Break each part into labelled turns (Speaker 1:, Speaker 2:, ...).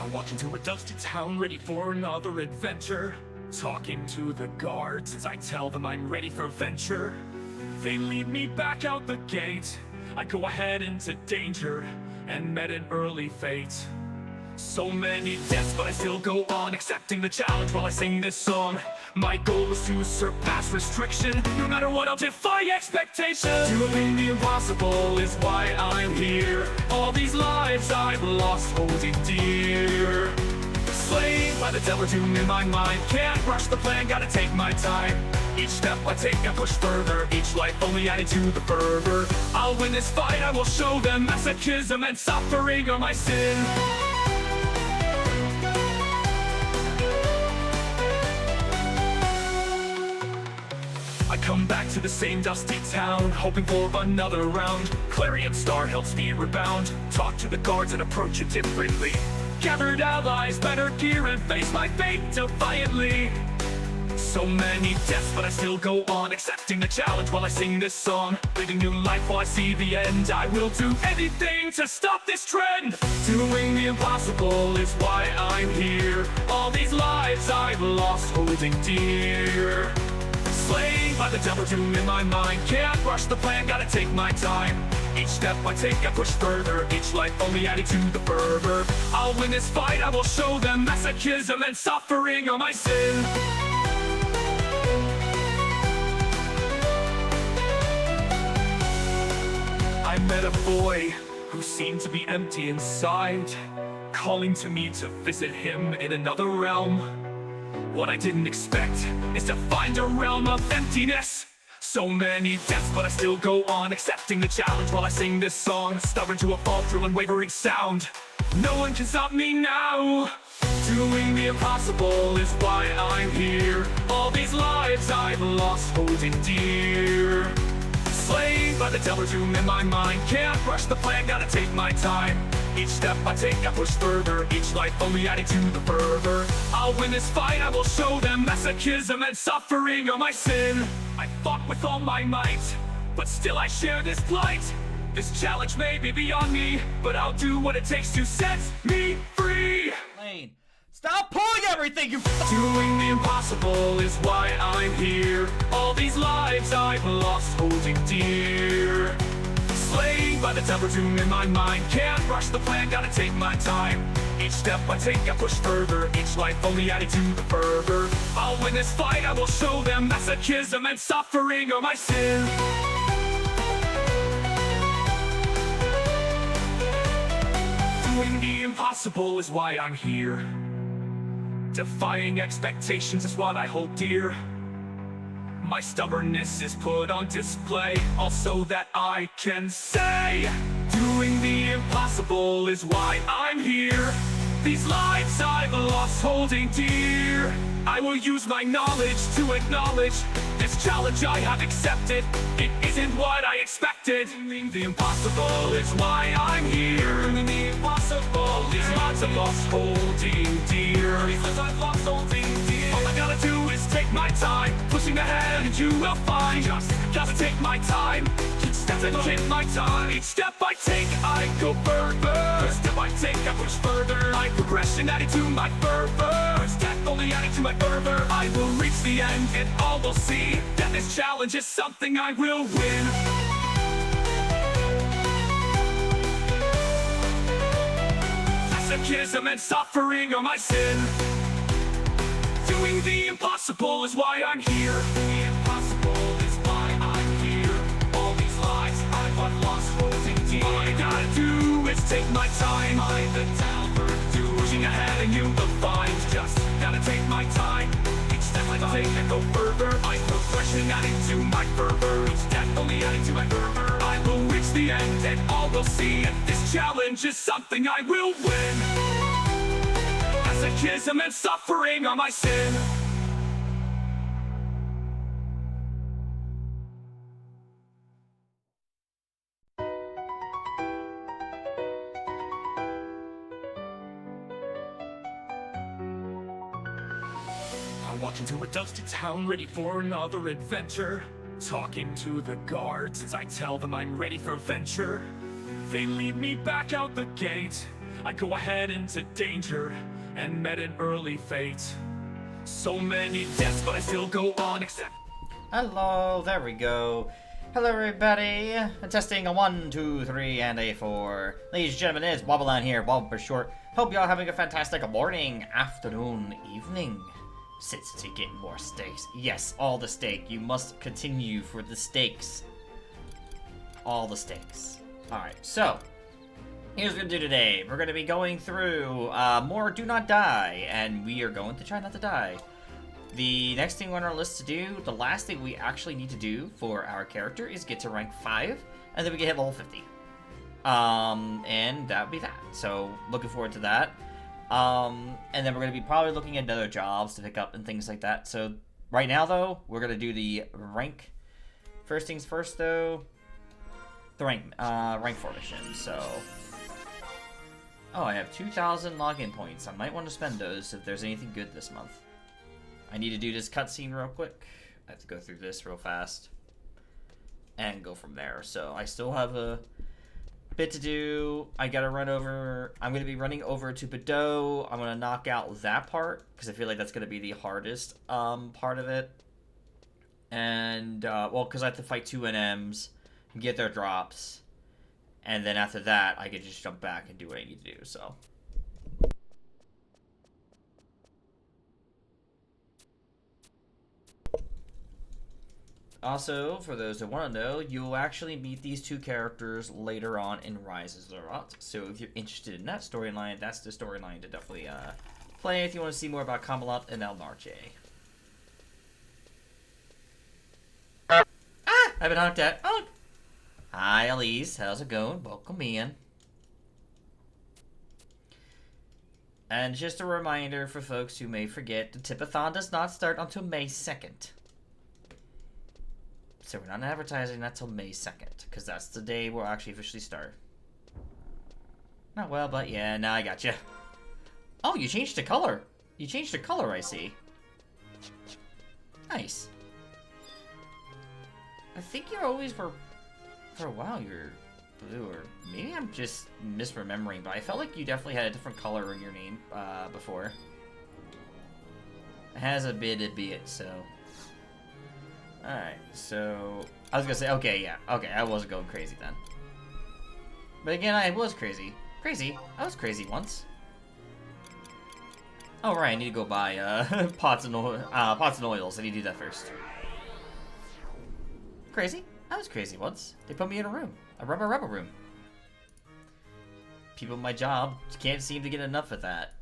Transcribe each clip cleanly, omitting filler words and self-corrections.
Speaker 1: walk into a dusty town, ready for another adventure. Talking to the guards as I tell them I'm ready for venture. They lead me back out the gate. I go ahead into danger and met an early fate. So many deaths, but I still go on, accepting the challenge while I sing this song. My goal is to surpass restriction. No matter what, I'll defy expectation. Doing the impossible is why I'm here. All these lives I've lost holding dear. Slain by the devil doom in my mind. Can't rush the plan, gotta take my time. Each step I take, I push further. Each life only added to the fervor. I'll win this fight, I will show them masochism and suffering are my sin. I come back to the same dusty town, hoping for another round. Clarion star helps me rebound. Talk to the guards and approach it differently. Gathered allies, better gear, and face my fate defiantly. So many deaths, but I still go on, accepting the challenge while I sing this song. Living new life while I see the end. I will do anything to stop this trend. Doing the impossible is why I'm here. All these lives I've lost holding dear. Slain by the devil doom in my mind. Can't rush the plan, gotta take my time. Each step I take, I push further. Each life only added to the fervor. I'll win this fight, I will show them masochism and suffering are my sin. I met a boy who seemed to be empty inside, calling to me to visit him in another realm. What I didn't expect is to find a realm of emptiness. So many deaths, but I still go on, accepting the challenge while I sing this song. Stubborn to a fault through unwavering sound. No one can stop me now. Doing the impossible is why I'm here. All these lives I've lost holding dear. Slain by the devil doom in my mind. Can't rush the plan, gotta take my time. Each step I take, I push further. Each life only adding to the fervor. I'll win this fight, I will show them masochism and suffering are my sin. I fought with all my might, but still I share this plight. This challenge may be beyond me, but I'll do what it takes to set me free.
Speaker 2: Lane, stop pulling everything, you
Speaker 1: Doing the impossible is why I'm here. All these lives I've lost holding dear. Slain by the devil doom in my mind. Can't rush the plan, gotta take my time. Each step I take, I push further. Each life only added to the fervor. I'll win this fight, I will show them masochism and suffering are my sin. Doing the impossible is why I'm here. Defying expectations is what I hold dear. My stubbornness is put on display, all so that I can say, doing the impossible is why I'm here. These lives I've lost holding dear. I will use my knowledge to acknowledge this challenge I have accepted. It isn't what I expected. Doing the impossible is why I'm here. Doing the impossible. These lives I've lost holding dear. These lives I've lost holding dear. All I gotta do is take my time, pushing ahead and you will find. Just gotta take my time. Each step I take my time. Each step I take, I go further. Each step I take, I push further. My progression added to my fervor. Step only adding to my fervor. I will reach the end and all will see that this challenge is something I will win. Masochism and suffering are my sin. Doing the impossible is why I'm here. The impossible is why I'm here. All these lives I've lost holding dear. All I gotta do is take my time. I'm the downward pushing ahead and you will find. Just gotta take my time. Each step I take and go further. I'm progression adding to my fervor. Each step only adding to my fervor. I will reach the end and all will see. And this challenge is something I will win. Masochism and suffering are my sin. I walk into a dusty town, ready for another adventure. Talking to the guards as I tell them I'm ready for venture. They lead me back out the gate. I go ahead into danger and met an early fate. So many deaths, but I still go on except...
Speaker 2: Hello, there we go. Hello everybody. Testing a 1, 2, 3, and a 4. Ladies and gentlemen, it's Wobbleland here, Wobble for short. Hope y'all having a fantastic morning, afternoon, evening. Since to get more steaks. Yes, all the steak. You must continue for the steaks. All the steaks. Alright, so here's what we're gonna do today. We're gonna be going through more Do Not Die, and we are going to try not to die. The next thing on our list to do, the last thing we actually need to do for our character is get to rank 5, and then we can hit level 50. And that would be that. So, looking forward to that. And then we're going to be probably looking at other jobs to pick up and things like that. So, right now, though, we're going to do the rank. First things first, though, the rank 4 mission. So, oh, I have 2,000 login points. I might want to spend those if there's anything good this month. I need to do this cutscene real quick. I have to go through this real fast and go from there. So I still have a bit to do. I gotta run over. I'm gonna be running over to Bordeaux. I'm gonna knock out that part because I feel like that's gonna be the hardest part of it. And well, because I have to fight 2 NMs, get their drops, and then after that, I can just jump back and do what I need to do. So. Also, for those that want to know, you'll actually meet these 2 characters later on in Rise of Zeroth. So if you're interested in that storyline, that's the storyline to definitely play if you want to see more about Camelot and El Narche. I've been honked at. Oh. Hi, Elise. How's it going? Welcome in. And just a reminder for folks who may forget, the Tipathon does not start until May 2nd. So we're not advertising that till May 2nd, because that's the day we'll actually officially start. Not well, but yeah, now I gotcha. Oh, you changed the color. You changed the color, I see. Nice. I think you're always for a while you're blue, or maybe I'm just misremembering, but I felt like you definitely had a different color in your name before. It has a bit, so... Alright, so... I was gonna say, okay, yeah. Okay, I wasn't going crazy then. But again, I was crazy. Crazy? I was crazy once. Oh, right, I need to go buy, pots and oils. I need to do that first. Crazy? I was crazy once. They put me in a room. A rubber room. People in my job can't seem to get enough of that.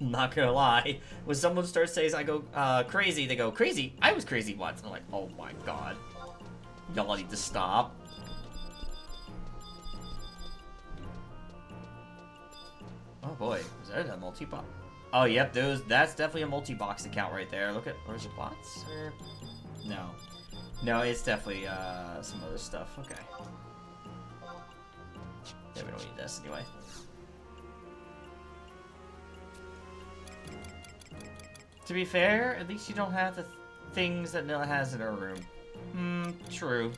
Speaker 2: Not gonna lie, when someone starts saying I go crazy, they go, crazy? I was crazy once. And I'm like, oh my god. Y'all need to stop. Oh boy, is that a multi-box? Oh yep, that's definitely a multi-box account right there. Look at, where's your bots? Or... No. No, it's definitely some other stuff. Okay. Yeah, we don't need this anyway. To be fair, at least you don't have the things that Nilla has in her room. True.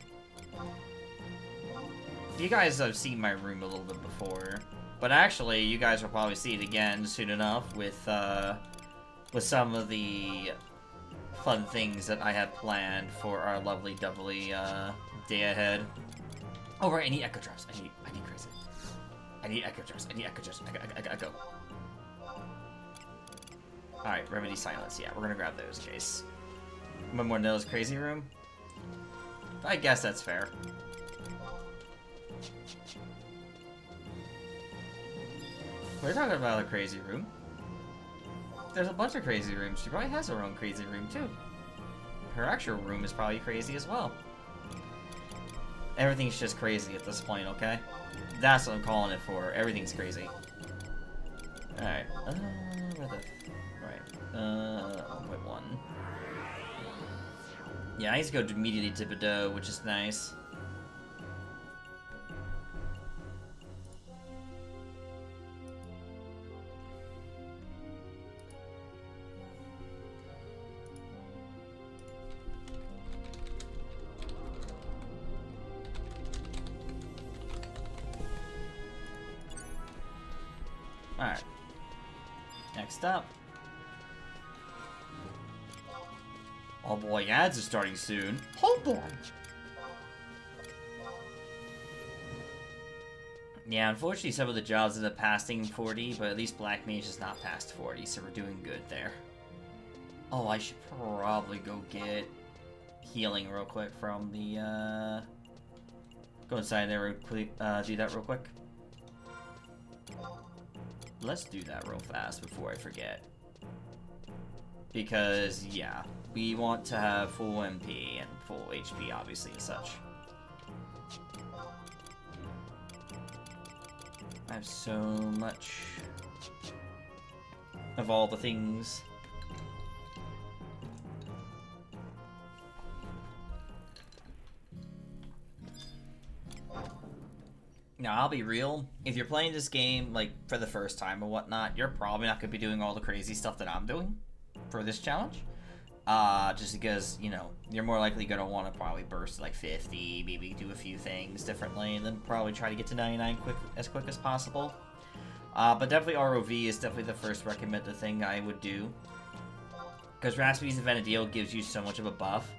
Speaker 2: You guys have seen my room a little bit before. But actually, you guys will probably see it again soon enough with some of the fun things that I have planned for our lovely, doubly day ahead. Oh right, I need echo drops. I need crazy. I need echo drops. I gotta go. Alright, remedy silence. Yeah, we're gonna grab those in case. One more Nilla's crazy room. I guess that's fair. We're talking about a crazy room. There's a bunch of crazy rooms. She probably has her own crazy room too. Her actual room is probably crazy as well. Everything's just crazy at this point, okay? That's what I'm calling it for. Everything's crazy. Alright. Where the... Right. 1.1. Yeah, I need to go immediately to Bordeaux, which is nice. Alright. Next up. Oh boy, ads are starting soon. Oh boy! Yeah, unfortunately some of the jobs end up passing 40, but at least Black Mage is not past 40, so we're doing good there. Oh, I should probably go get healing real quick from the, Go inside there real quick, do that real quick. Let's do that real fast before I forget. Because, yeah, we want to have full MP and full HP, obviously, and such. I have so much of all the things. Now, I'll be real, if you're playing this game, like, for the first time or whatnot, you're probably not going to be doing all the crazy stuff that I'm doing for this challenge. Just because, you know, you're more likely going to want to probably burst like 50, maybe do a few things differently, and then probably try to get to 99 as quick as possible. But definitely ROV is definitely the first recommended thing I would do. Because Raspides and Finnidea gives you so much of a buff.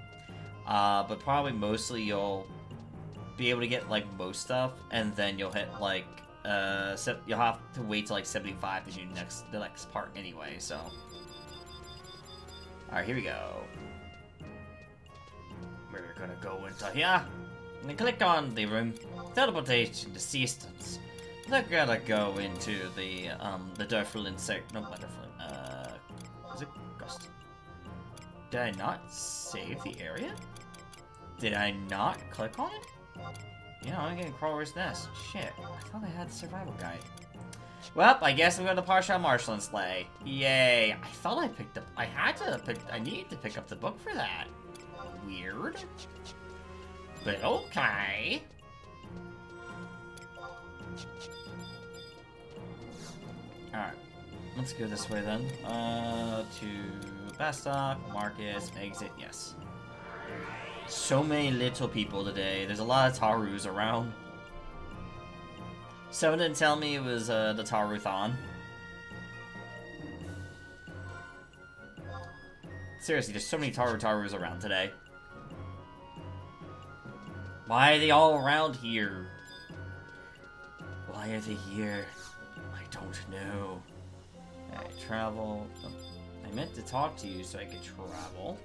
Speaker 2: But probably mostly you'll be able to get like most stuff, and then you'll hit like you'll have to wait till like 75 to do the next part anyway. So, all right, here we go. We're gonna go into here and click on the room teleportation assistance. They're gonna go into the Durflin no, not Durflin. Is it Gust? Did I not save the area? Did I not click on it? Yeah, I'm getting Crawler's Nest. Shit, I thought I had the survival guide. Well, I guess I'm going to Partial Marshland Slay. Yay! I thought I picked up. I needed to pick up the book for that. Weird. But okay. Alright. Let's go this way then. To Bastock, Marcus, exit, yes. So many little people today. There's a lot of Tarus around. Someone didn't tell me it was the Taruthon. Seriously, there's so many Tarus around today. Why are they all around here? Why are they here? I don't know. Alright, travel. Oh, I meant to talk to you so I could travel.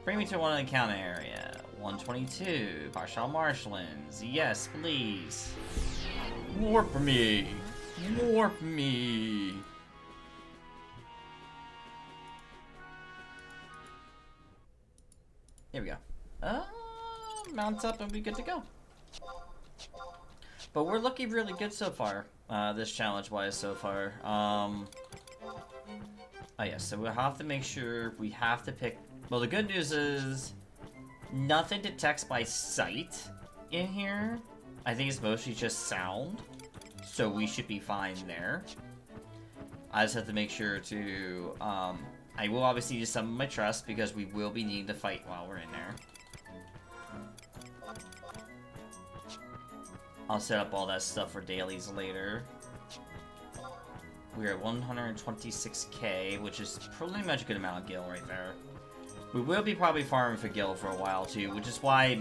Speaker 2: Bring me to one encounter area. 122. Partial Marshlands. Yes, please. Warp me. Warp me. Here we go. Mount up and be good to go. But we're looking really good so far. This challenge-wise so far. Oh yeah, so we'll have to make sure we have to pick. Well, the good news is nothing detects by sight in here. I think it's mostly just sound, so we should be fine there. I just have to make sure to, I will obviously use some of my trust because we will be needing to fight while we're in there. I'll set up all that stuff for dailies later. We're at 126k, which is pretty much a good amount of gil right there. We will be probably farming for gil for a while too, which is why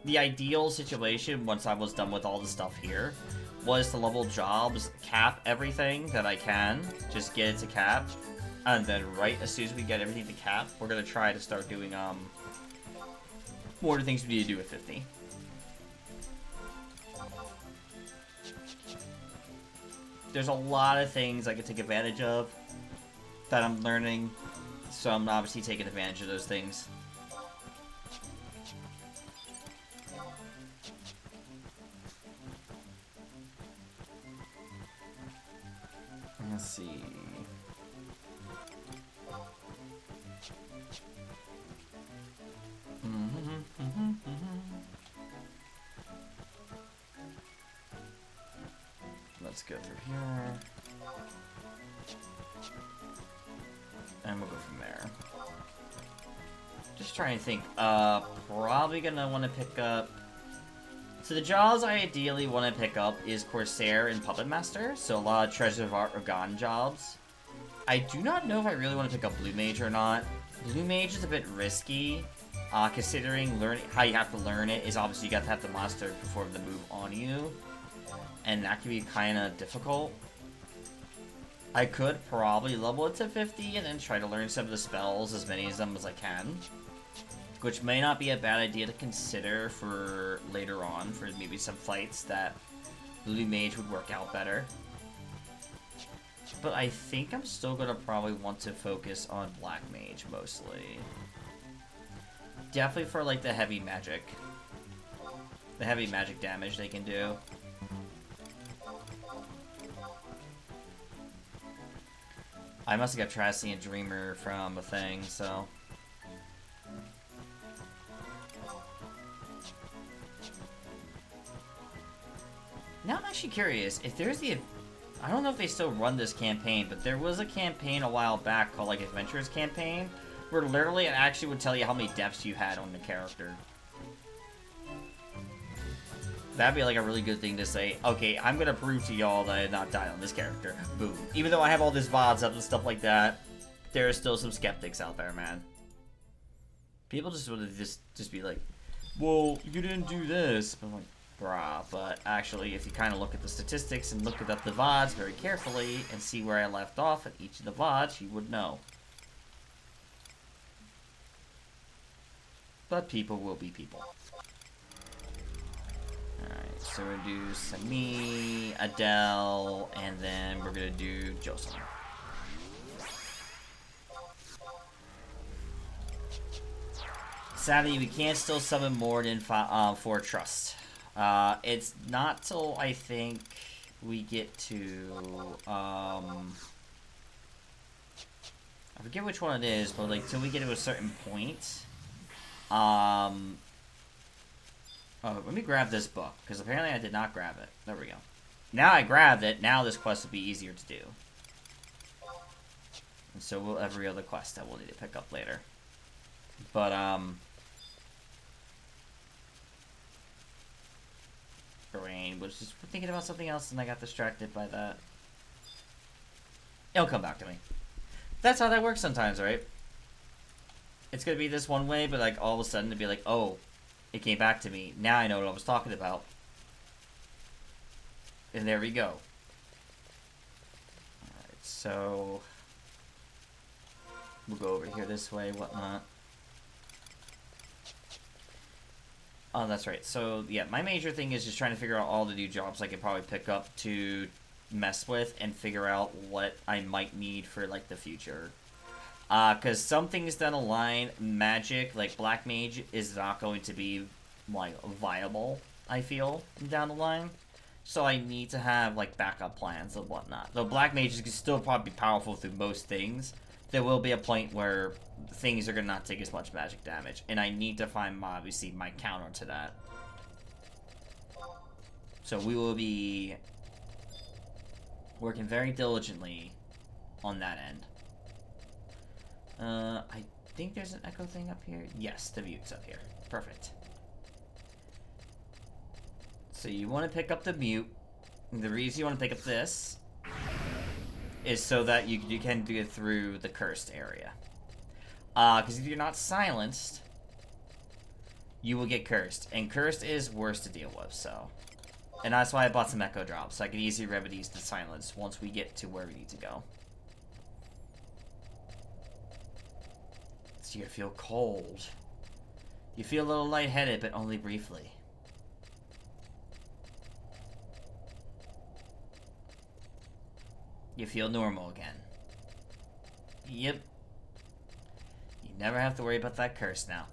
Speaker 2: the ideal situation once I was done with all the stuff here was to level jobs, cap everything that I can, just get it to cap, and then right as soon as we get everything to cap, we're gonna try to start doing more of the things we need to do with 50. There's a lot of things I can take advantage of that I'm learning. So I'm obviously taking advantage of those things. Let's see. Let's go through here. And we'll go from there. Just trying to think. Probably gonna want to pick up So the jobs I ideally want to pick up is Corsair and Puppet Master, so a lot of Treasure of Art Organ jobs. I do not know if I really want to pick up Blue Mage or not. Blue Mage is a bit risky, considering how you have to learn it is obviously you got to have the monster perform the move on you, and that can be kind of difficult. I could probably level it to 50 and then try to learn some of the spells, as many of them as I can. Which may not be a bad idea to consider for later on, for maybe some fights that Blue Mage would work out better. But I think I'm still going to probably want to focus on Black Mage mostly. Definitely for like the heavy magic. The heavy magic damage they can do. I must have got Transient Dreamer from a thing, so... Now I'm actually curious, if there's the... I don't know if they still run this campaign, but there was a campaign a while back called, like, Adventures Campaign, where literally it actually would tell you how many deaths you had on the character. That'd be, like, a really good thing to say, okay, I'm gonna prove to y'all that I did not die on this character. Boom. Even though I have all this VODs up and stuff like that, there are still some skeptics out there, man. People just want to just be like, well, you didn't do this. But I'm like, bruh, but actually, if you kind of look at the statistics and look at the VODs very carefully and see where I left off at each of the VODs, you would know. But people will be people. Alright, so we're gonna do Sami, Adele, and then we're gonna do Joseph. Sadly, we can't still summon more than 4 Trust. It's not till I think we get to I forget which one it is, but like till we get to a certain point. Oh, let me grab this book because apparently I did not grab it. There we go. Now I grabbed it. Now this quest will be easier to do, and so will every other quest that we'll need to pick up later. But brain was just thinking about something else and I got distracted by that. It'll come back to me. That's how that works sometimes, right? It's gonna be this one way, but like all of a sudden it'd be like, oh, it came back to me. Now I know what I was talking about. And there we go. Alright, so we'll go over here this way, whatnot. Oh, that's right. So, yeah, my major thing is just trying to figure out all the new jobs I could probably pick up to mess with and figure out what I might need for, like, the future. Because some things down the line, magic, like Black Mage, is not going to be, like, viable, I feel, down the line. So I need to have, like, backup plans and whatnot. Though Black Mage is still probably powerful through most things, there will be a point where things are going to not take as much magic damage. And I need to find, obviously, my counter to that. So we will be working very diligently on that end. I think there's an echo thing up here. Yes, the mute's up here. Perfect. So you want to pick up the mute. The reason you want to pick up this is so that you can get through the cursed area. Because if you're not silenced, you will get cursed. And cursed is worse to deal with, so. And that's why I bought some echo drops, so I can easily remedies the silence once we get to where we need to go. So you feel cold. You feel a little lightheaded, but only briefly. You feel normal again. Yep. You never have to worry about that curse now.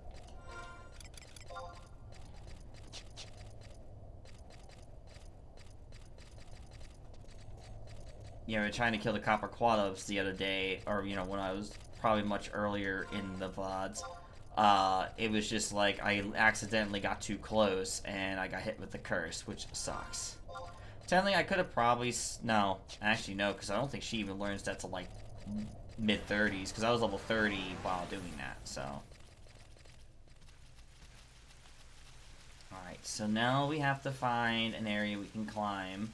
Speaker 2: You know, we were trying to kill the Copper Quados the other day, or, you know, when I was probably much earlier in the VODs. It was just like I accidentally got too close and I got hit with the curse, which sucks. Technically, I could have probably... No. Actually, no, because I don't think she even learns that to, like, mid-30s, because I was level 30 while doing that, so... Alright, so now we have to find an area we can climb.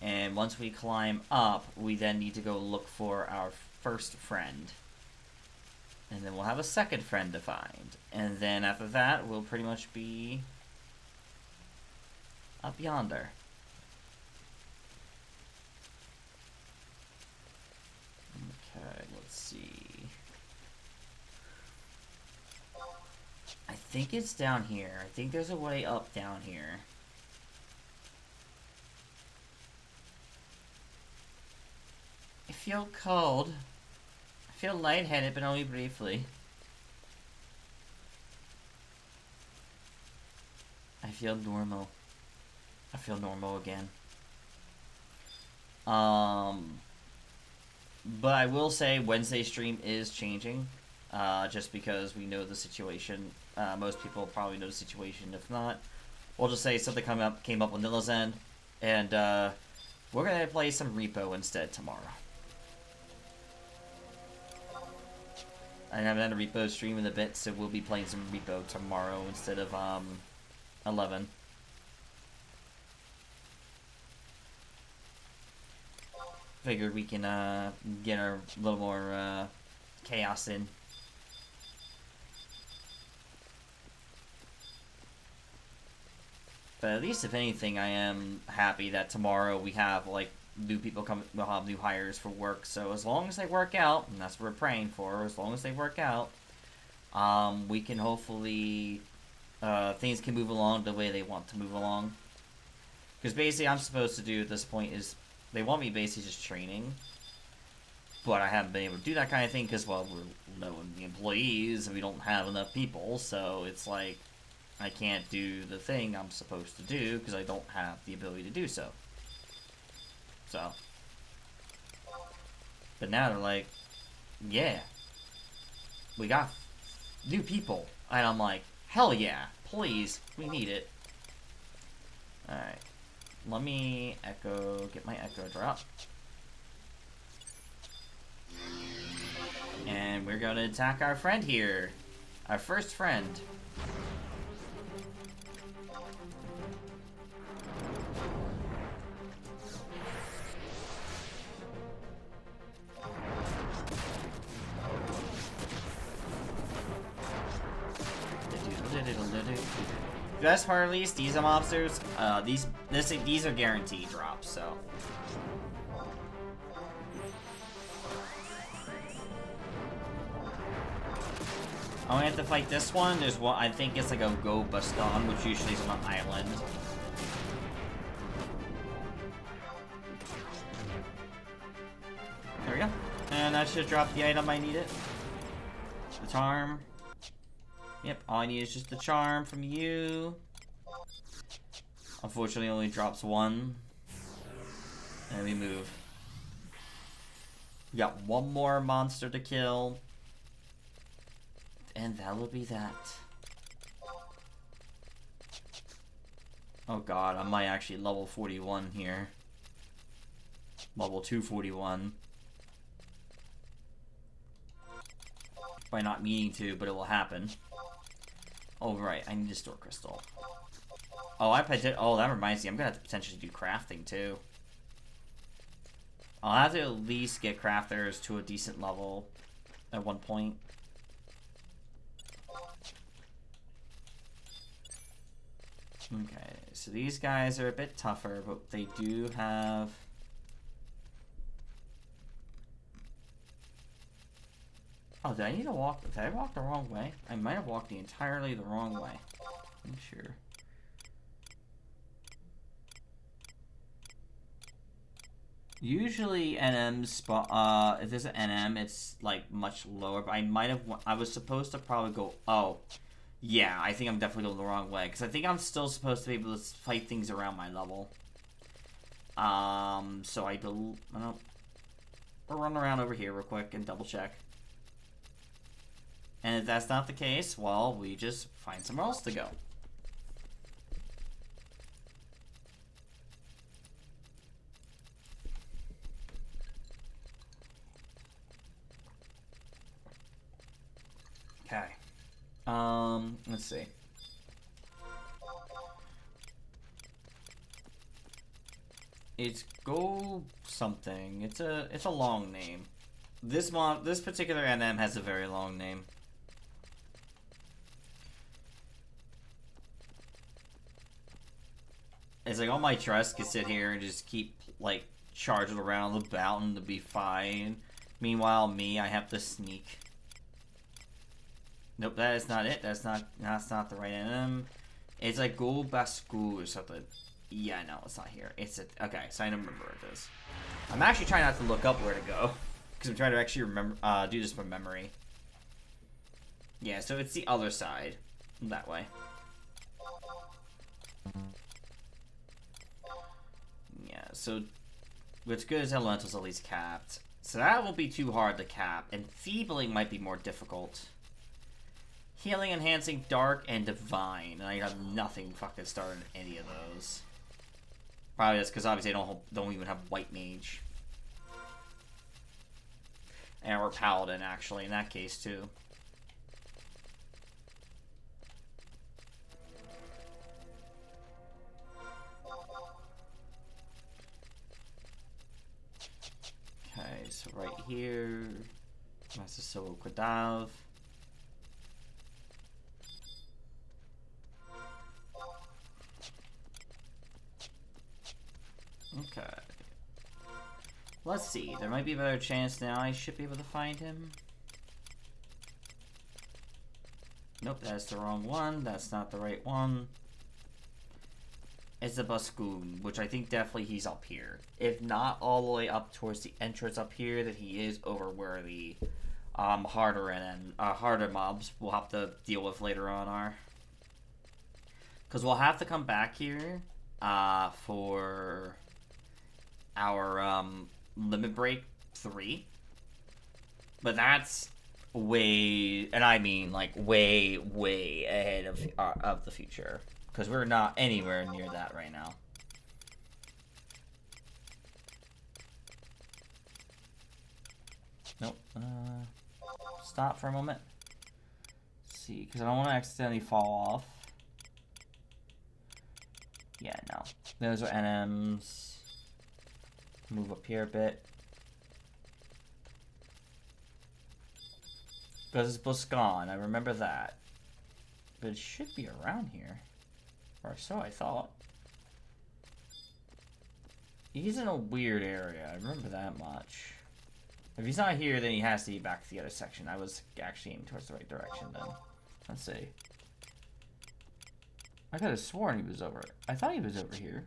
Speaker 2: And once we climb up, we then need to go look for our first friend. And then we'll have a second friend to find. And then after that, we'll pretty much be up yonder. Okay, let's see. I think it's down here. I think there's a way up down here. I feel cold. I feel lightheaded, but only briefly. I feel normal. I feel normal again. But I will say Wednesday stream is changing. Just because we know the situation. Most people probably know the situation. If not, we'll just say something came up on Nilla's end. And we're going to play some Repo instead tomorrow. I haven't had a Repo stream in a bit, so we'll be playing some Repo tomorrow instead of 11. Figured we can get a little more chaos in. But at least, if anything, I am happy that tomorrow we have, like, new people come. We'll have new hires for work. So as long as they work out, and that's what we're praying for, as long as they work out, we can hopefully, things can move along the way they want to move along. Because basically, I'm supposed to do at this point is, they want me basically just training. But I haven't been able to do that kind of thing because, well, we're low in the employees and we don't have enough people. So it's like, I can't do the thing I'm supposed to do because I don't have the ability to do so. So. But now they're like, yeah. We got new people. And I'm like, hell yeah. Please. We need it. Alright. Let me get my echo drop. And we're gonna attack our friend here. Our first friend. Best part, at least, these are mobsters. These are guaranteed drops, so. I only have to fight this one. There's one, I think it's like a Go Baston, which usually is on an island. There we go. And that should drop the item I needed. The charm. Yep, all I need is just the charm from you. Unfortunately, it only drops one. And we move. We got one more monster to kill. And that will be that. Oh god, I might actually level 41 here. Level 241. By not meaning to, but it will happen. Oh, right, I need to store crystal. Oh, oh, that reminds me, I'm gonna have to potentially do crafting, too. I'll have to at least get crafters to a decent level at one point. Okay, so these guys are a bit tougher, but they do have... Oh, did I need to walk? Did I walk the wrong way? I might have walked entirely the wrong way. I'm sure. Usually NM's spot, if there's an NM, it's like much lower, but I was supposed to probably go, oh, yeah, I think I'm definitely going the wrong way, because I think I'm still supposed to be able to fight things around my level. So I don't, we'll run around over here real quick and double check. And if that's not the case, well, we just find somewhere else to go. Okay. Let's see. It's Go something. It's a long name. This particular NM has a very long name. It's like all my trusts can sit here and just keep like charging around the mountain to be fine. Meanwhile, me, I have to sneak. Nope, that is not it. That's not the right NM. It's like Go Bascu or something. Yeah, no, it's not here. Okay, so I don't remember what it is. I'm actually trying not to look up where to go because I'm trying to actually remember do this from memory. Yeah, so it's the other side that way. Yeah, so what's good is Elemental's at least capped. So that won't be too hard to cap, and Feebling might be more difficult. Healing, Enhancing, Dark, and Divine, and I have nothing fucking starting any of those. Probably that's because obviously I don't even have White Mage. And or Paladin, actually, in that case, too. Okay, so right here, Master Solo Quadav. Okay. Let's see. There might be a better chance now I should be able to find him. Nope, that's the wrong one. That's not the right one. It's the Bascoon, which I think definitely he's up here. If not all the way up towards the entrance up here, then he is over where the harder mobs we'll have to deal with later on are. Because we'll have to come back here for our Limit Break 3. But that's way, and I mean like way, way ahead of the future. Because we're not anywhere near that right now. Nope. Stop for a moment. Let's see, because I don't want to accidentally fall off. Yeah, no. Those are NMs. Move up here a bit. Because it's Boscan, I remember that. But it should be around here. Or so I thought. He's in a weird area, I remember that much. If he's not here, then he has to be back to the other section. I was actually aiming towards the right direction then. Let's see. I could have sworn he was over. I thought he was over here.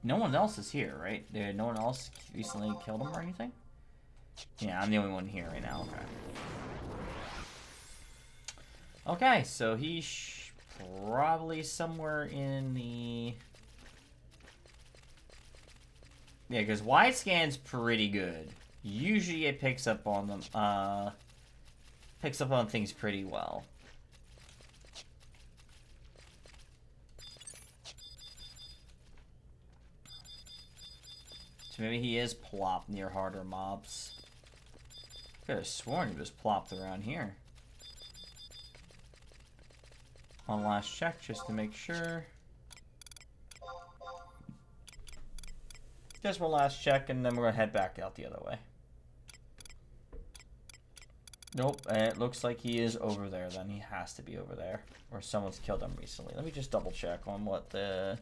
Speaker 2: No one else is here, right? No one else recently killed him or anything? Yeah, I'm the only one here right now. Okay. Okay, so he's probably somewhere in the... Yeah, because wide scan's pretty good. Usually it picks up on them, picks up on things pretty well. So maybe he is plopped near harder mobs. Could have sworn he was plopped around here. One last check just to make sure. Just one last check, and then we're gonna head back out the other way. Nope, it looks like he is over there then. He has to be over there. Or someone's killed him recently. Let me just double check on what the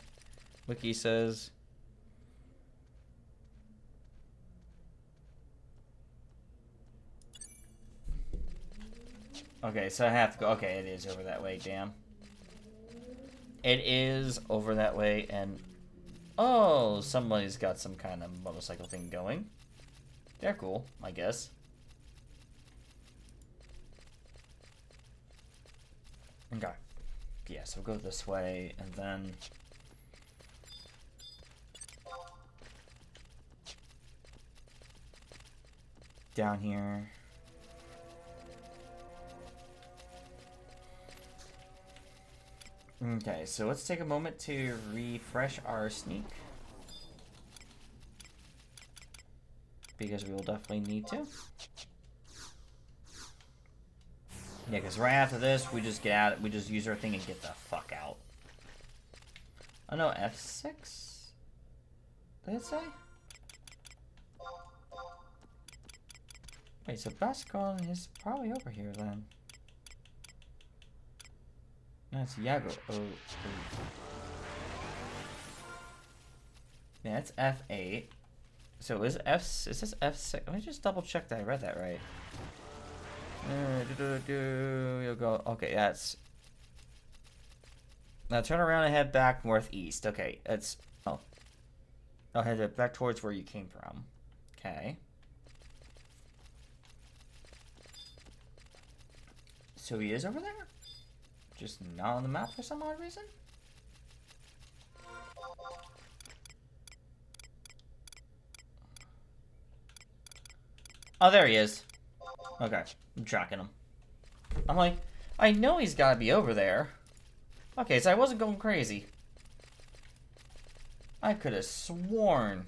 Speaker 2: wiki says. Okay, so I have to go. Okay, it is over that way, damn. It is over that way, and... Oh, somebody's got some kind of motorcycle thing going. They're cool, I guess. Okay. Yeah, so we'll go this way, and then... down here. Okay, so let's take a moment to refresh our sneak. Because we will definitely need to. Yeah, because right after this, we just get out, we just use our thing and get the fuck out. Oh no, F6? Did it say? Wait, so Bascon is probably over here then. No, it's Yago. Oh. Yeah, it's F8. So is this F6? Let me just double check that I read that right. You'll go. Okay, that's. Now turn around and head back northeast. Okay, it's. Oh. I'll head back towards where you came from. Okay. So he is over there? Just not on the map for some odd reason? Oh, there he is. Okay, I'm tracking him. I'm like, I know he's gotta be over there. Okay, so I wasn't going crazy. I could have sworn.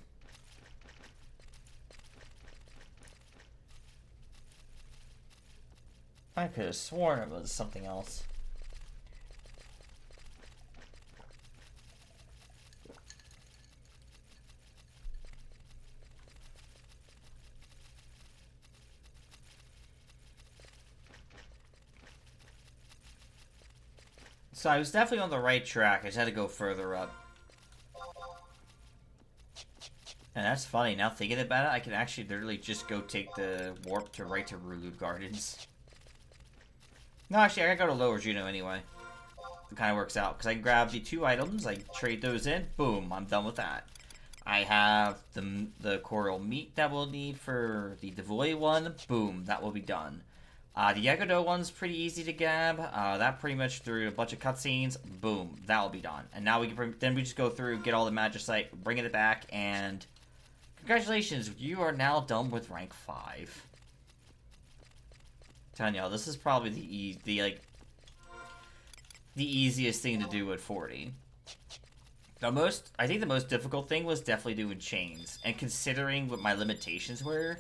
Speaker 2: I could have sworn it was something else. So I was definitely on the right track. I just had to go further up. And that's funny. Now thinking about it, I can actually literally just go take the warp to right to Rulu Gardens. No, actually, I gotta go to Lower Juno anyway. It kind of works out. Because I can grab the 2 items, I trade those in, boom, I'm done with that. I have the coral meat that we'll need for the Devoy one, boom, that will be done. The Yagodo one's pretty easy to grab. That pretty much through a bunch of cutscenes, boom, that will be done. And now we just go through, get all the Magicite, bring it back, and congratulations, you are now done with rank 5. Telling y'all, this is probably the easiest thing to do at 40. I think the most difficult thing was definitely doing chains, and considering what my limitations were,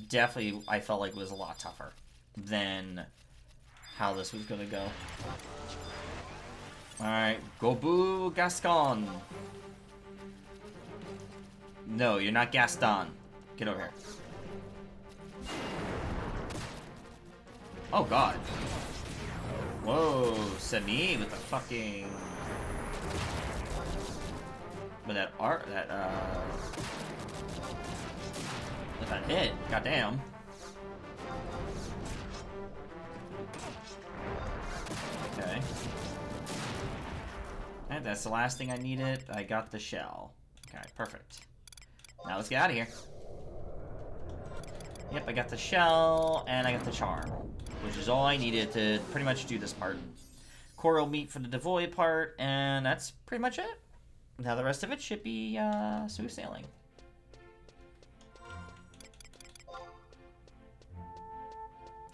Speaker 2: definitely I felt like it was a lot tougher than how this was gonna go. All right, go boo Gascon. No, you're not Gaston. Get over here. Oh god. Whoa, Semi with the fucking... With that art, with that hit, goddamn. Okay. And that's the last thing I needed. I got the shell. Okay, perfect. Now let's get out of here. Yep, I got the shell, and I got the charm, which is all I needed to pretty much do this part. Coral meat for the Devoy part, and that's pretty much it. Now the rest of it should be smooth sailing.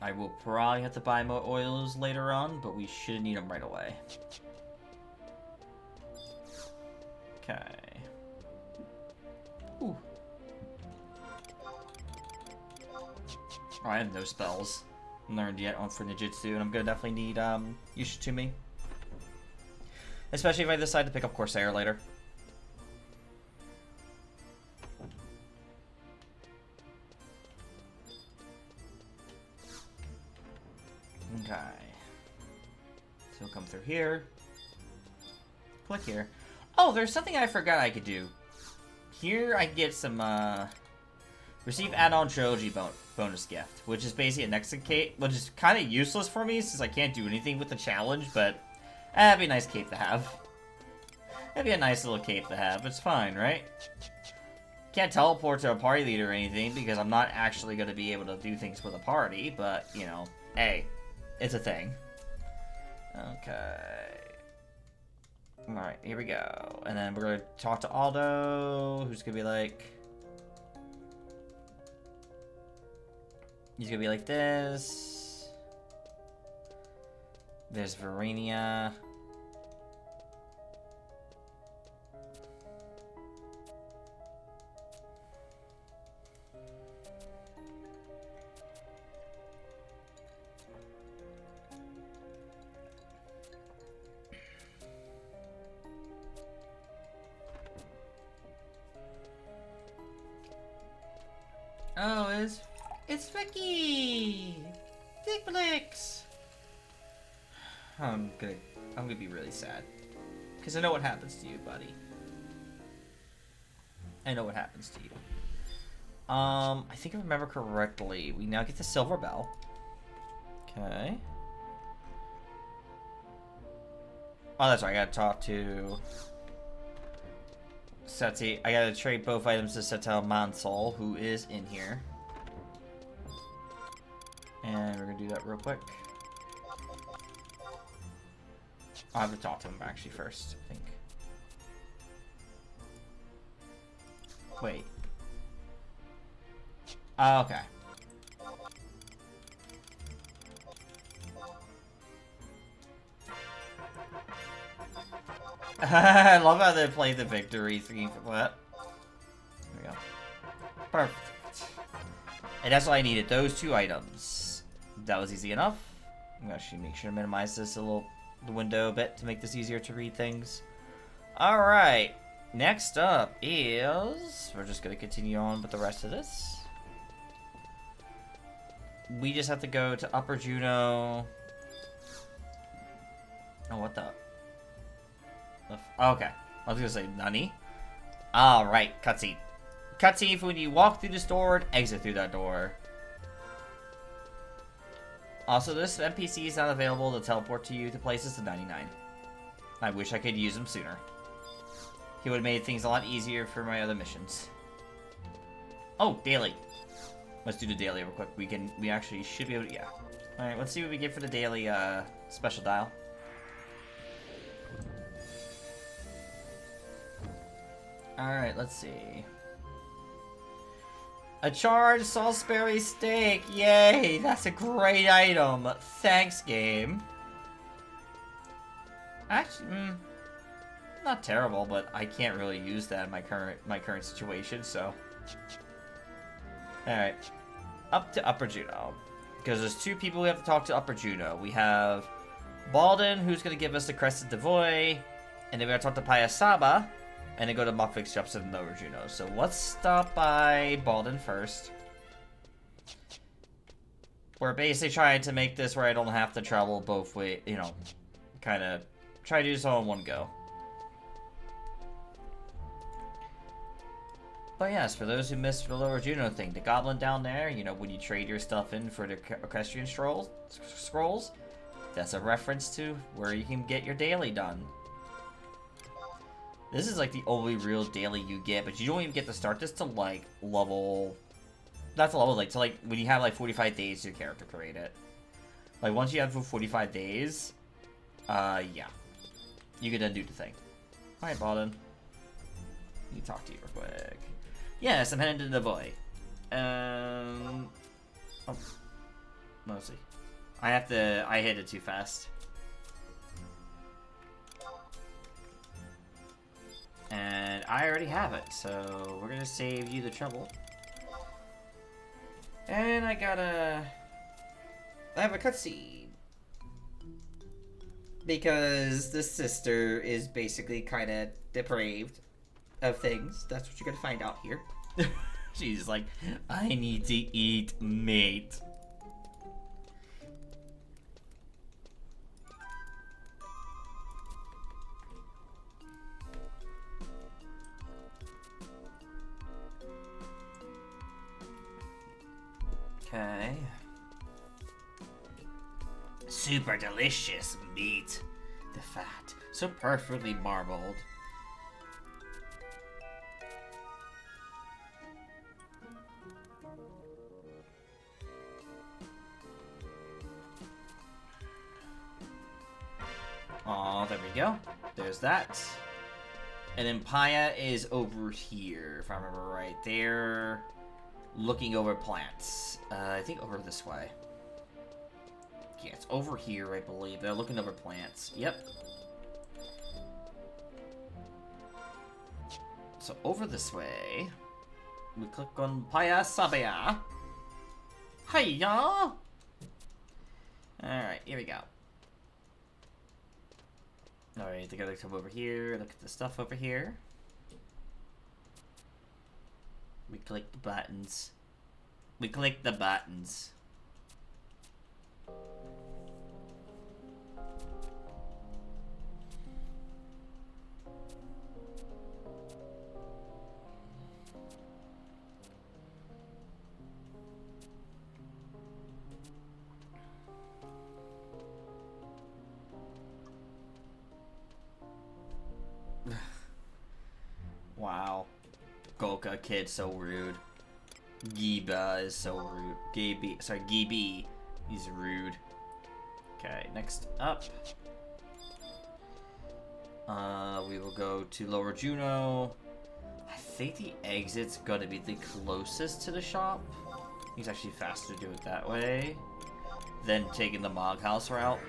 Speaker 2: I will probably have to buy more oils later on, but we should need them right away. Okay. Ooh. Oh, I have no spells learned yet on for Ninjutsu, and I'm gonna definitely need Yushitumi. Especially if I decide to pick up Corsair later. Okay. So we'll come through here. Click here. Oh, there's something I forgot I could do. Here I can get some, receive add-on trilogy bonus gift, which is basically a Nexus cape, which is kind of useless for me since I can't do anything with the challenge, but that'd be a nice cape to have. That'd be a nice little cape to have. It's fine, right? Can't teleport to a party leader or anything because I'm not actually going to be able to do things with a party, but, you know, hey, it's a thing. Okay. Alright, here we go. And then we're going to talk to Aldo, who's going to be like... He's going to be like this. There's Verenia. boys. It's Vicky! Dick Flicks! I'm gonna be really sad. Because I know what happens to you, buddy. I know what happens to you. I think I remember correctly. We now get the silver bell. Okay. Oh, that's right. I gotta talk to Seti. I gotta trade both items to Setel Mansol, who is in here. And we're gonna do that real quick. I'll have to talk to him actually first, I think. Wait. Okay. I love how they play the victory theme for that. There we go. Perfect. And that's all I needed, those 2 items. That was easy enough. I'm gonna actually make sure to minimize this the window a bit to make this easier to read things. Alright. Next up is... We're just gonna continue on with the rest of this. We just have to go to Upper Juno. Oh, what the... Okay. I was gonna say, Nani? Alright, cutscene. Cutscene for when you walk through this door and exit through that door. Also, this NPC is not available to teleport to you to places to 99. I wish I could use him sooner. He would have made things a lot easier for my other missions. Oh, daily. Let's do the daily real quick. We actually should be able to, yeah. Alright, let's see what we get for the daily, special dial. Alright, let's see. A charged Salisbury steak! Yay! That's a great item! Thanks, game. Actually, not terrible, but I can't really use that in my current situation, so. Alright. Up to Upper Juno. Because there's 2 people we have to talk to Upper Juno. We have Balden, who's going to give us the Crested Devoy, and then we got to talk to Payasaba, and then go to Muffix Jumps in Lower Juno. So let's stop by Balden first. We're basically trying to make this where I don't have to travel both ways, you know, kind of try to do this all in one go. But yes, for those who missed the Lower Juno thing, the goblin down there, you know, when you trade your stuff in for the equestrian scrolls, that's a reference to where you can get your daily done. This is like the only real daily you get, but you don't even get to start this till like level... Not to level, like to like when you have like 45 days to your character create it. Like once you have 45 days, yeah. You can then do the thing. Alright, Balden. Let me talk to you real quick. Yes, I'm heading to the Devoy. Oh. Let's see. I hit it too fast. And I already have it, so we're gonna save you the trouble. And I have a cutscene. Because the sister is basically kind of depraved of things. That's what you're gonna find out here. She's like, I need to eat meat. Okay. Super delicious meat. The fat, so perfectly marbled. Oh, there we go. There's that. And then Paya is over here, if I remember right. They're looking over plants. I think over this way. Yeah, it's over here, I believe. They're looking over plants. Yep. So over this way, we click on Paya Sabaya. Hiya! Alright, here we go. Alright, they gotta come over here, look at the stuff over here. We click the buttons. We click the buttons. Wow. Golka kid, so rude. Giba is so rude. Gibi. He's rude. Okay, next up. We will go to Lower Juno. I think the exit's gonna be the closest to the shop. It's actually faster to do it that way than taking the Mog House route.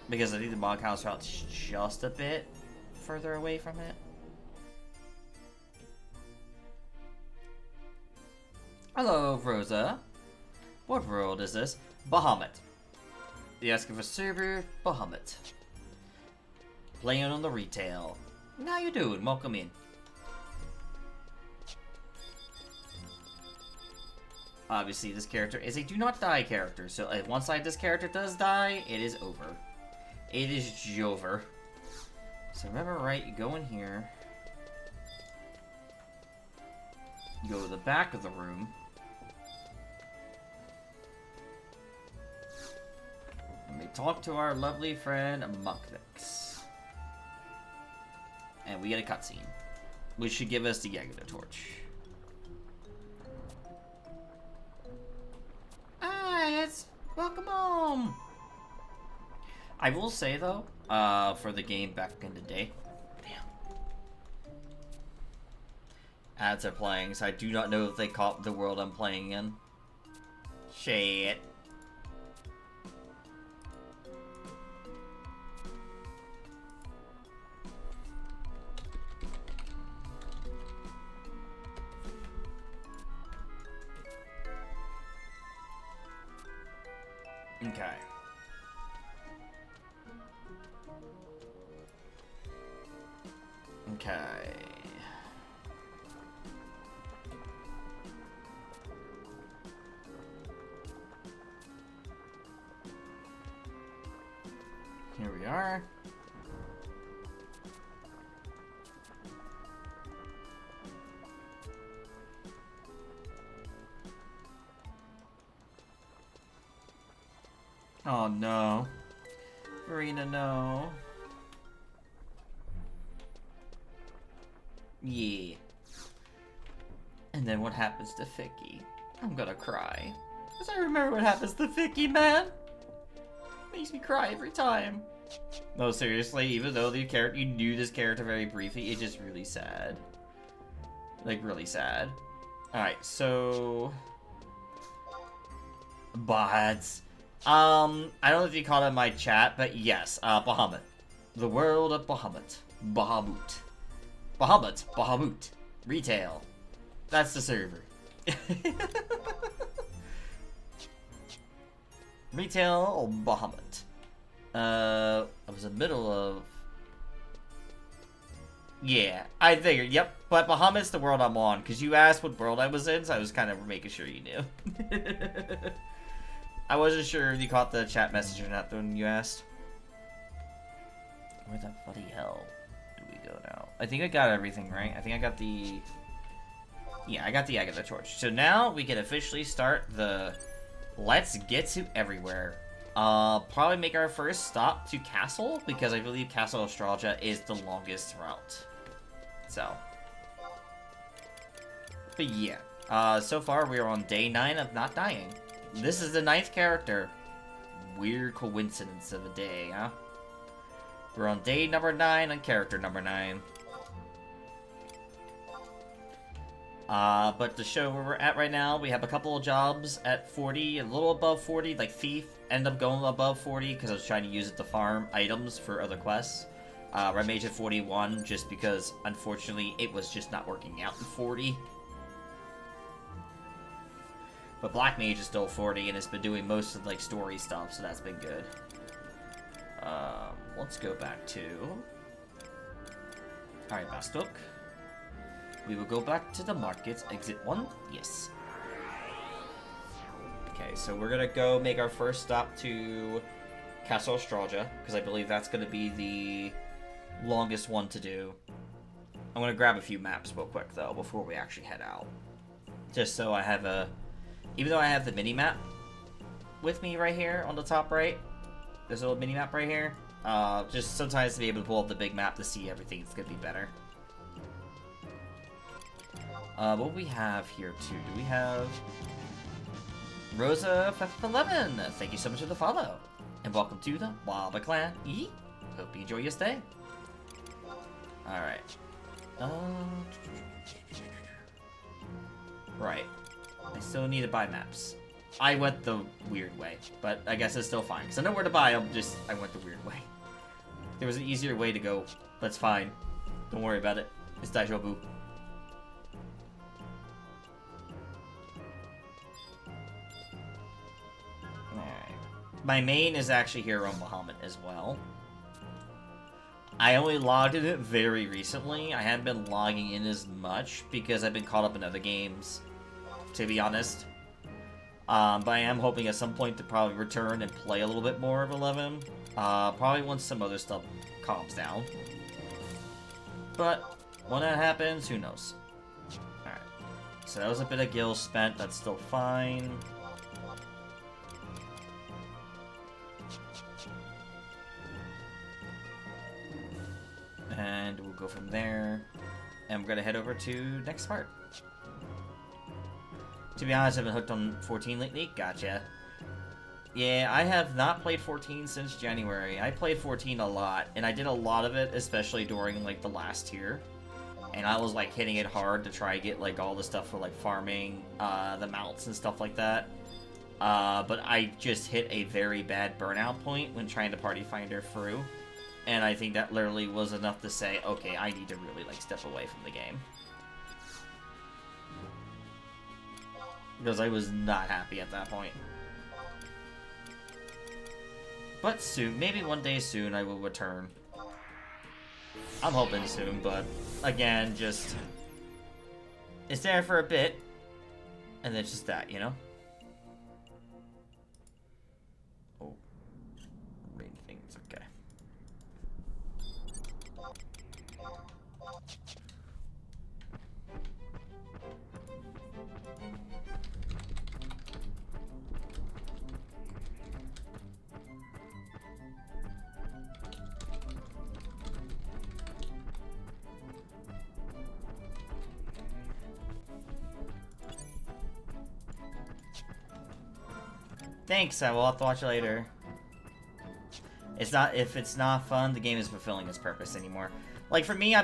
Speaker 2: Because I think the Mog House route's just a bit further away from it. Hello, Rosa. What world is this? Bahamut. You asking for server? Bahamut. Playing on the retail. How you doing? Welcome in. Obviously, this character is a do not die character, so if one side this character does die, it is over. It is Jover. So remember, right, you go in here. You go to the back of the room. And we talk to our lovely friend, Mucknix. And we get a cutscene. Which should give us the Yakuza torch. Ah, it's... Welcome home! I will say, though, for the game back in the day... Damn. Ads are playing, so I do not know if they caught the world I'm playing in. Shit. Okay. Okay. Here we are. Oh no. Marina, no. Yeah. And then what happens to Vicky? I'm gonna cry. Because I remember what happens to Vicky, man. Makes me cry every time. No, seriously, even though the character you knew this character very briefly, it's just really sad. Like, really sad. Alright, so... Bots. I don't know if you caught it in my chat, but yes, Bahamut. The world of Bahamut. Bahamut. Bahamut. Bahamut. Retail. That's the server. Retail Bahamut. I was in the middle of... Yeah, I figured, yep. But Bahamut's the world I'm on, because you asked what world I was in, so I was kind of making sure you knew. I wasn't sure if you caught the chat message or not when you asked. Where the bloody hell do we go now? I think I got everything right. I think I got the... Yeah, I got the Agatha torch. So now we can officially start the... Let's get to everywhere. Probably make our first stop to Castle, because I believe Castle Australia is the longest route. So. But yeah. So far we are on day 9 of not dying. This is the 9th character. Weird coincidence of a day, huh? We're on day number 9 on character number 9. But to show where we're at right now, we have a couple of jobs at 40, a little above 40, like Thief, end up going above 40 because I was trying to use it to farm items for other quests. Red Mage at 41, just because, unfortunately, it was just not working out in 40. But Black Mage is still 40, and it's been doing most of, like, story stuff, so that's been good. Let's go back to... Alright, Bastok. We will go back to the markets. Exit 1? Yes. Okay, so we're gonna go make our first stop to Castle Australia, because I believe that's gonna be the longest one to do. I'm gonna grab a few maps real quick though before we actually head out, just so I have a. Even though I have the mini map with me right here on the top right, there's a little mini map right here. Just sometimes to be able to pull up the big map to see everything, it's gonna be better. What do we have here too? Do we have Rosa FFXI? Thank you so much for the follow, and welcome to the Waba Clan. Hope you enjoy your stay. All right. Right. I still need to buy maps. I went the weird way, but I guess it's still fine. Because I know where to buy them, I went the weird way. There was an easier way to go. That's fine. Don't worry about it. It's Daijoubu. Alright. My main is actually Hero Muhammad as well. I only logged in it very recently. I haven't been logging in as much because I've been caught up in other games, to be honest. But I am hoping at some point to probably return and play a little bit more of 11. Probably once some other stuff calms down. But when that happens, who knows? Alright. So that was a bit of gil spent. That's still fine. And we'll go from there. And we're going to head over to next part. To be honest, I've been hooked on 14 lately. Gotcha. Yeah, I have not played 14 since January. I played 14 a lot, and I did a lot of it, especially during, like, the last tier. And I was, like, hitting it hard to try to get, like, all the stuff for, like, farming, the mounts and stuff like that. But I just hit a very bad burnout point when trying to party finder through. And I think that literally was enough to say, okay, I need to really, like, step away from the game. Because I was not happy at that point. But soon, maybe one day soon, I will return. I'm hoping soon, but again, just... It's there for a bit, and then it's just that, you know? Oh. Rain things, okay. Thanks, I will have to watch it later. If it's not fun, the game isn't fulfilling its purpose anymore. Like, for me, I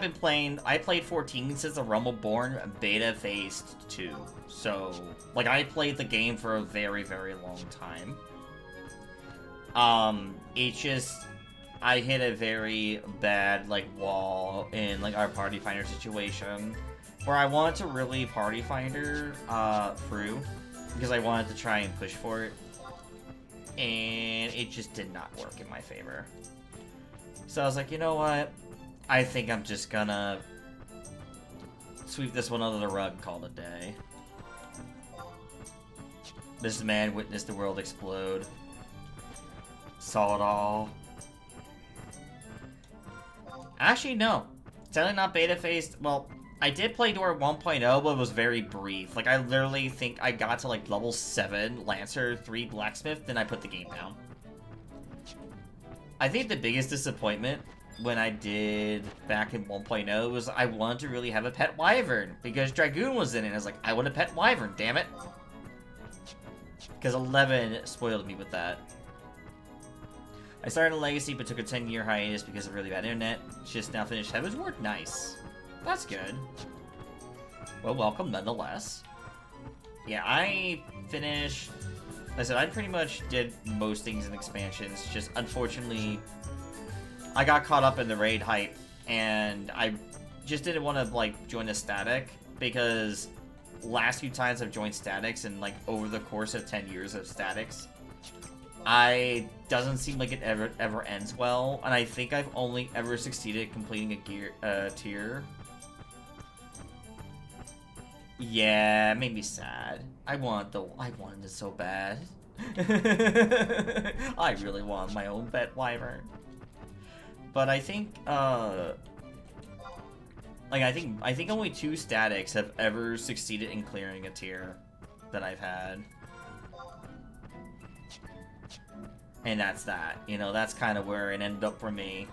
Speaker 2: played 14 since the Rumbleborn Beta Phase 2. So, like, I played the game for a very, very long time. It's just, I hit a very bad, like, wall in, like, our Party Finder situation, where I wanted to really Party Finder, through, because I wanted to try and push for it. And it just did not work in my favor. So I was like, you know what? I think I'm just gonna sweep this one under the rug and call it a day. This man witnessed the world explode. Saw it all. Actually, no. Definitely not beta phased. Well, I did play Door 1.0, but it was very brief. Like, I literally think I got to, like, level 7 Lancer 3 Blacksmith, then I put the game down. I think the biggest disappointment when I did back in 1.0 was I wanted to really have a pet wyvern, because Dragoon was in it, and I was like, I want a pet wyvern, damn it! Because 11 spoiled me with that. I started a Legacy, but took a 10-year hiatus because of really bad internet. Just now finished Heaven's Ward. Nice. That's good. Well, welcome nonetheless. Yeah, I finished... Like I said, I pretty much did most things in expansions. Just, unfortunately, I got caught up in the raid hype, and I just didn't want to, like, join a static, because last few times I've joined statics, and, like, over the course of 10 years of statics, doesn't seem like it ever ends well, and I think I've only ever succeeded at completing a tier Yeah, it made me sad. I wanted it so bad. I really want my own pet wyvern. But I think, like, I think only 2 statics have ever succeeded in clearing a tier that I've had. And that's that. You know, that's kind of where it ended up for me.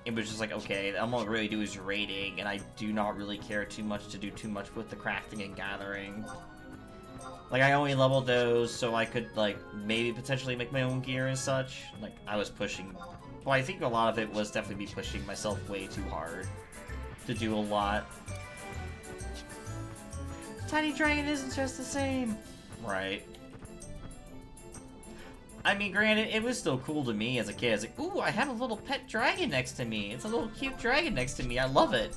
Speaker 2: It was just like, okay, all I'm gonna really do is raiding, and I do not really care too much to do too much with the crafting and gathering. Like, I only leveled those so I could, like, maybe potentially make my own gear and such. Like, I was pushing... Well, I think a lot of it was definitely me pushing myself way too hard to do a lot. Tiny Dragon isn't just the same. Right. I mean, granted, it was still cool to me as a kid. It's like, ooh, I have a little pet dragon next to me. It's a little cute dragon next to me. I love it.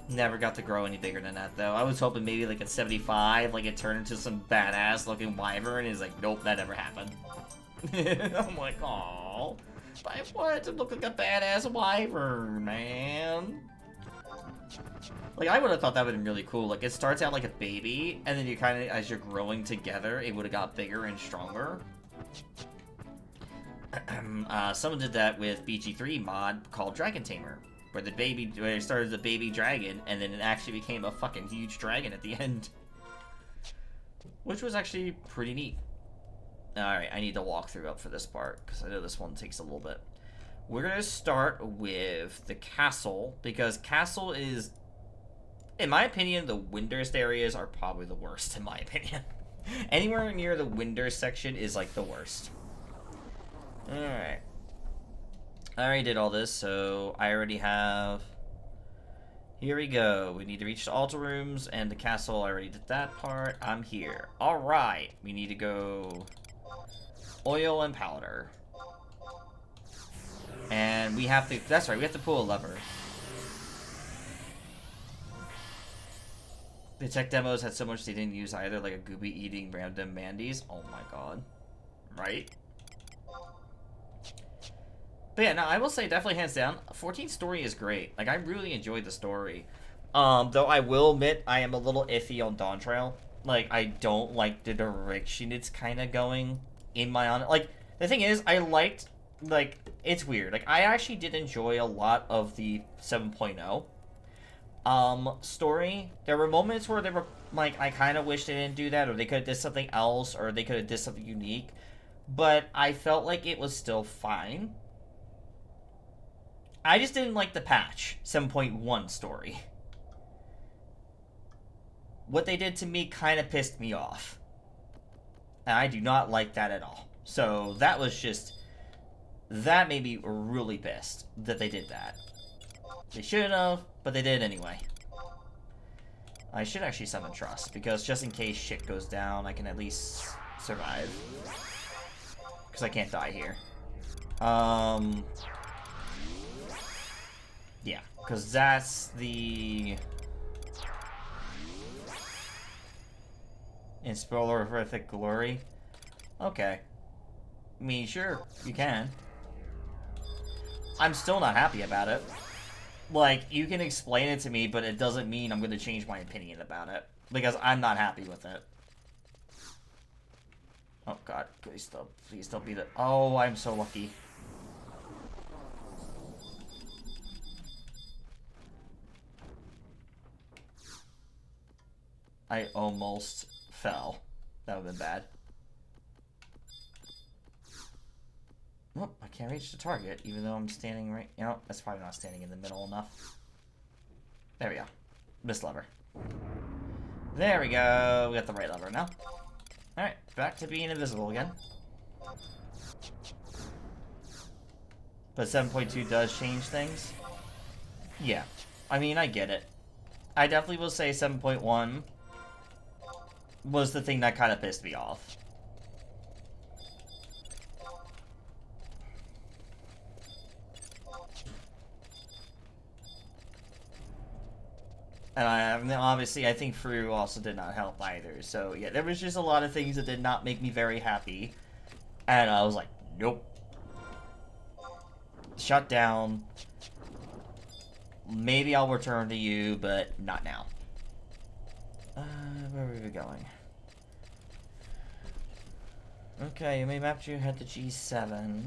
Speaker 2: Never got to grow any bigger than that, though. I was hoping maybe, like, at 75, like, it turned into some badass-looking wyvern, and it's like, nope, that never happened. I'm like, aww. I wanted to look like a badass wyvern, man. Like, I would have thought that would have been really cool. Like, it starts out like a baby, and then you kind of, as you're growing together, it would have got bigger and stronger. Someone did that with BG3 mod called Dragon Tamer, where it started as a baby dragon, and then it actually became a fucking huge dragon at the end. Which was actually pretty neat. Alright, I need to walk through up for this part, because I know this one takes a little bit. We're going to start with the castle, because castle is, in my opinion, the Windurst areas are probably the worst, in my opinion. Anywhere near the Windurst section is, like, the worst. Alright. I already did all this, so I already have... Here we go. We need to reach the altar rooms and the castle. I already did that part. I'm here. Alright. We need to go... Oil and powder. And we have to... That's right, we have to pull a lever. The tech demos had so much they didn't use either, like a Gooby eating random Mandies. Oh my god. Right? But yeah, no, I will say definitely hands down, 14 story is great. Like, I really enjoyed the story. Though I will admit, I am a little iffy on Dawn Trail. Like, I don't like the direction it's kind of going in my own... Like, the thing is, I liked... Like, it's weird. Like, I actually did enjoy a lot of the 7.0 story. There were moments where they were, like, I kind of wish they didn't do that, or they could have did something else, or they could have did something unique. But I felt like it was still fine. I just didn't like the patch 7.1 story. What they did to me kind of pissed me off. And I do not like that at all. So that was just... That made me really pissed that they did that. They shouldn't have, but they did anyway. I should actually summon Trust, because just in case shit goes down, I can at least survive. Because I can't die here. Yeah, because that's the... In Spoilerific Glory? Okay. I mean, sure, you can. I'm still not happy about it. Like, you can explain it to me, but it doesn't mean I'm going to change my opinion about it. Because I'm not happy with it. Oh god, please don't be the... Oh, I'm so lucky. I almost fell. That would have been bad. Oh, I can't reach the target, even though I'm standing right... You know, that's probably not standing in the middle enough. There we go. Missed lever. There we go. We got the right lever now. Alright, back to being invisible again. But 7.2 does change things. Yeah. I mean, I get it. I definitely will say 7.1 was the thing that kind of pissed me off. And obviously, I think Fru also did not help either. So, yeah, there was just a lot of things that did not make me very happy. And I was like, nope. Shut down. Maybe I'll return to you, but not now. where are we going? Okay, you may map to head to G7.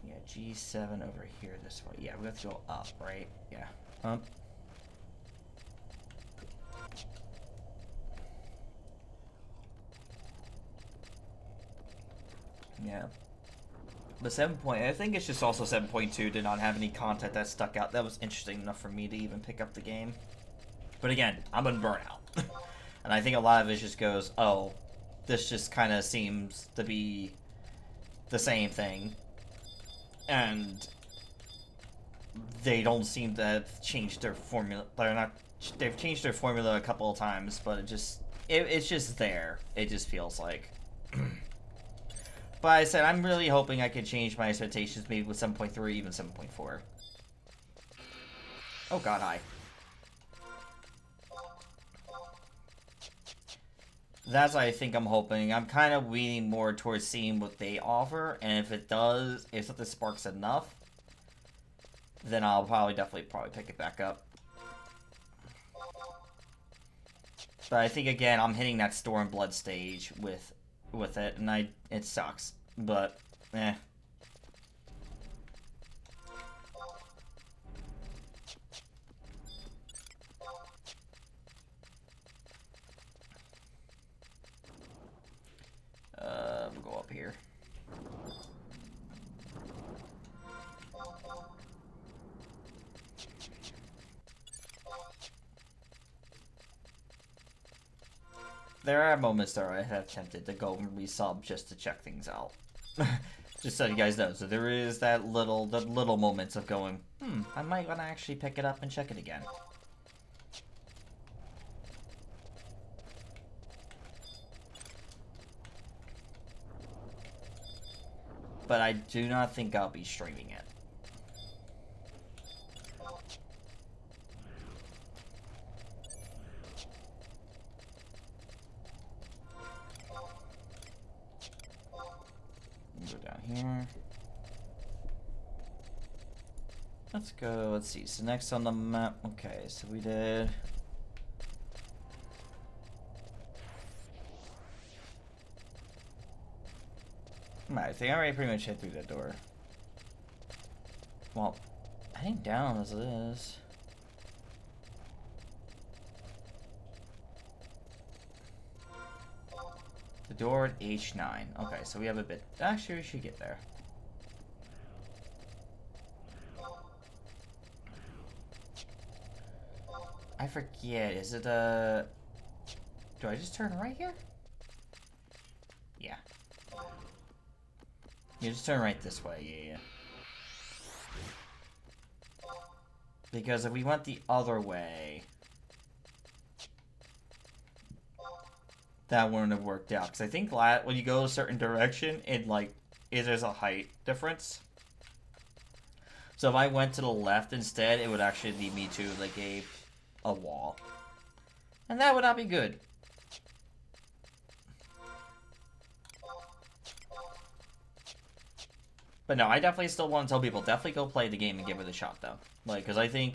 Speaker 2: Yeah, G7 over here this way. Yeah, we have to go up, right? Yeah. Up. Yeah. But 7 point, I think it's just also 7.2 did not have any content that stuck out that was interesting enough for me to even pick up the game. But again, I'm in burnout. And I think a lot of it just goes, oh, this just kind of seems to be the same thing. And they don't seem to have changed their formula. They've changed their formula a couple of times, but it's just there. It just feels like. But I said, I'm really hoping I can change my expectations maybe with 7.3, even 7.4. Oh god, hi. That's what I think I'm hoping. I'm kind of leaning more towards seeing what they offer, and if it does, if something sparks enough, then I'll definitely pick it back up. But I think again, I'm hitting that Storm Blood stage with it, and it sucks, but eh. We'll go up here. There are moments where I have tempted to go and resub just to check things out. Just so you guys know. So there is the little moments of going, I might want to actually pick it up and check it again. But I do not think I'll be streaming it. Go down here. Let's go, let's see. So next on the map, okay, so we did... I think I already pretty much hit through that door. Well, heading down as it is. The door at H9. Okay, so we have a bit. Actually, we should get there. I forget. Is it a... Do I just turn right here? Yeah. You just turn right this way, yeah. Because if we went the other way, that wouldn't have worked out. Because I think when you go a certain direction, there's a height difference. So if I went to the left instead, it would actually lead me to like a wall, and that would not be good. But no, I definitely still want to tell people, definitely go play the game and give it a shot, though. Because I think,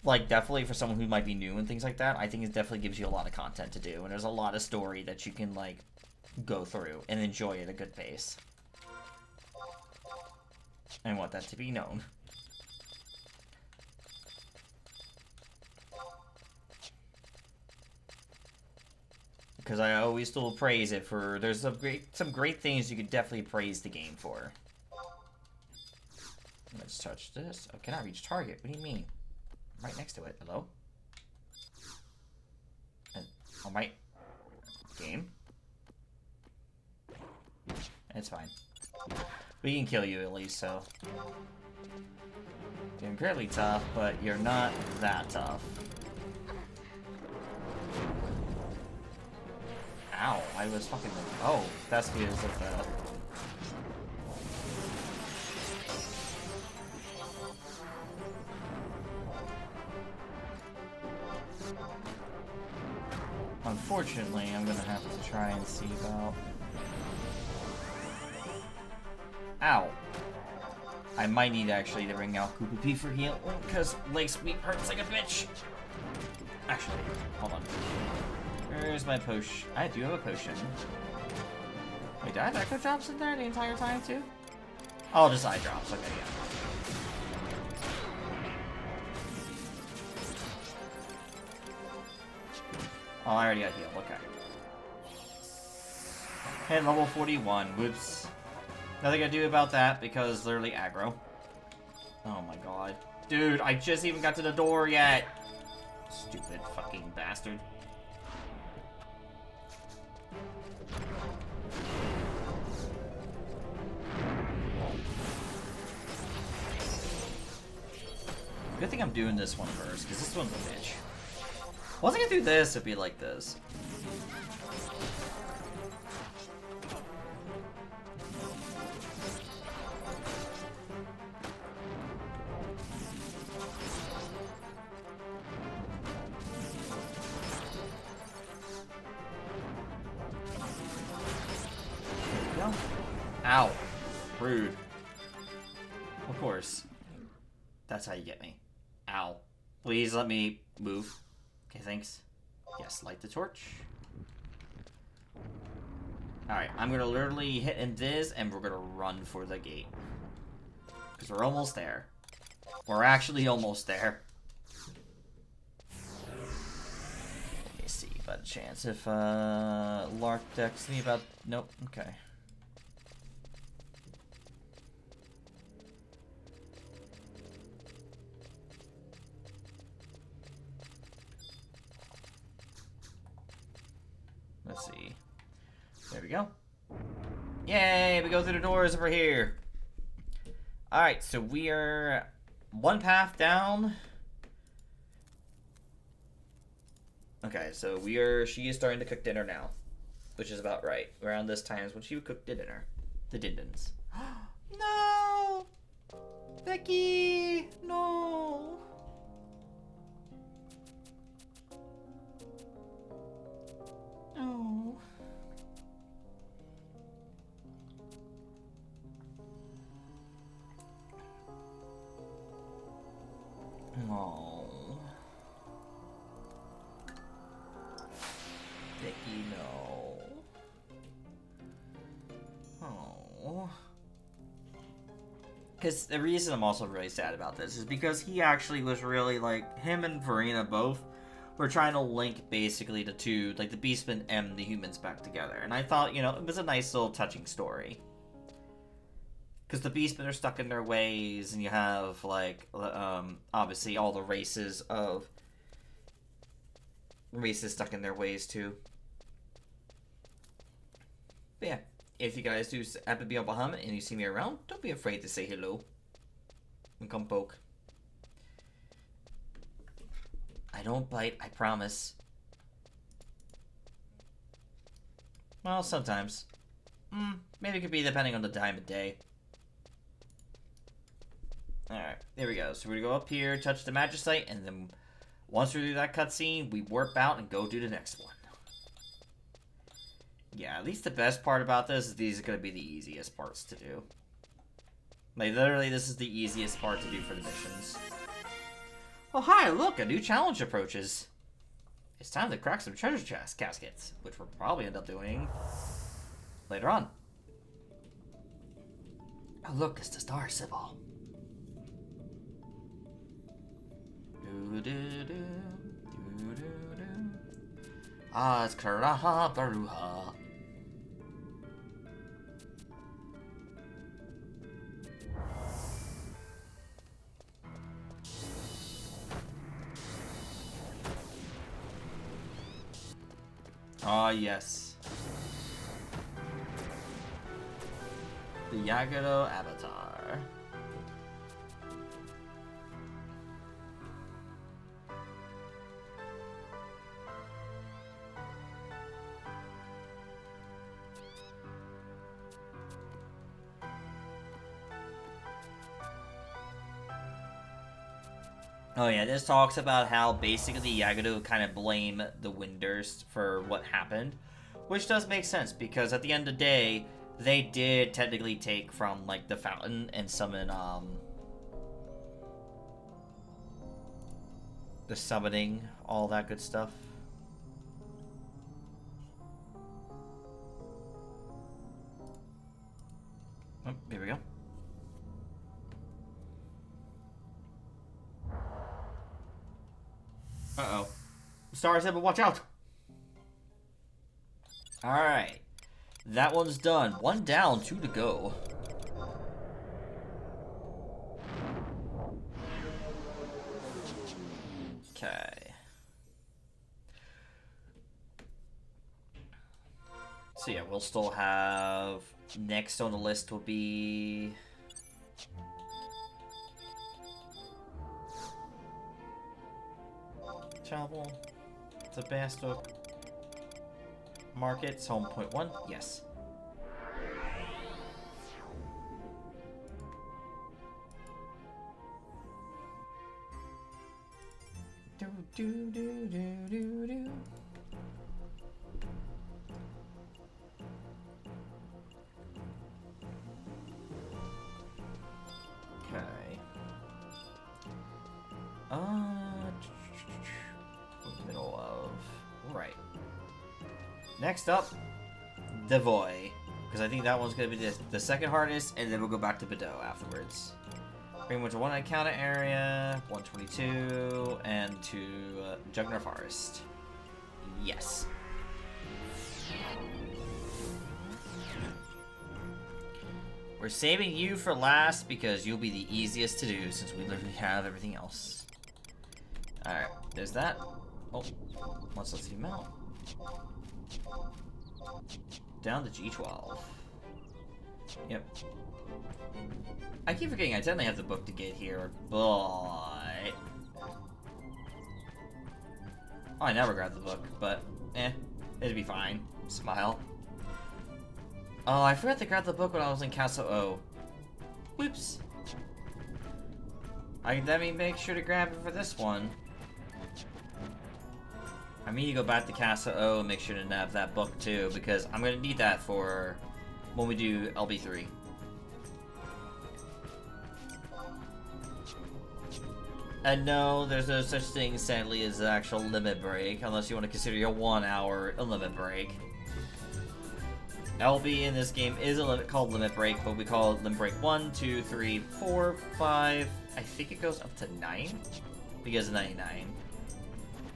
Speaker 2: definitely for someone who might be new and things like that, I think it definitely gives you a lot of content to do. And there's a lot of story that you can, go through and enjoy at a good pace. And I want that to be known. Because I always still praise it for, there's some great things you could definitely praise the game for. Let's touch this. Oh, can I reach target? What do you mean? I'm right next to it. Hello? And, oh, my... Game? It's fine. We can kill you at least, so... You're incredibly tough, but you're not that tough. Ow, I was fucking... Oh, that's because of the... Unfortunately, I'm gonna have to try and see about... Ow. I might need actually to bring out Koopa P for heal, because leg sweep hurts like a bitch. Actually, hold on. Where's my potion? I do have a potion. Wait, did I have echo drops in there the entire time too? Oh, just eye drops. Okay, yeah. Oh, I already got healed. Okay. Hit level 41. Whoops. Nothing I do about that because literally aggro. Oh my god. Dude, I just even got to the door yet. Stupid fucking bastard. Good thing I'm doing this one first, because this one's a bitch. Once I get through this, it'd be like this. There we go. Ow. Rude. Of course. That's how you get me. Ow. Please let me move. Okay, thanks. Yes, light the torch. Alright, I'm gonna literally hit invis and we're gonna run for the gate. Because we're almost there. We're actually almost there. Let me see by the chance if Lark decks me about... Nope, okay. Let's see. There we go. Yay! We go through the doors over here. Alright, so we are one path down. Okay, so she is starting to cook dinner now. Which is about right. Around this time is when she would cook the dinner. The dindins. No! Becky! No! Oh. Oh. Becky, no. Oh. Because the reason I'm also really sad about this is because he actually was really, like, him and Verena both were trying to link basically the two, like the Beastmen and the humans back together. And I thought, you know, it was a nice little touching story. Because the Beastmen are stuck in their ways, and you have, like, obviously all the races stuck in their ways too. But yeah, if you guys do happen to be on Bahamut and you see me around, don't be afraid to say hello. And come poke. I don't bite, I promise. Well, sometimes. Maybe it could be depending on the time of day. Alright, there we go. So we're gonna go up here, touch the Magicite, and then once we do that cutscene, we warp out and go do the next one. Yeah, at least the best part about this is these are gonna be the easiest parts to do. Like, literally, this is the easiest part to do for the missions. Oh, hi, look, a new challenge approaches. It's time to crack some treasure chest caskets, which we'll probably end up doing later on. Oh, look, it's the Star Sybil. Ah, it's Karaha Baruha. Ah, yes. The Yagado Avatar. Oh yeah, this talks about how basically Yagado kind of blame the Winders for what happened, which does make sense because at the end of the day, they did technically take from like the fountain and summon the summoning, all that good stuff. Oh, here we go. Uh-oh. Star said, but watch out! Alright. That one's done. 1 down, 2 to go. Okay. So yeah, we'll still have... Next on the list will be... Travel to Bastock Markets, home point 1. Yes. Do do do do do do. Okay. Middle of... Right. Next up, Devoy. Because I think that one's going to be the second hardest, and then we'll go back to Bedeau afterwards. Pretty much a 1 encounter area, 122, and to Jugner Forest. Yes. We're saving you for last because you'll be the easiest to do since we literally have everything else. Alright, there's that. Oh, let's see mount. Down to G12. Yep. I keep forgetting I definitely have the book to get here, but... Oh, I never grabbed the book, but it'd be fine. Smile. Oh, I forgot to grab the book when I was in Castle O. Whoops. Let me make sure to grab it for this one. I need to go back to Castle O and make sure to nab that book too, because I'm going to need that for when we do LB3. And no, there's no such thing, sadly, as an actual limit break, unless you want to consider your 1 hour a limit break. LB in this game is called limit break, but we call it limit break 1, 2, 3, 4, 5. I think it goes up to 9 because of 99.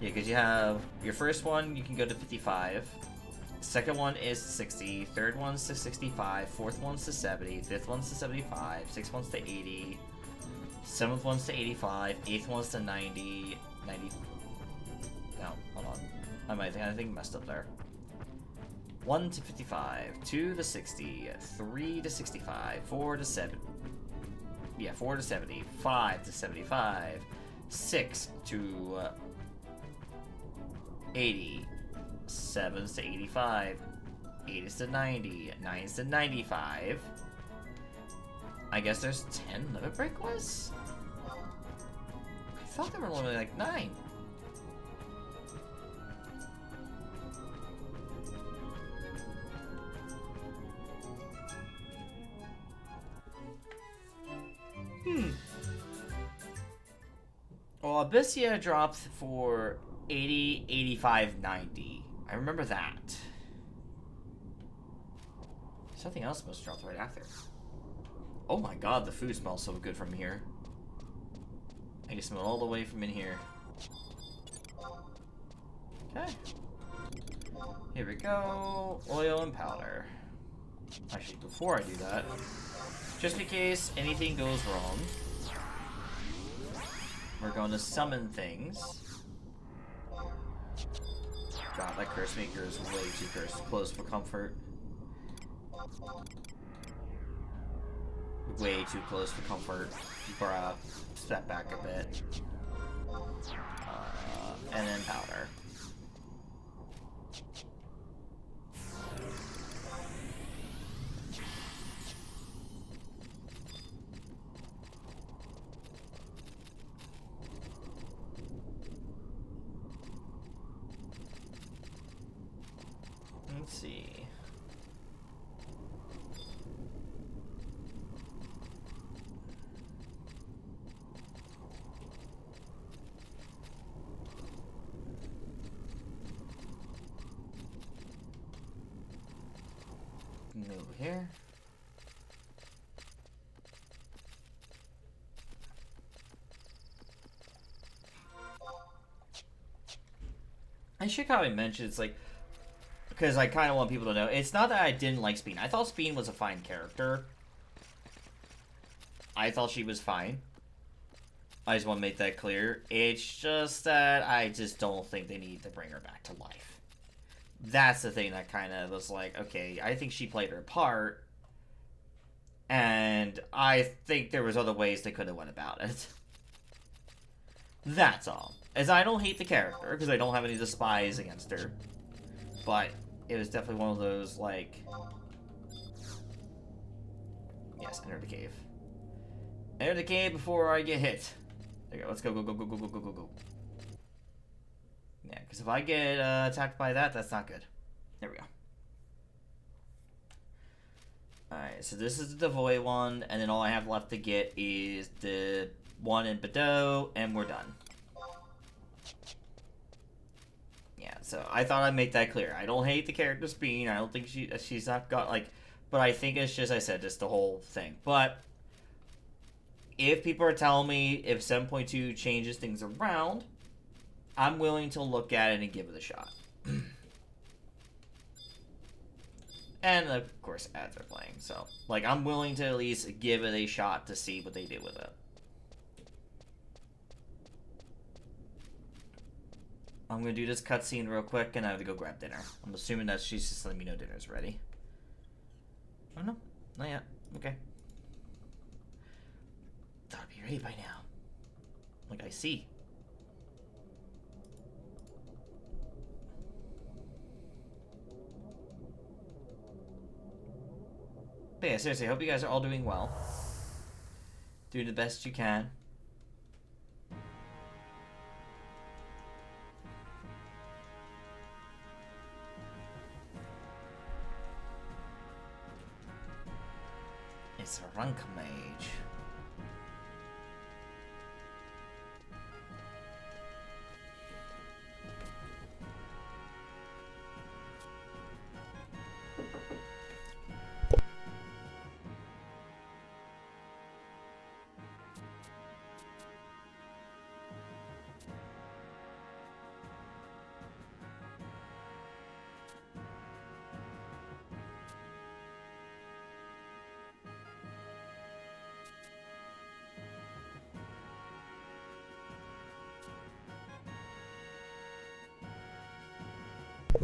Speaker 2: Yeah, because you have your first one, you can go to 55. Second one is 60. Third one's to 65. Fourth one's to 70. Fifth one's to 75. Sixth one's to 80. Seventh one's to 85. Eighth one's to 90. 90. No, hold on. I think messed up there. 1 to 55. 2 to 60. 3 to 65. 4 to 7. Yeah, 4 to 70. 5 to 75. 6 to 80. 7's to 85. 8 is to 90. 9 is to 95. I guess there's 10 limit break lists? I thought there were only like 9. Well, Abyssia dropped for 80, 85, 90. I remember that. Something else must drop right after. Oh my god, the food smells so good from here. I can smell it all the way from in here. Okay. Here we go. Oil and powder. Actually, before I do that, just in case anything goes wrong, we're going to summon things. God, that curse maker is way too close for comfort. Way too close for comfort. Bruh. Step back a bit. And then powder. Let's see. Move here. I should probably mention, it's like, because I kind of want people to know, it's not that I didn't like Speen. I thought Speen was a fine character. I thought she was fine. I just want to make that clear. It's just that I just don't think they need to bring her back to life. That's the thing that kind of was like, okay, I think she played her part, and I think there was other ways they could have went about it. That's all. As I don't hate the character, because I don't have any despise against her, but it was definitely one of those, like... Yes, enter the cave. Enter the cave before I get hit. There you go, let's go, go, go, go, go, go, go, go, go. Yeah, because if I get attacked by that, that's not good. There we go. Alright, so this is the Devoy one, and then all I have left to get is the one in Bordeaux, and we're done. Yeah, so I thought I'd make that clear. I don't hate the character Speen. I don't think she's not got, like... But I think it's just, I said, just the whole thing. But... if people are telling me if 7.2 changes things around, I'm willing to look at it and give it a shot. And, of course, ads are playing, so... like, I'm willing to at least give it a shot to see what they do with it. I'm gonna do this cutscene real quick, and I have to go grab dinner. I'm assuming that she's just letting me know dinner's ready. Oh, no. Not yet. Okay. Thought it'd be ready by now. Like, I see. But yeah, seriously, I hope you guys are all doing well. Doing the best you can. It's a rank mage.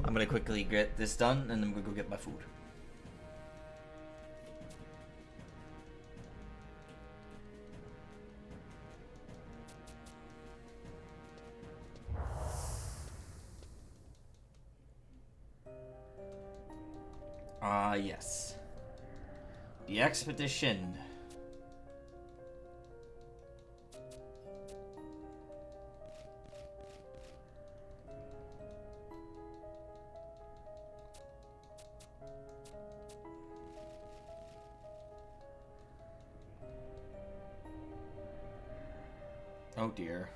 Speaker 2: I'm gonna quickly get this done, and then I'm gonna go get my food. Ah, yes. The expedition. Oh dear.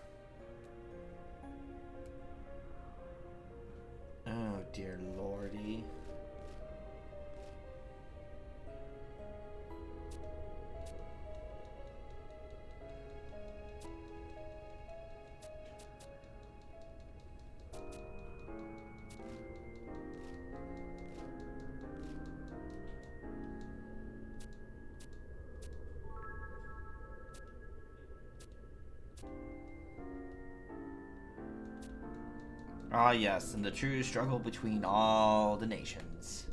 Speaker 2: Oh dear lordy. Ah, yes, and the true struggle between all the nations.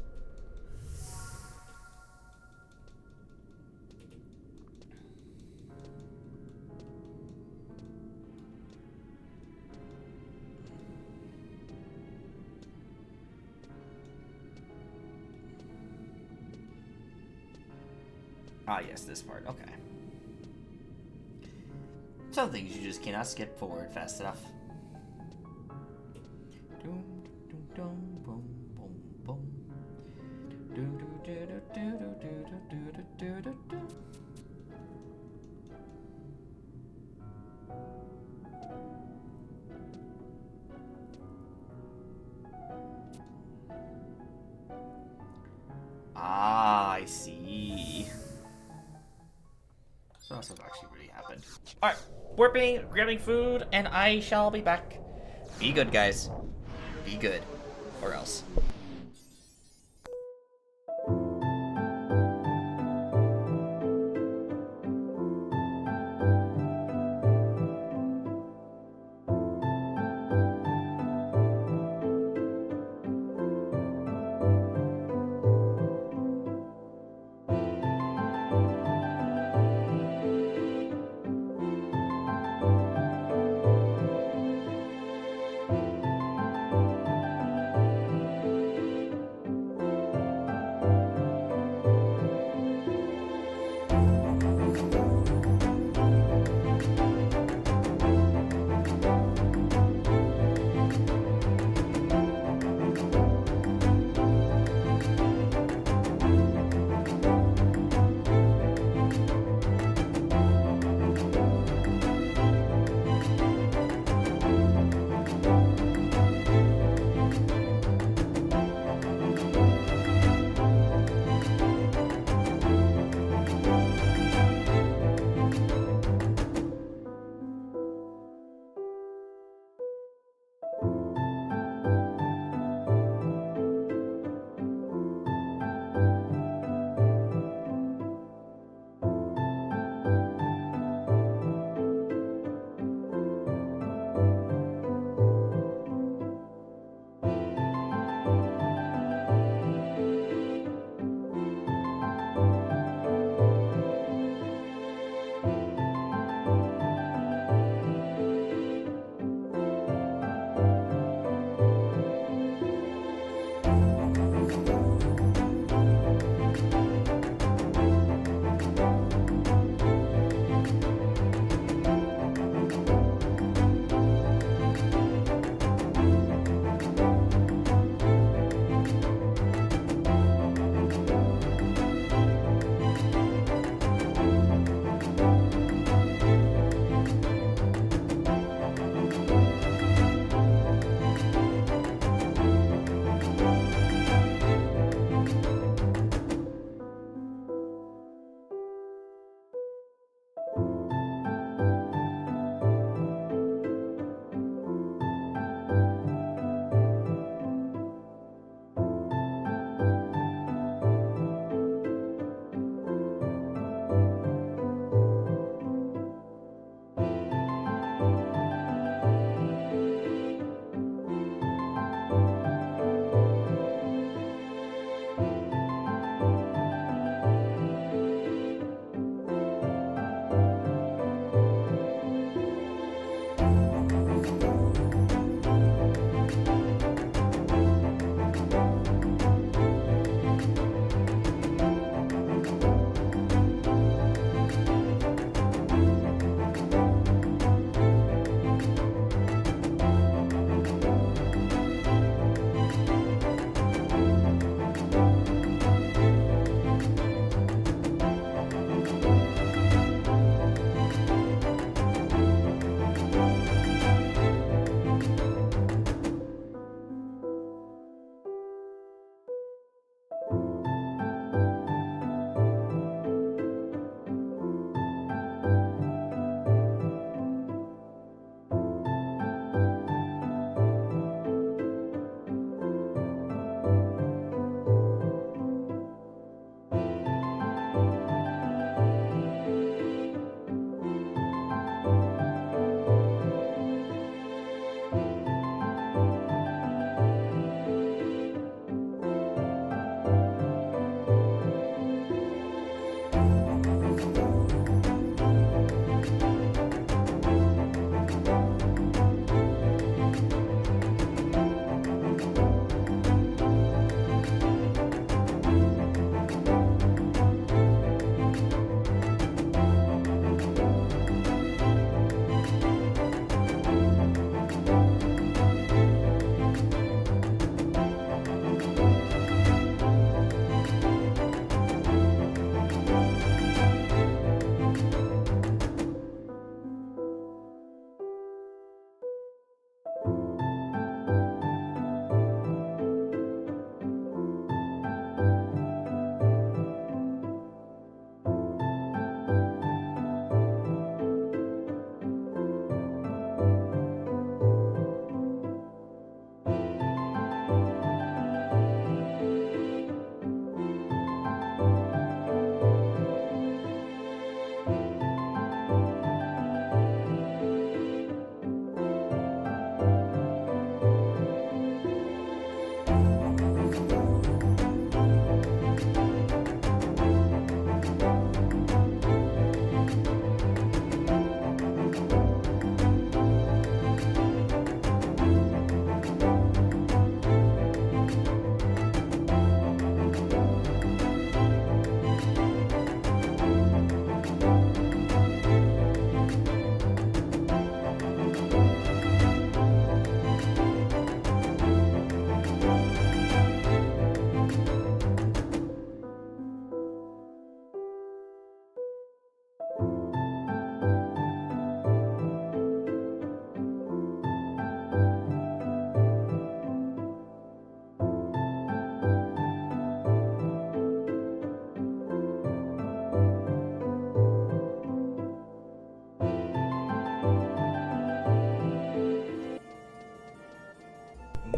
Speaker 2: Ah, yes, this part. Okay. Some things you just cannot skip forward fast enough. Ah. must have actually really happened. Alright, warping, grabbing food, and I shall be back. Be good, guys. Be good. Or else.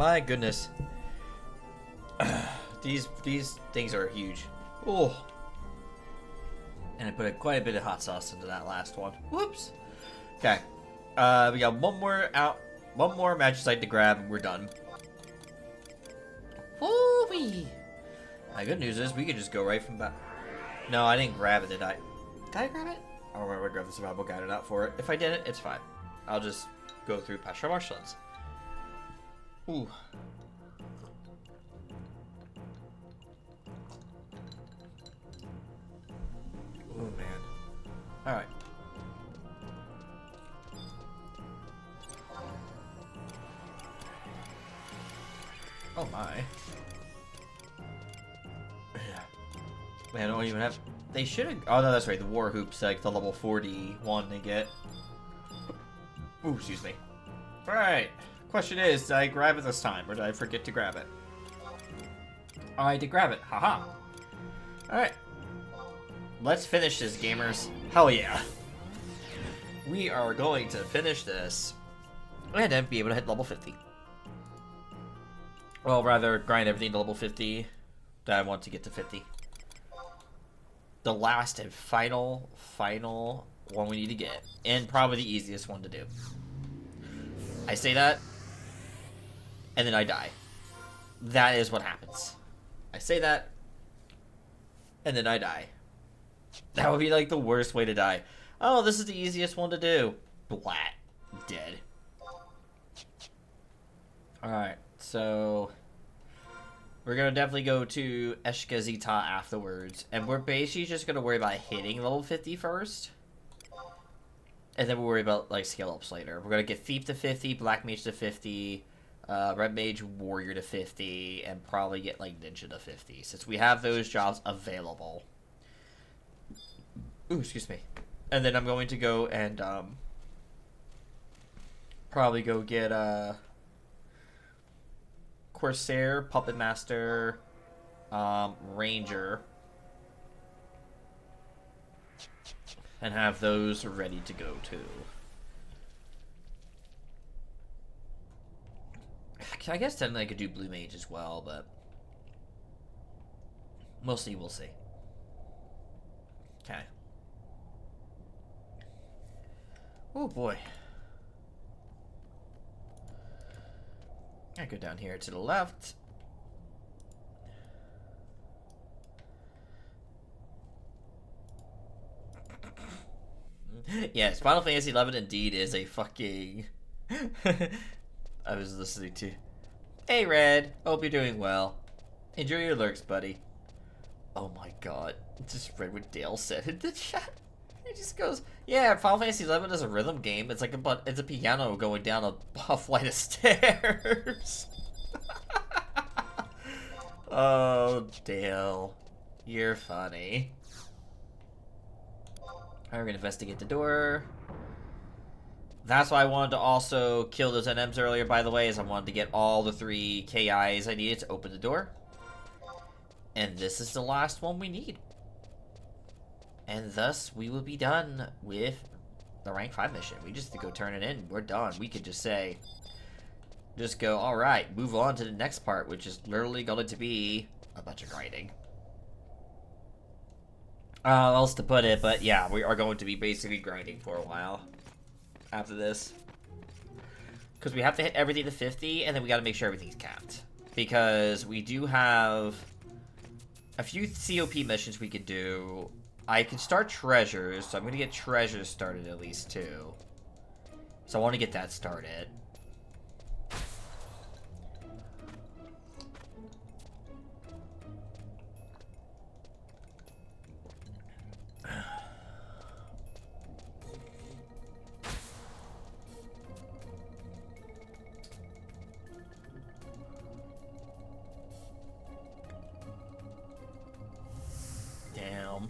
Speaker 2: My goodness. These things are huge. Oh. And I put quite a bit of hot sauce into that last one. Whoops. Okay. We got one more magic site to grab, and we're done. Woo-wee. My good news is we could just go right from that. No, I didn't grab it, did I? Did I grab it? Or would I grab the survival guide out for it? If I didn't, it's fine. I'll just go through pasture marshlands. Ooh. Oh man. Alright. Oh my. Man, I don't even have. They should have. Oh no, that's right. The war hoops, like the level 40 one they get. Ooh, excuse me. Alright. Question is, did I grab it this time, or did I forget to grab it? Oh, I did grab it. Haha. Alright. Let's finish this, gamers. Hell yeah. We are going to finish this and then be able to hit level 50. Well, rather, grind everything to level 50 that I want to get to 50. The last and final one we need to get. And probably the easiest one to do. I say that, and then I die. That is what happens. I say that, and then I die. That would be like the worst way to die. Oh, this is the easiest one to do. Blat. Dead. Alright, so we're gonna definitely go to Eshkazita afterwards. And we're basically just gonna worry about hitting level 50 first. And then we'll worry about like scale ups later. We're gonna get Thief to 50, Black Mage to 50, Red Mage Warrior to 50, and probably get like Ninja to 50. Since we have those jobs available. Ooh, excuse me. And then I'm going to go and probably go get Corsair, Puppet Master, Ranger, and have those ready to go too. I guess then I could do Blue Mage as well, but we'll see. Okay. Oh boy. I go down here to the left. Yes, Final Fantasy XI indeed is a fucking... I was listening to... Hey Red, hope you're doing well. Enjoy your lurks, buddy. Oh my god. Just read what Dale said in the chat. He just goes, yeah, Final Fantasy XI is a rhythm game. It's like it's a piano going down a flight of stairs. Oh, Dale. You're funny. Alright, we're gonna investigate the door. That's why I wanted to also kill those NMs earlier, by the way, is I wanted to get all the 3 KIs I needed to open the door. And this is the last one we need. And thus, we will be done with the rank 5 mission. We just have to go turn it in. We're done. We could just say, just go, alright, move on to the next part, which is literally going to be a bunch of grinding. Else to put it, but yeah, we are going to be basically grinding for a while after this. Because we have to hit everything to 50, and then we got to make sure everything's capped. Because we do have a few COP missions we could do. I can start treasures, so I'm going to get treasures started at least too. So I want to get that started. Damn.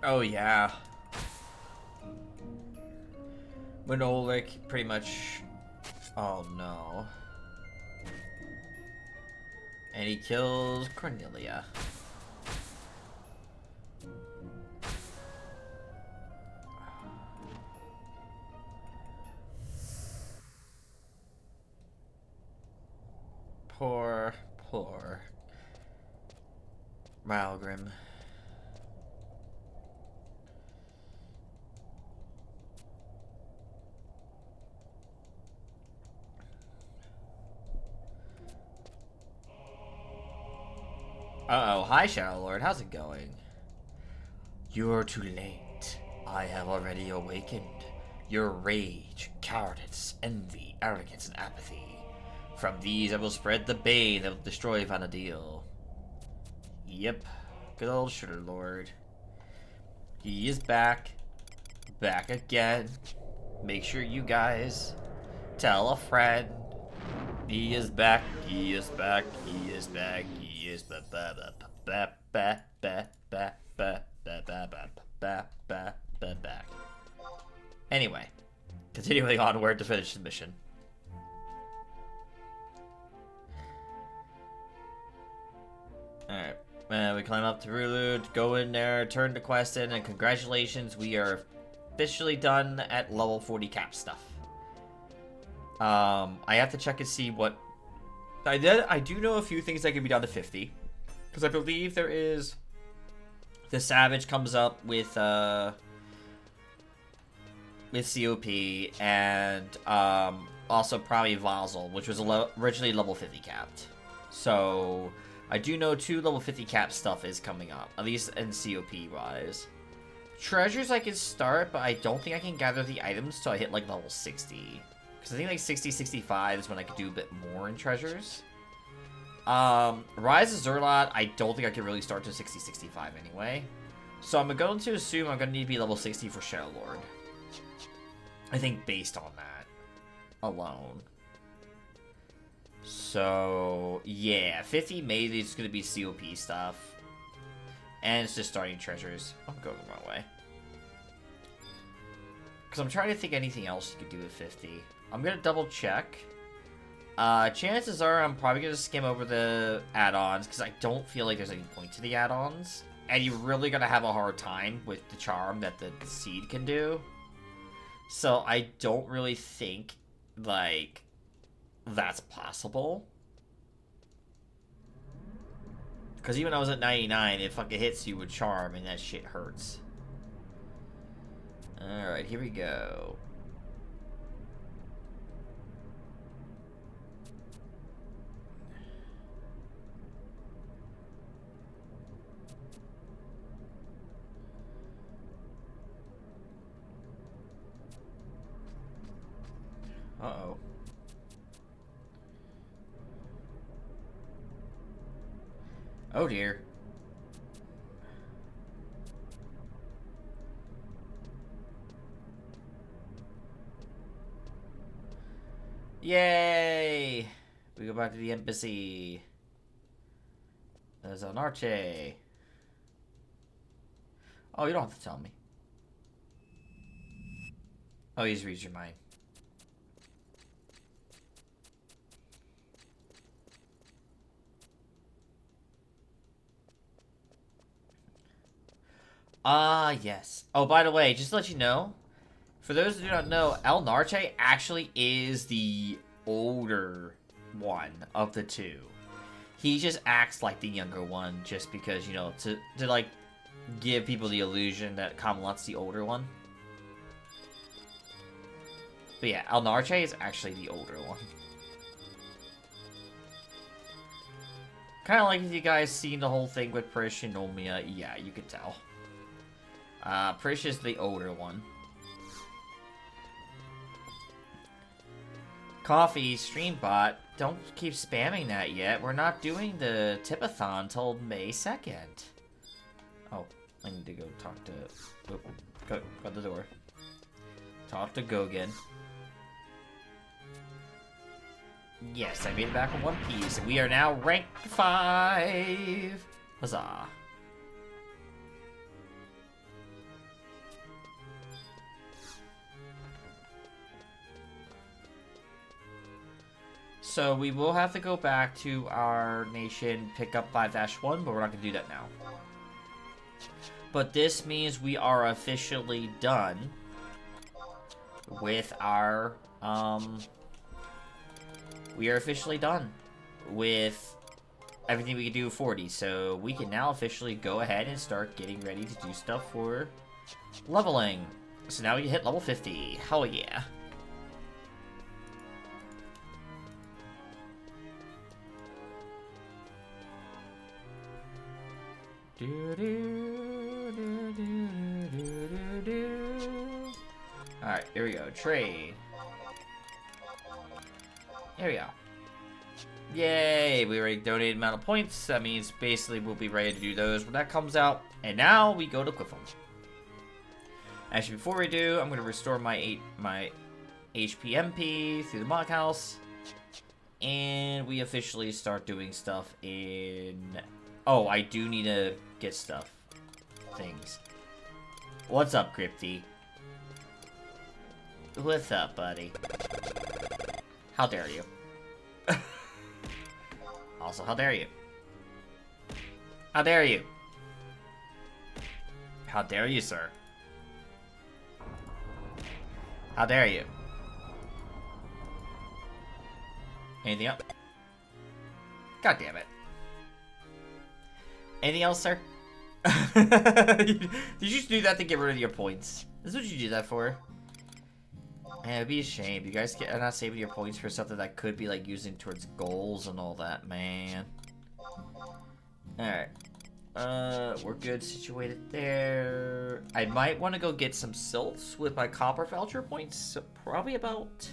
Speaker 2: Oh yeah. When Oleg pretty much... Oh no. And he kills Cornelia. Poor Malgrim. Uh-oh. Hi, Shadow Lord. How's it going? You're too late. I have already awakened. Your rage, cowardice, envy, arrogance, and apathy. From these I will spread the bane that will destroy Vanadil. Yep. Good old Shadow Lord. He is back. Back again. Make sure you guys tell a friend. He is back. He is back. He is back. He is back. Anyway, continuing onward to finish the mission. Alright, we climb up to Rulu, go in there, turn the quest in, and congratulations, we are officially done at level 40 cap stuff. I have to check and see what... I do know a few things that can be done to 50. Because I believe there is... The Savage comes up with COP, and also probably Vazel, which was originally level 50 capped. So, I do know 2 level 50 cap stuff is coming up, at least in COP wise. Treasures I can start, but I don't think I can gather the items till I hit like level 60. Because I think like 60, 65 is when I could do a bit more in treasures. Rise of Zerlot, I don't think I can really start to 60, 65 anyway. So I'm going to assume I'm going to need to be level 60 for Shadow Lord. I think based on that alone. So, yeah, 50 maybe is going to be COP stuff. And it's just starting treasures. I'm going the wrong way. Because I'm trying to think anything else you could do with 50. I'm going to double check. Chances are I'm probably going to skim over the add-ons, because I don't feel like there's any point to the add-ons. And you're really going to have a hard time with the charm that the seed can do. So I don't really think, like, that's possible. Because even when I was at 99, it fucking hits you with charm, and that shit hurts. Alright, here we go. Uh-oh. Oh dear. Yay! We go back to the embassy. There's an Arche. Oh, you don't have to tell me. Oh, you just read your mind. Yes. Oh, by the way, just to let you know, for those who do not know, El Narche actually is the older one of the two. He just acts like the younger one just because, you know, to like, give people the illusion that Kamalat's the older one. But yeah, El Narche is actually the older one. Kind of like if you guys seen the whole thing with Prish and Omia, yeah, you could tell. Prish is the older one. Coffee, Streambot, don't keep spamming that yet. We're not doing the Tipathon till May 2nd. Oh, I need to go talk to... Oh, go at the door. Talk to Gogan. Yes, I made it back in one piece, and we are now rank 5. Huzzah. So we will have to go back to our nation, pick up 5-1, but we're not going to do that now. But this means we are officially done with our, we are officially done with everything we can do with 40. So we can now officially go ahead and start getting ready to do stuff for leveling. So now we can hit level 50. Hell yeah. Alright, here we go. Trade. Here we go. Yay! We already donated amount of points. That means basically we'll be ready to do those when that comes out. And now we go to Quiffle. Actually, before we do, I'm going to restore my HP MP through the Mock House. And we officially start doing stuff in... Oh, I do need to get stuff. Things. What's up, Crypty? What's up, buddy? How dare you? Also, how dare you? How dare you? How dare you, sir? How dare you? Anything else? God damn it. Anything else, sir? Did you just do that to get rid of your points? This is what you do that for? Man, it'd be a shame. You guys are not saving your points for something that could be like using towards goals and all that, man. Alright. We're good situated there. I might want to go get some silts with my copper voucher points. So probably about...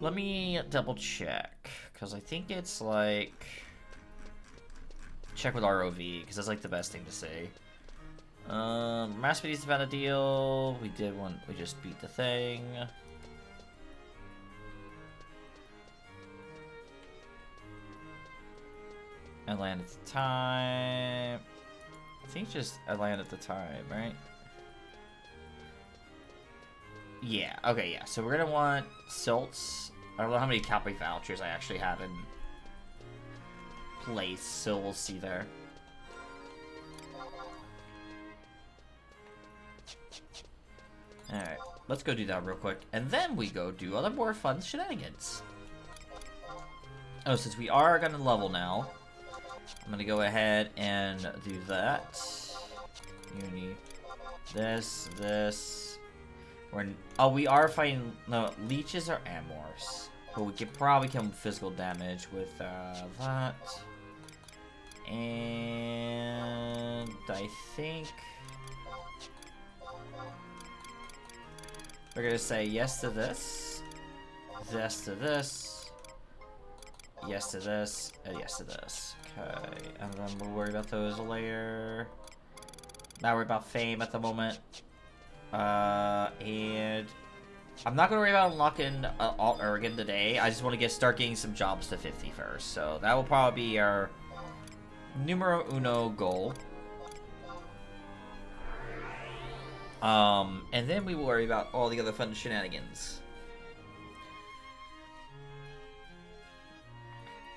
Speaker 2: Let me double check. Because I think it's like... Check with ROV, because that's like the best thing to say. Mass Speedies about a deal. We did one. We just beat the thing. I land at the time. I think just I land at the time, right? Yeah. Okay. Yeah. So we're gonna want silts. I don't know how many copy vouchers I actually have in place, so we'll see there. Alright, let's go do that real quick, and then we go do other more fun shenanigans. Oh, since we are gonna level now, I'm gonna go ahead and do that. Uni, this. Oh, we are fighting, no, leeches or amors, but we could probably kill physical damage with that. And I think we're gonna say yes to this, yes to this, yes to this, and yes to this. Okay, and then we'll worry about those later. Not worry about fame at the moment. And I'm not gonna worry about unlocking Alt Ergen today. I just want to start getting some jobs to 50 first. So that will probably be our numero uno goal. And then we will worry about all the other fun shenanigans.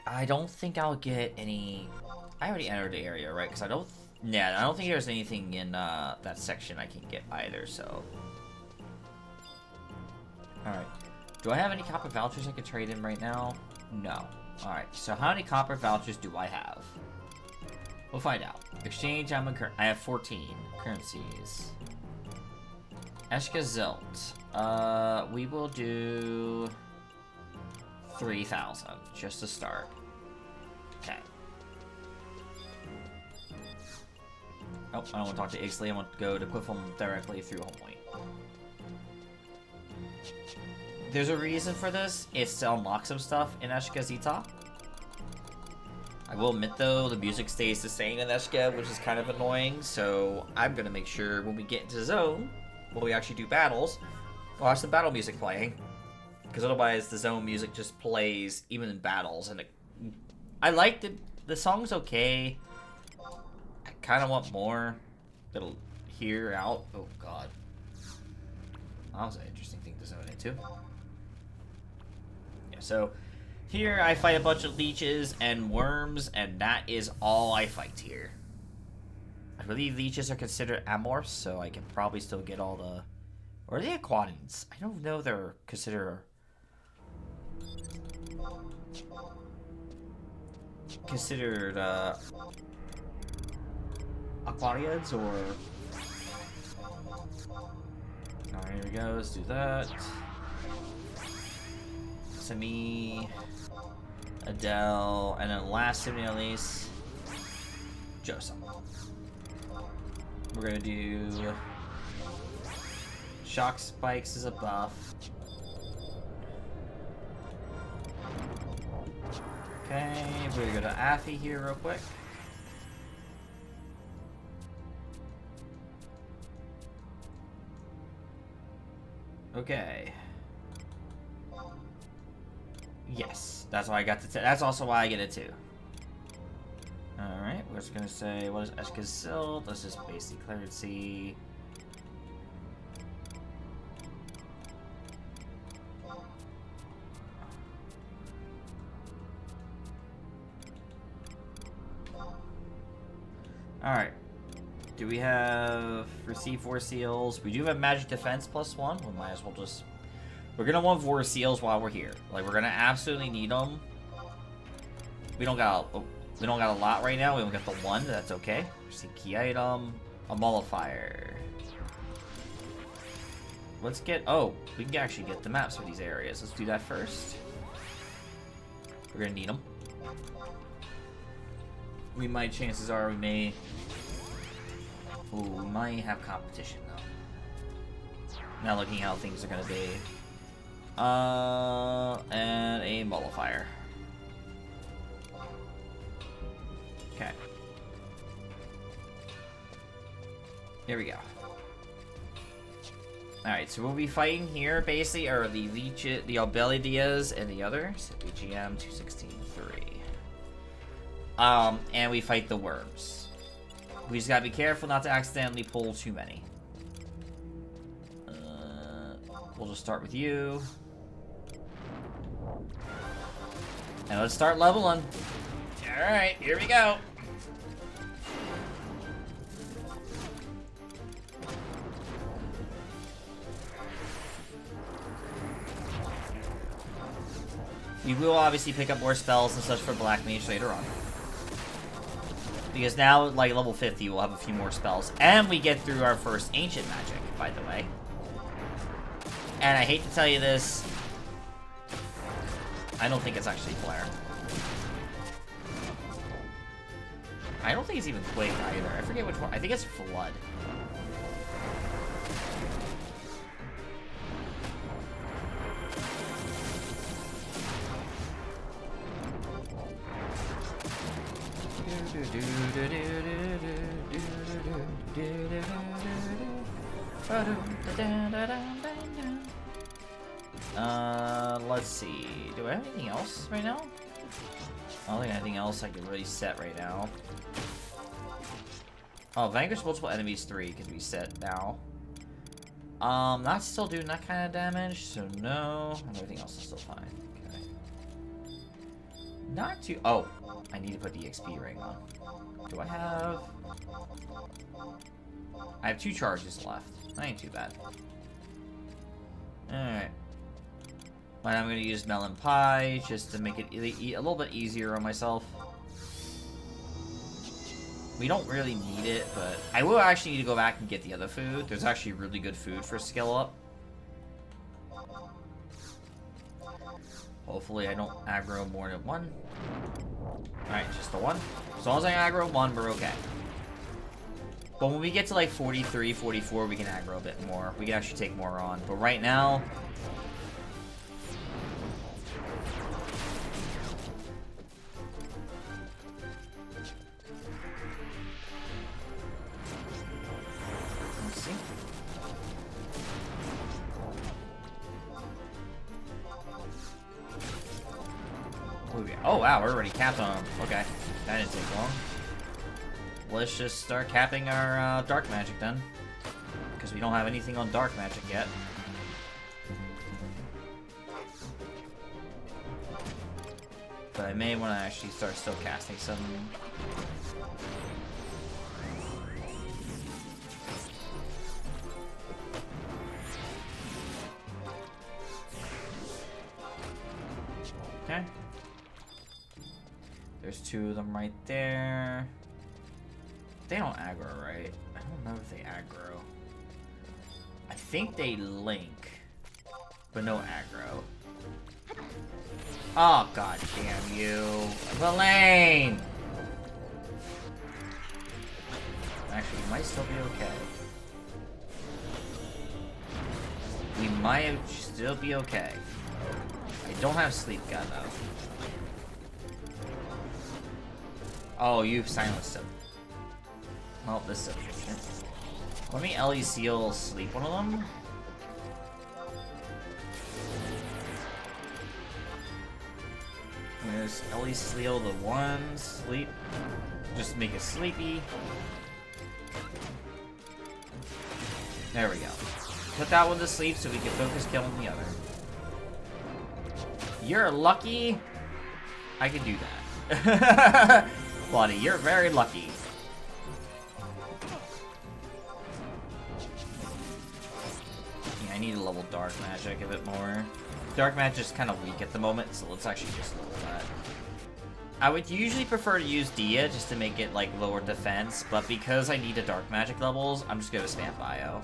Speaker 2: I don't think I'll get any... I already entered the area, right? Because I don't think there's anything in that section I can get either, so... Alright. Do I have any copper vouchers I could trade in right now? No. Alright, so how many copper vouchers do I have? We'll find out. Exchange, I have 14 currencies. Eshka Zilt. We will do 3,000 just to start. Okay. Oh, I don't want to talk to Ixley. I want to go to Quiffle directly through Homepoint. There's a reason for this. It's to unlock some stuff in Eshka Zita. I will admit though, the music stays the same in Eshka, which is kind of annoying. So I'm gonna make sure when we get into zone, when we actually do battles, we'll have some battle music playing. Because otherwise the zone music just plays even in battles, and I like the song's okay. I kind of want more that'll hear out. Oh god, that was an interesting thing to zone into. Yeah, so Here, I fight a bunch of leeches and worms, and that is all I fight here. I believe leeches are considered amorphs, so I can probably still get all the... Or are they aquatids? I don't know if they're considered... aquatids, or... Alright, here we go, let's do that. To me... Adele, and then last but not least, Joseph. We're gonna do Shock Spikes as a buff. Okay, we're gonna go to Affy here real quick. Okay. Yes, that's why I got the. That's also why I get it too. All right, we're just gonna say what is Eshkazil? Let's just basically clarity. All right. Do we have receive 4 seals? We do have magic defense +1. We might as well just. We're gonna want 4 seals while we're here. Like, we're gonna absolutely need them. We don't got a lot right now. We only got the 1. That's okay. See, key item, a mollifier. Let's get. Oh, we can actually get the maps for these areas. Let's do that first. We're gonna need them. We might. Chances are we may. Ooh, we might have competition though. Now looking how things are gonna be. And a mollifier. Okay. Here we go. Alright, so we'll be fighting here, basically, are the leeches, the Albelidias, and the others. BGM 216-3. And we fight the worms. We just gotta be careful not to accidentally pull too many. We'll just start with you. And let's start leveling. Alright, here we go. We will obviously pick up more spells and such for Black Mage later on. Because now, like, level 50, we'll have a few more spells. And we get through our first Ancient Magic, by the way. And I hate to tell you this, I don't think it's actually Flare. I don't think it's even Quake either. I forget which one. I think it's Flood. Let's see. Do I have anything else right now? I don't think anything else I can really set right now. Oh, Vanquish multiple enemies 3 can be set now. Not still doing that kind of damage, so no. And everything else is still fine. Okay. Not too. Oh, I need to put the XP ring on. Do I have? I have 2 charges left. That ain't too bad. Alright. But I'm gonna use Melon Pie just to make it a little bit easier on myself. We don't really need it, but I will actually need to go back and get the other food. There's actually really good food for skill up. Hopefully I don't aggro more than 1. Alright, just the 1. As long as I aggro 1, we're okay. But when we get to like 43, 44, we can aggro a bit more. We can actually take more on. But right now... Let's see. Oh wow, we're already capped on them. Okay, that didn't take long. Let's just start capping our dark magic then, because we don't have anything on dark magic yet. I may want to actually start still casting some. Okay. There's 2 of them right there. They don't aggro, right? I don't know if they aggro. I think they link, but no aggro. Oh, god damn you. Villain! Actually, we might still be okay. We might still be okay. I don't have sleep gun though. Oh, you've silenced him. Well, this is sufficient. Let me Ellie Seal sleep one of them. There's Ellie Seal the one sleep. Just make it sleepy. There we go. Put that one to sleep so we can focus killing the other. You're lucky I could do that. Bloody, you're very lucky. Yeah, I need to level Dark Magic a bit more. Dark Magic is kind of weak at the moment, so let's actually just level that. I would usually prefer to use Dia just to make it like lower defense, but because I need the Dark Magic levels, I'm just gonna spam Bio.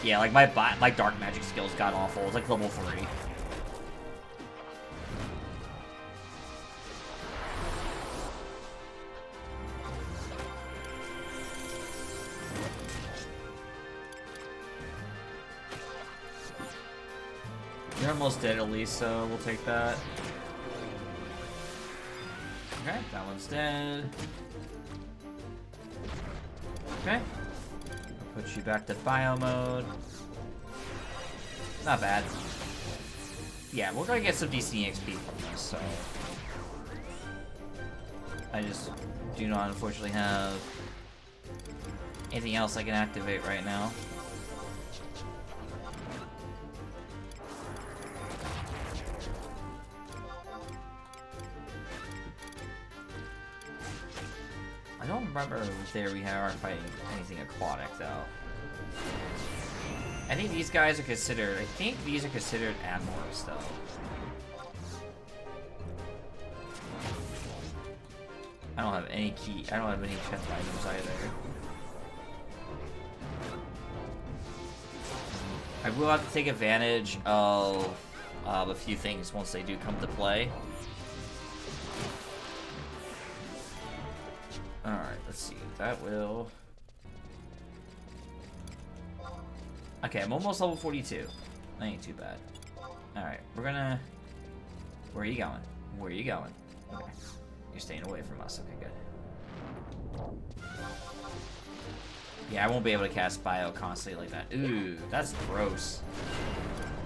Speaker 2: Yeah, like my Dark Magic skills got awful. It's like level 3. You're almost dead at least, so we'll take that. Okay, that one's dead. Okay. Put you back to bio mode. Not bad. Yeah, we're gonna get some decent XP from this, so. I just do not unfortunately have anything else I can activate right now. I don't remember if there we are fighting anything aquatic though. I think these guys are considered. I think these are considered Admirals though. I don't have any key. I don't have any chest items either. I will have to take advantage of a few things once they do come to play. Alright, let's see. That will... Okay, I'm almost level 42. That ain't too bad. Alright, we're gonna... Where are you going? Where are you going? Okay. You're staying away from us. Okay, good. Yeah, I won't be able to cast Bio constantly like that. Ooh, that's gross.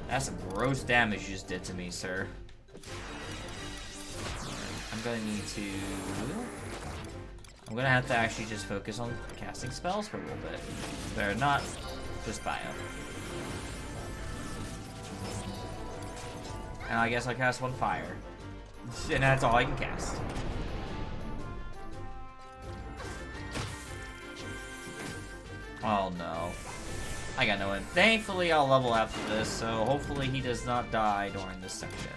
Speaker 2: That's some gross damage you just did to me, sir. I'm gonna need to... I'm gonna have to actually just focus on casting spells for a little bit. They're not just Bio. And I guess I'll cast one fire. And that's all I can cast. Oh no. I got no one. Thankfully I'll level after this, so hopefully he does not die during this section.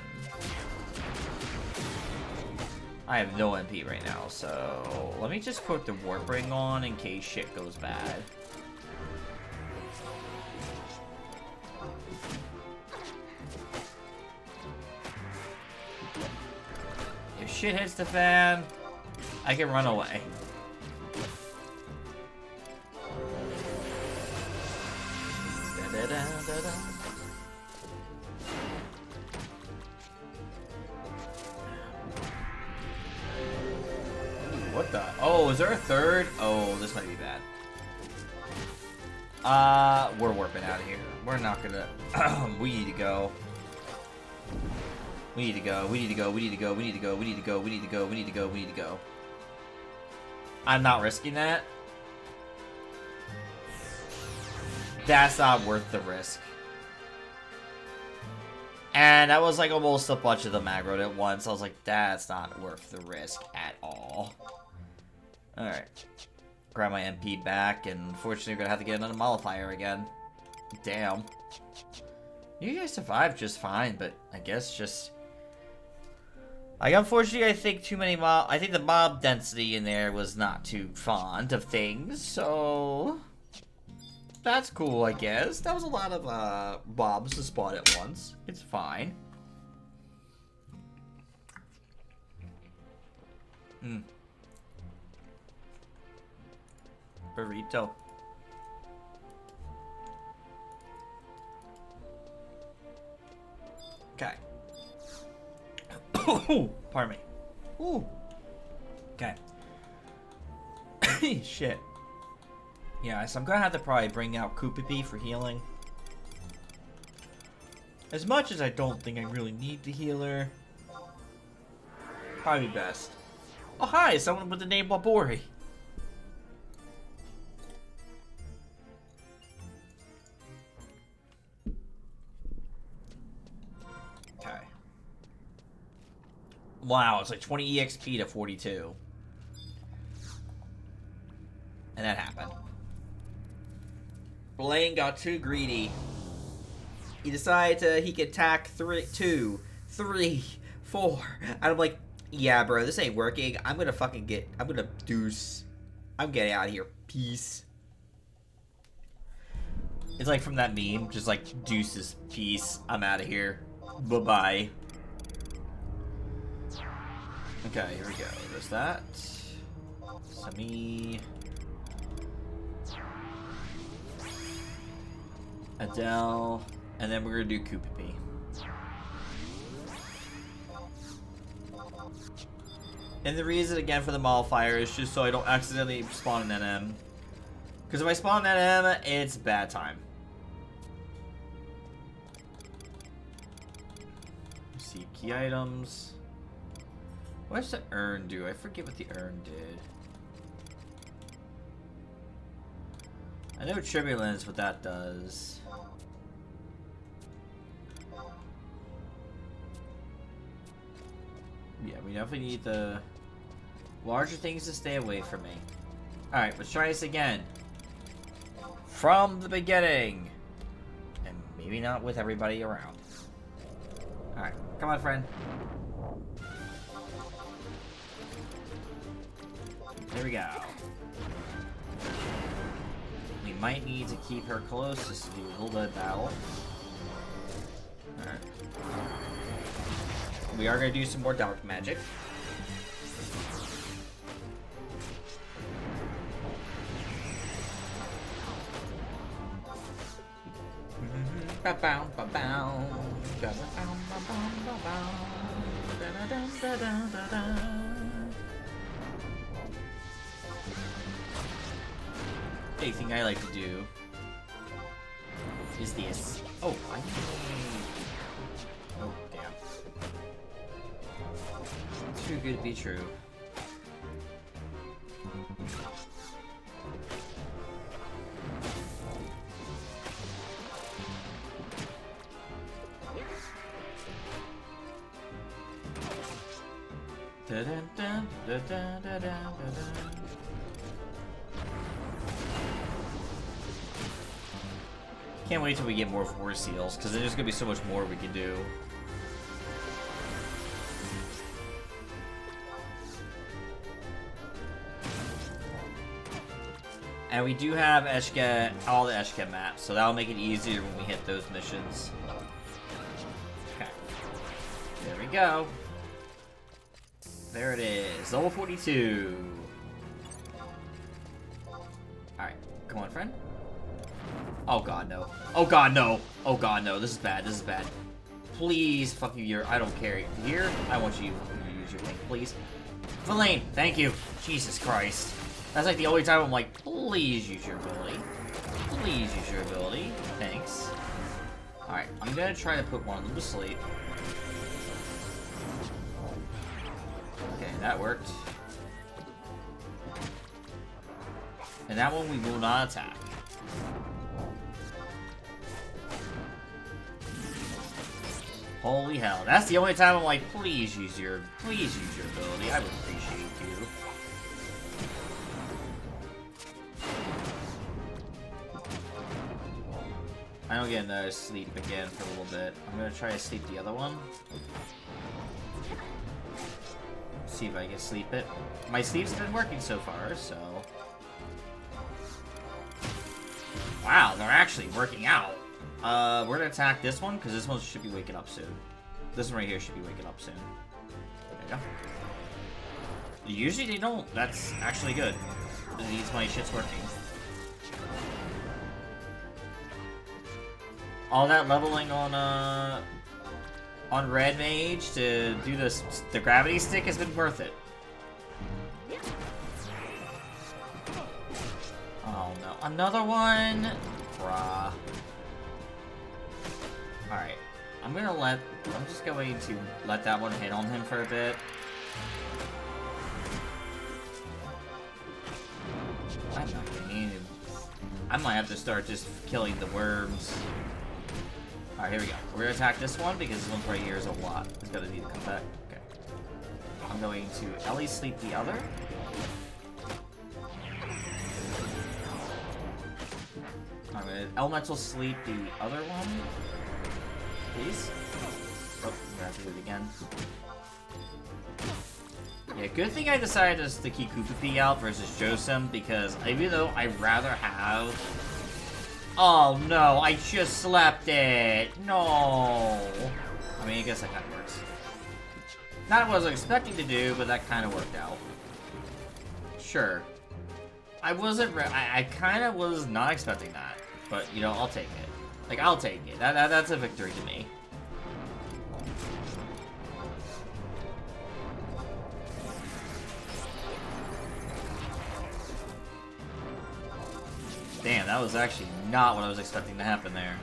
Speaker 2: I have no MP right now, so let me just put the Warp Ring on in case shit goes bad. If shit hits the fan, I can run away. Da-da-da-da-da. What the? Oh, is there a third? Oh, this might be bad. We're warping out of here. We're not gonna... we need to go. We need to go. We need to go. We need to go. We need to go. We need to go. We need to go. We need to go. We need to go. I'm not risking that. That's not worth the risk. And that was like almost a bunch of them aggroed at once. I was like, that's not worth the risk at all. Alright. Grab my MP back, and unfortunately we're gonna have to get another modifier again. Damn. You guys survived just fine, but I guess just... Like, unfortunately, I think too many mob... I think the mob density in there was not too fond of things, so... That's cool, I guess. That was a lot of, mobs to spawn at once. It's fine. Burrito. Okay. Pardon me. Ooh. Okay. Shit. Yeah, so I'm gonna have to probably bring out Koopa for healing. As much as I don't think I really need the healer. Probably best. Oh, hi! Someone with the name Babori. Okay. Wow, it's like 20 EXP to 42. And that happened. Blaine got too greedy. He decided he could attack 2, 3, 4. And I'm like, yeah, bro, this ain't working. I'm gonna deuce. I'm getting out of here. Peace. It's like from that meme, just like, deuces, peace. I'm out of here. Bye-bye. Okay, here we go. There's that. Sami. Adele, and then we're gonna do Koopa. And the reason again for the modifier is just so I don't accidentally spawn an NM. Because if I spawn an NM, it's bad time. See key items. What does the urn do? I forget what the urn did. I know Tribulence what that does. Yeah, we definitely need the larger things to stay away from me. Alright, let's try this again. From the beginning. And maybe not with everybody around. Alright, come on, friend. There we go. We might need to keep her close just to do a little bit of battle. Alright. We are going to do some more dark magic. The thing I like to do is this. Oh, I need... Oh, damn. Too good to be true. Da -da -da -da -da -da -da -da. Can't wait till we get more force seals, because there's gonna be so much more we can do. And we do have Eshka, all the Eshka maps, so that'll make it easier when we hit those missions. Okay. There we go. There it is. Level 42. Alright. Come on, friend. Oh god, no. Oh god, no. Oh god, no. This is bad. This is bad. Please, fuck you. I don't care. Here, I want you to use your thing, please. Villain, thank you. Jesus Christ. That's like the only time I'm like, please use your ability. Please use your ability. Thanks. Alright, I'm gonna try to put one of them to sleep. Okay, that worked. And that one we will not attack. Holy hell. That's the only time I'm like, please use your ability. I would appreciate you. I don't get another sleep again for a little bit. I'm gonna try to sleep the other one. See if I can sleep it. My sleep's been working so far, so... Wow, they're actually working out. We're gonna attack this one, because this one should be waking up soon. This one right here should be waking up soon. There you go. Usually they don't. That's actually good. It means my shit's working. All that leveling on Red Mage to do the gravity stick has been worth it. Oh no, another one? Bruh. Alright, I'm just going to let that one hit on him for a bit. I'm not getting him. I might have to start just killing the worms. Alright, here we go. We're gonna attack this one because this one right here is a lot. It's gonna need to come back. Okay. I'm going to Ellie sleep the other. I'm gonna Elemental sleep the other one. Please. Oh, I'm gonna have to do it again. Yeah, good thing I decided just to keep Koopa out versus Josem because even though I'd rather have... Oh no, I just slept it! No! I mean, I guess that kind of works. Not what I was expecting to do, but that kind of worked out. Sure. I kind of was not expecting that. But, you know, I'll take it. Like, I'll take it. That's a victory to me. Damn, that was actually not what I was expecting to happen there.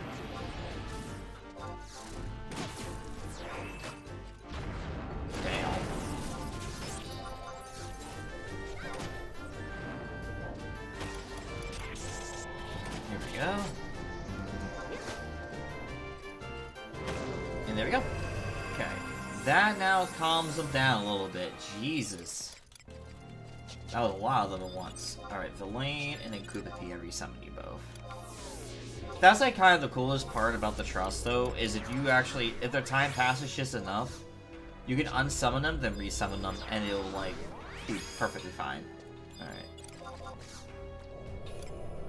Speaker 2: Damn. Here we go. And there we go. Okay. That now calms them down a little bit. Jesus. That was a lot of little ones. Alright, Villain and then Koopa every summon you both. That's like kind of the coolest part about the trust though, is if you actually, if their time passes just enough, you can unsummon them, then resummon them, and it'll like be perfectly fine. Alright.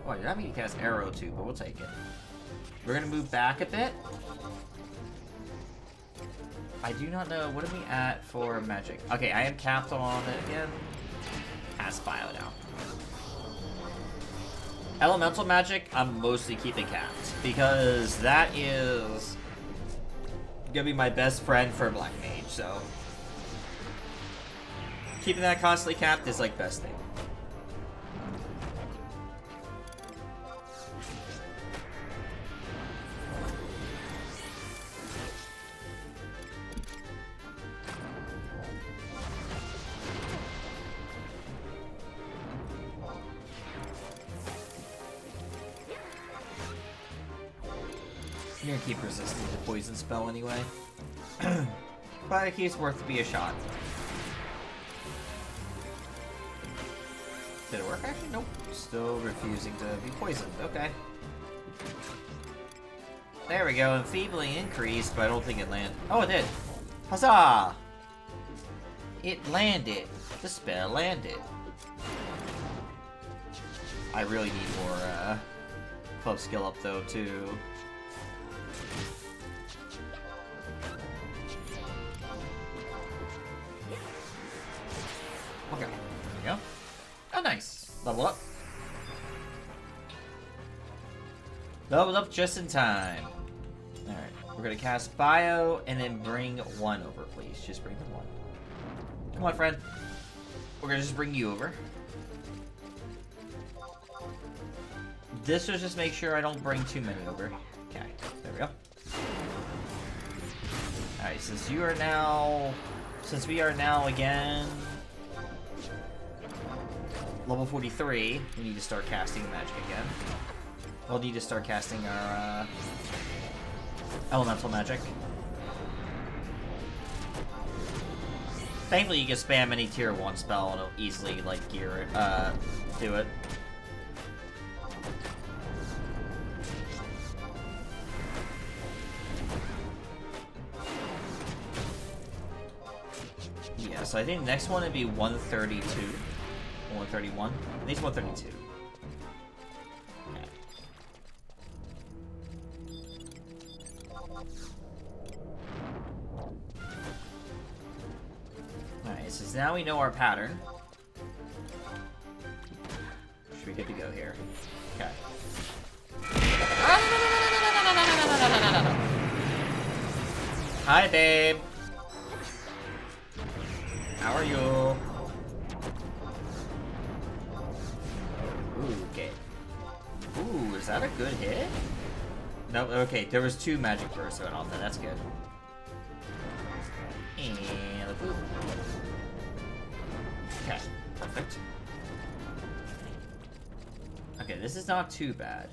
Speaker 2: Oh, you're not me to cast Arrow too, but we'll take it. We're gonna move back a bit. I do not know, what are we at for magic? Okay, I am capped on it again. Cast Bio now. Elemental magic, I'm mostly keeping capped because that is gonna be my best friend for Black Mage, so keeping that constantly capped is like best thing. You're gonna keep resisting the poison spell anyway. But I think it's worth to be a shot. Did it work actually? Nope. Still refusing to be poisoned. Okay. There we go. Enfeebling increased, but I don't think it landed. Oh, it did. Huzzah! It landed. The spell landed. I really need more club skill up though too. Okay, there we go. Oh, nice. Level up. Leveled up just in time. Alright, we're gonna cast Bio and then bring one over, please. Just bring the one. Come on, friend. We're gonna just bring you over. This will just make sure I don't bring too many over. Okay, there we go. Alright, since we are now again level 43, we need to start casting magic again. We'll need to start casting our elemental magic. Thankfully, you can spam any tier 1 spell and it'll easily, like, gear it, do it. Yeah, so I think the next one would be 132. 131? I think it's 132. Alright, so now we know our pattern. Should be good to go here. Okay. Hi, babe. How are you? Ooh, okay. Ooh, is that a good hit? No, okay, there was 2 magic bursts going off then, that's good. And a boop. Okay, perfect. Okay, this is not too bad.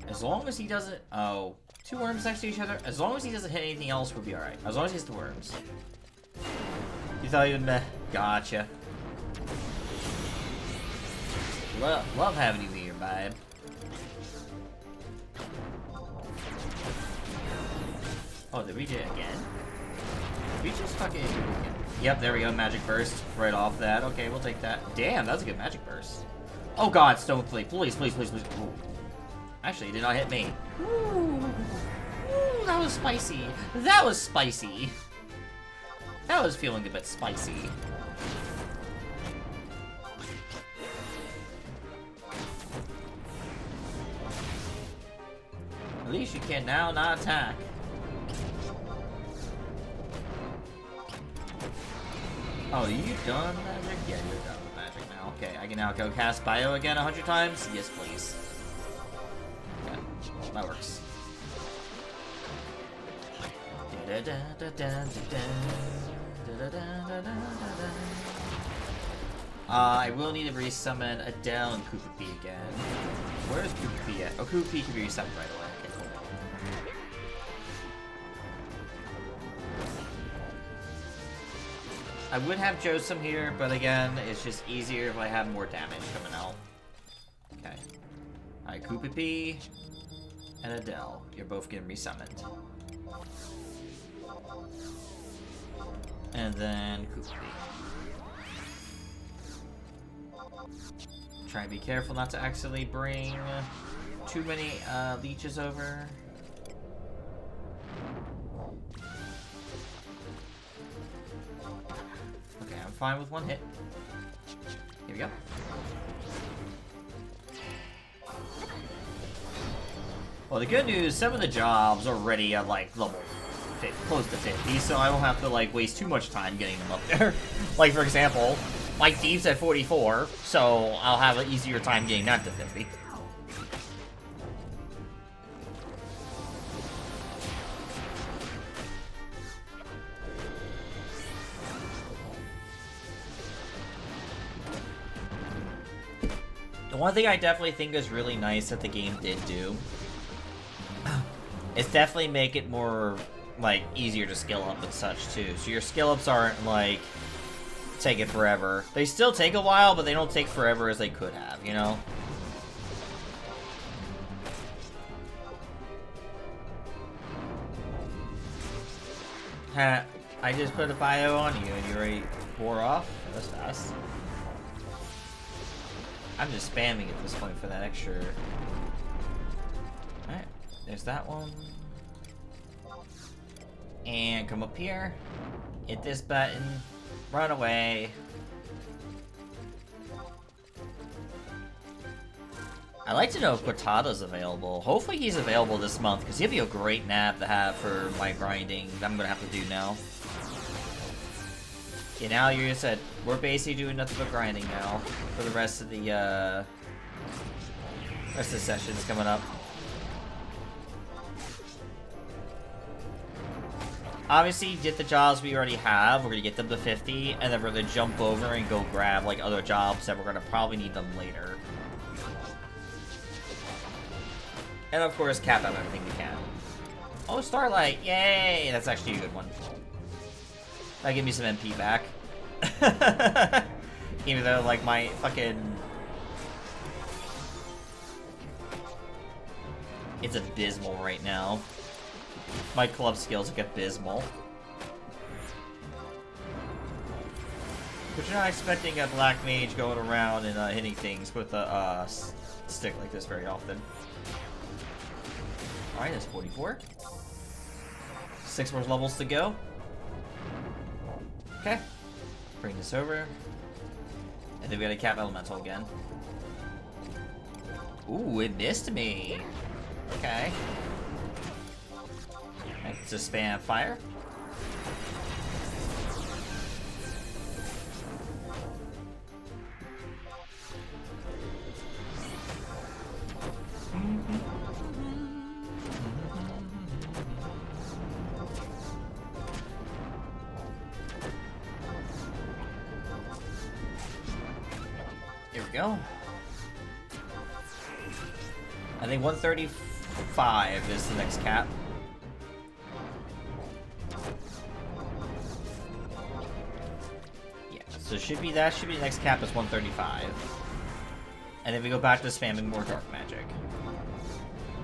Speaker 2: As long as he doesn't... Oh, 2 worms next to each other? As long as he doesn't hit anything else, we'll be alright. As long as he hits the worms. You thought you'd meh. Gotcha. Love having you here, babe. Oh, did we do it again? Did we just fucking do it again? Yep, there we go. Magic burst right off that. Okay, we'll take that. Damn, that was a good magic burst. Oh god, stone flea. Please, please, please, please. Ooh. Actually, it did not hit me. Ooh. Ooh, that was spicy. That was spicy. That was feeling a bit spicy. At least you can now not attack. Oh, are you done, magic? Yeah, you're done with magic now. Okay, I can now go cast bio again 100 times? Yes, please. Yeah, that works. I will need to resummon Adele and Koopa P again. Where's Koopa P at? Oh, Koopa P can be resummoned right away. Okay, cool. I would have Josem here, but again, it's just easier if I have more damage coming out. Okay. Alright, Koopa P and Adele. You're both getting resummoned. And then Koopa P. Try and be careful not to accidentally bring too many leeches over. Okay, I'm fine with 1 hit. Here we go. Well, the good news, some of the jobs are already at like level close to 50, so I won't have to like waste too much time getting them up there. Like for example, my Thief's at 44, so I'll have an easier time getting that to 50. The one thing I definitely think is really nice that the game did do is definitely make it more, like, easier to skill up and such, too. So your skill ups aren't, like, taking forever. They still take a while, but they don't take forever as they could have, you know? I just put a bio on you and you already wore off? That's fast. I'm just spamming at this point for that extra... Alright, there's that one. And come up here. Hit this button. Run away. I'd like to know if Cortada's available. Hopefully he's available this month, because he'd be a great nab to have for my grinding that I'm going to have to do now. Okay, now you just said, we're basically doing nothing but grinding now for the rest of the sessions coming up. Obviously, get the jobs we already have. We're gonna get them to 50, and then we're gonna jump over and go grab like other jobs that we're gonna probably need them later. And of course, cap out everything we can. Oh, Starlight! Yay! That's actually a good one. That give me some MP back. Even though, like, my fucking... It's abysmal right now. My club skills look abysmal. But you're not expecting a black mage going around and hitting things with a stick like this very often. Alright, that's 44. 6 more levels to go. Okay. Bring this over. And then we gotta cap elemental again. Ooh, it missed me. Okay. Let's just spam fire. Here we go. I think 135 is the next cap. Yeah, so should be that should be the next cap is 135. And then we go back to spamming more dark magic.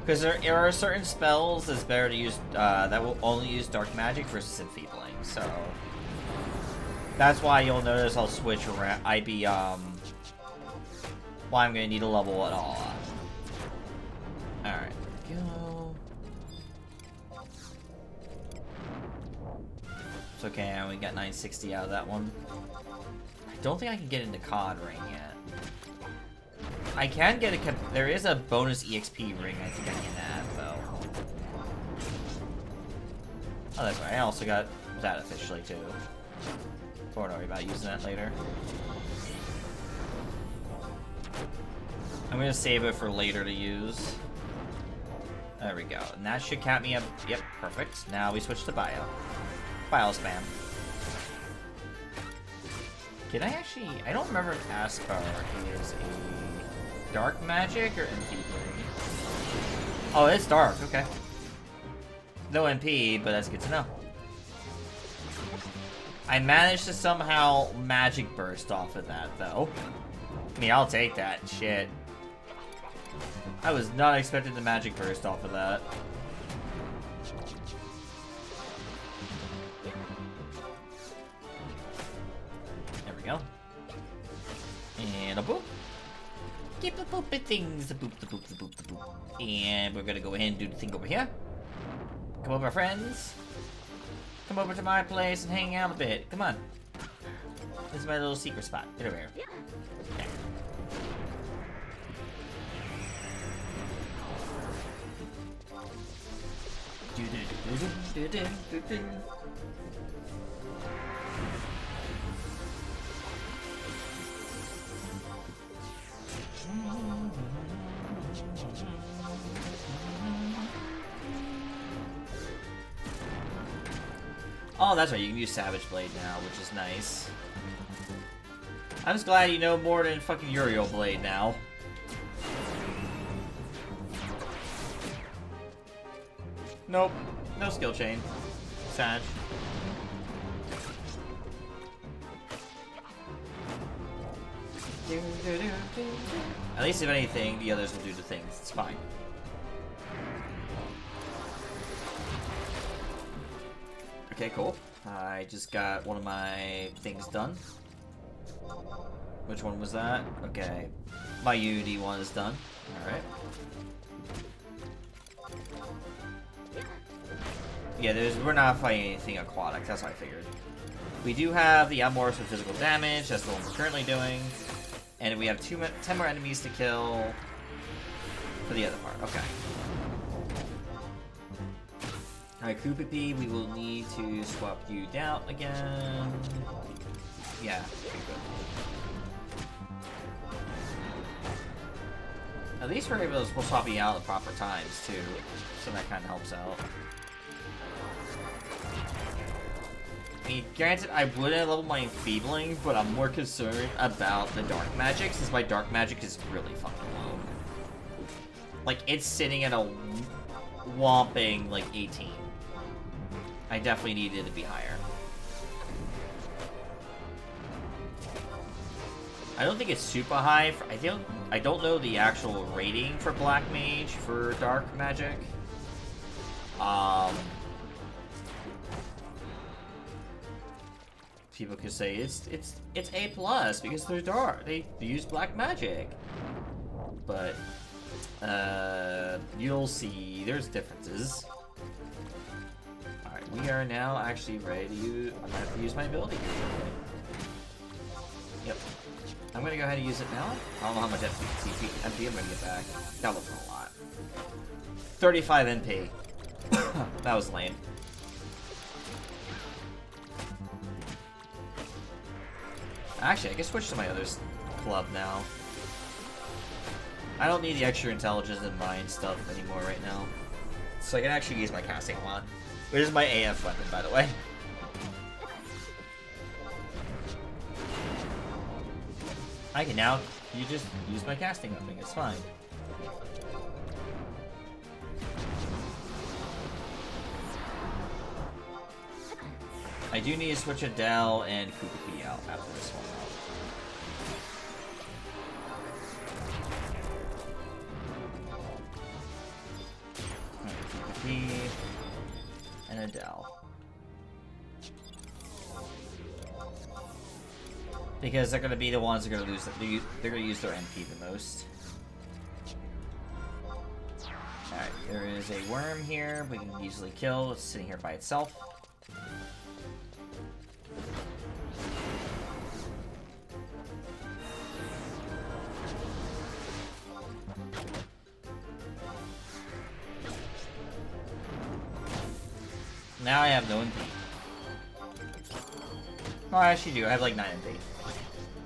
Speaker 2: Because there are certain spells that's better to use that will only use dark magic versus enfeebling. So that's why you'll notice I'll switch around. Well, I'm gonna need a level at all. Alright, go. It's okay, I only got 960 out of that one. I don't think I can get into COD ring yet. I can get a... There is a bonus EXP ring I think I can add, though. Oh, that's right. I also got that officially, too. Don't worry about using that later. I'm gonna save it for later to use. There we go. And that should cap me up. Yep, perfect. Now we switch to bio. Bio spam. Can I actually... I don't remember if Aspar is a dark magic or enfeebling. Oh, it's dark. Okay. No MP, but that's good to know. I managed to somehow magic burst off of that, though. I mean, I'll take that. Shit. I was not expecting the magic burst off of that. There we go. And a boop. Keep the booping things. The boop, the boop, the boop, the boop. And we're gonna go ahead and do the thing over here. Come over, friends. Come over to my place and hang out a bit. Come on. This is my little secret spot. Get over here. Okay. Oh, that's right, you can use Savage Blade now, which is nice. I'm just glad you know more than fucking Uriel Blade now. Nope. No skill chain. Sad. At least if anything, the others will do the things. It's fine. Okay, cool. I just got one of my things done. Which one was that? Okay. My Unity one is done. Alright. Yeah, we're not fighting anything aquatic, that's what I figured. We do have the Outmores for physical damage, that's the one we're currently doing. And we have 10 more enemies to kill for the other part, okay. Alright, Koopa, we will need to swap you down again. Yeah, okay, good. At least we're able to swap you out at the proper times, too. So that kind of helps out. I mean, granted, I wouldn't level my enfeebling, but I'm more concerned about the dark magic, since my dark magic is really fucking low. Like, it's sitting at a whopping, like, 18. I definitely needed it to be higher. I don't think it's super high. I don't know the actual rating for Black Mage for Dark Magic. People could say it's A plus because they're dark. They use Black Magic, but you'll see there's differences. All right, we are now actually ready to use. I'm gonna have to use my ability. Yep. I'm gonna go ahead and use it now. I don't know how much MP I'm gonna get back. That wasn't a lot. 35 MP. That was lame. Actually, I can switch to my other club now. I don't need the extra intelligence and mind stuff anymore right now. So I can actually use my casting wand. Which is my AF weapon, by the way. I can now just use my casting weapon, it's fine. I do need to switch Adele and Kukuki out after this one. Alright, Kukuki and Adele. Because they're going to be the ones that are going to lose. They're going to use their MP the most. Alright, there is a worm here we can easily kill. It's sitting here by itself. Now I have no MP. Oh, I actually do. I have like 9 MP.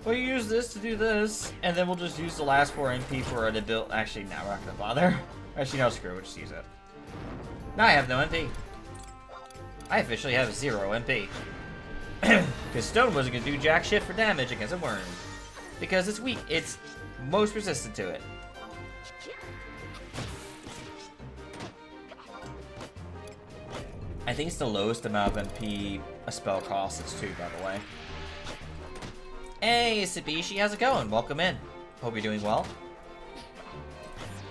Speaker 2: We'll use this to do this, and then we'll just use the last 4 MP for an ability. Actually, now we're not gonna bother. Actually, no, screw it. We'll just use it. Now I have no MP. I officially have 0 MP. Because Stone wasn't gonna do jack shit for damage against a worm. Because it's weak. It's most resistant to it. I think it's the lowest amount of MP a spell costs too, by the way. Hey, Sabishi, how's it going? Welcome in. Hope you're doing well.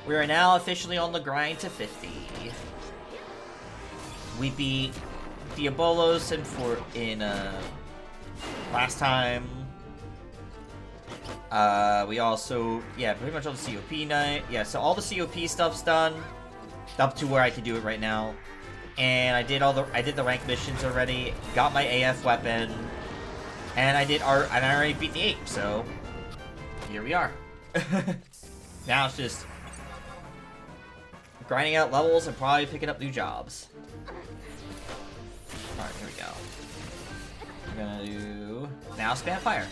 Speaker 2: We are now officially on the grind to 50. We beat Diabolos in last time. We also, yeah, pretty much all the COP night. Yeah, so all the COP stuff's done. Up to where I can do it right now. And I did the rank missions already, got my AF weapon, and I already beat the ape, so here we are. Now it's just grinding out levels and probably picking up new jobs. Alright, here we go. We're gonna do now spam fire.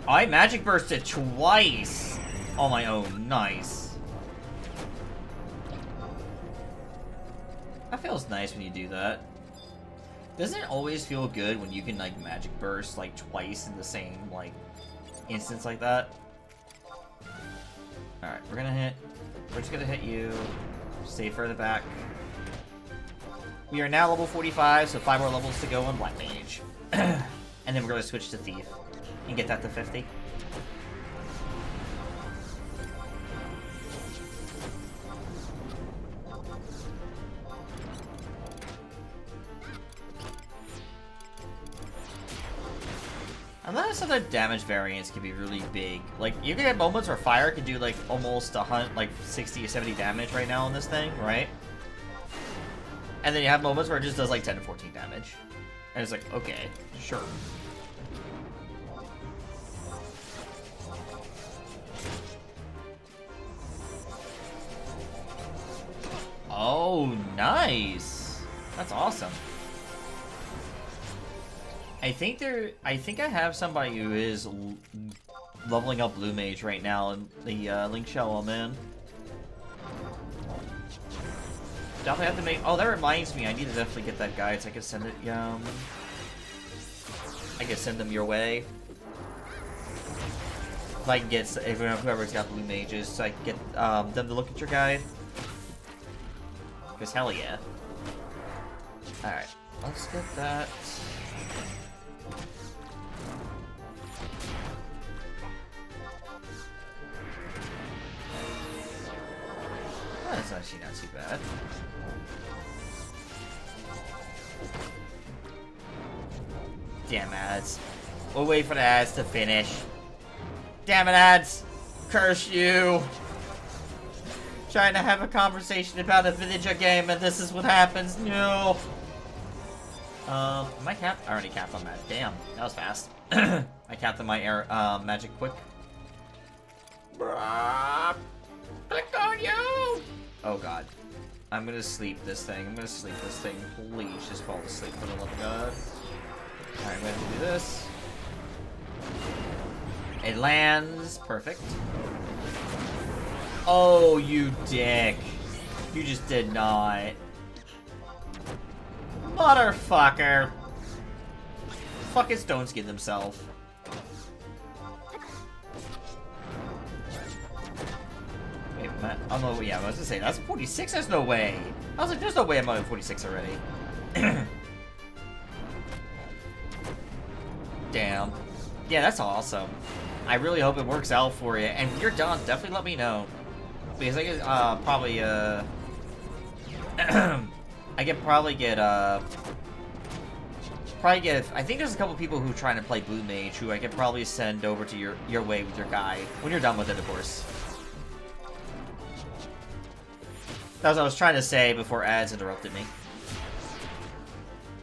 Speaker 2: I magic bursted twice on my own. Nice. That feels nice when you do that. Doesn't it always feel good when you can like magic burst like twice in the same like instance like that? Alright, we're just gonna hit you. Stay further back. We are now level 45, so 5 more levels to go on Black Mage. And then we're gonna switch to Thief. And get that to 50. And then some of the damage variants can be really big. Like, you can get moments where fire can do like almost 60 or 70 damage right now on this thing, right? And then you have moments where it just does like 10 to 14 damage. And it's like, okay, sure. Oh, nice. That's awesome. I think I have somebody who is leveling up Blue Mage right now in the link shell I'm in. Definitely have to make. Oh, that reminds me. I need to definitely get that guide so I can send it. I can send them your way. If I can get whoever's got blue mages, so I can get them to look at your guide. Because hell yeah. Alright, let's get that. That's actually not too bad. Damn ads. We'll wait for the ads to finish. Damn it, ads! Curse you! Trying to have a conversation about a Finnidea game and this is what happens. No! Am I capped? I already capped on that. Damn, that was fast. I capped on my air, magic quick. Bruh. Click on you! Oh god. I'm gonna sleep this thing. I'm gonna sleep this thing. Please just fall asleep for the love of God. Alright, I'm gonna do this. It lands. Perfect. Oh, you dick. You just did not. Motherfucker. Fucking stone skin themselves. Wait, Matt. Oh no, yeah, I was gonna say, that's 46? There's no way. I was like, there's no way I'm at 46 already. Damn. Yeah, that's awesome. I really hope it works out for you. And if you're done, definitely let me know. Because I could probably I could probably get I think there's a couple people who are trying to play Blue Mage who I could probably send over to your way with your guy. When you're done with it, of course. That's what I was trying to say before ads interrupted me.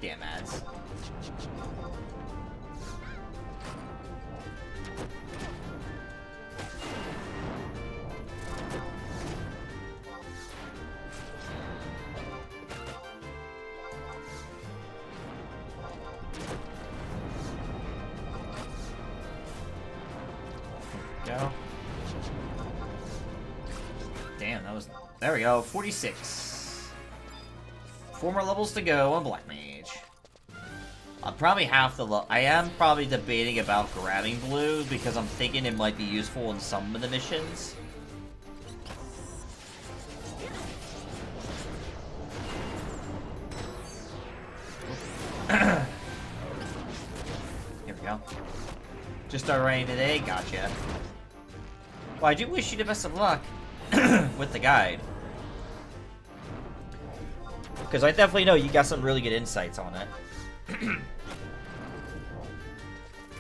Speaker 2: Damn ads. Go. Damn, that was... There we go, 46. 4 more levels to go on Black Mage. I'm probably half the I am probably debating about grabbing blue because I'm thinking it might be useful in some of the missions. Here we go. Just started running today, gotcha. Well, I do wish you the best of luck with the guide. Because I definitely know you got some really good insights on it.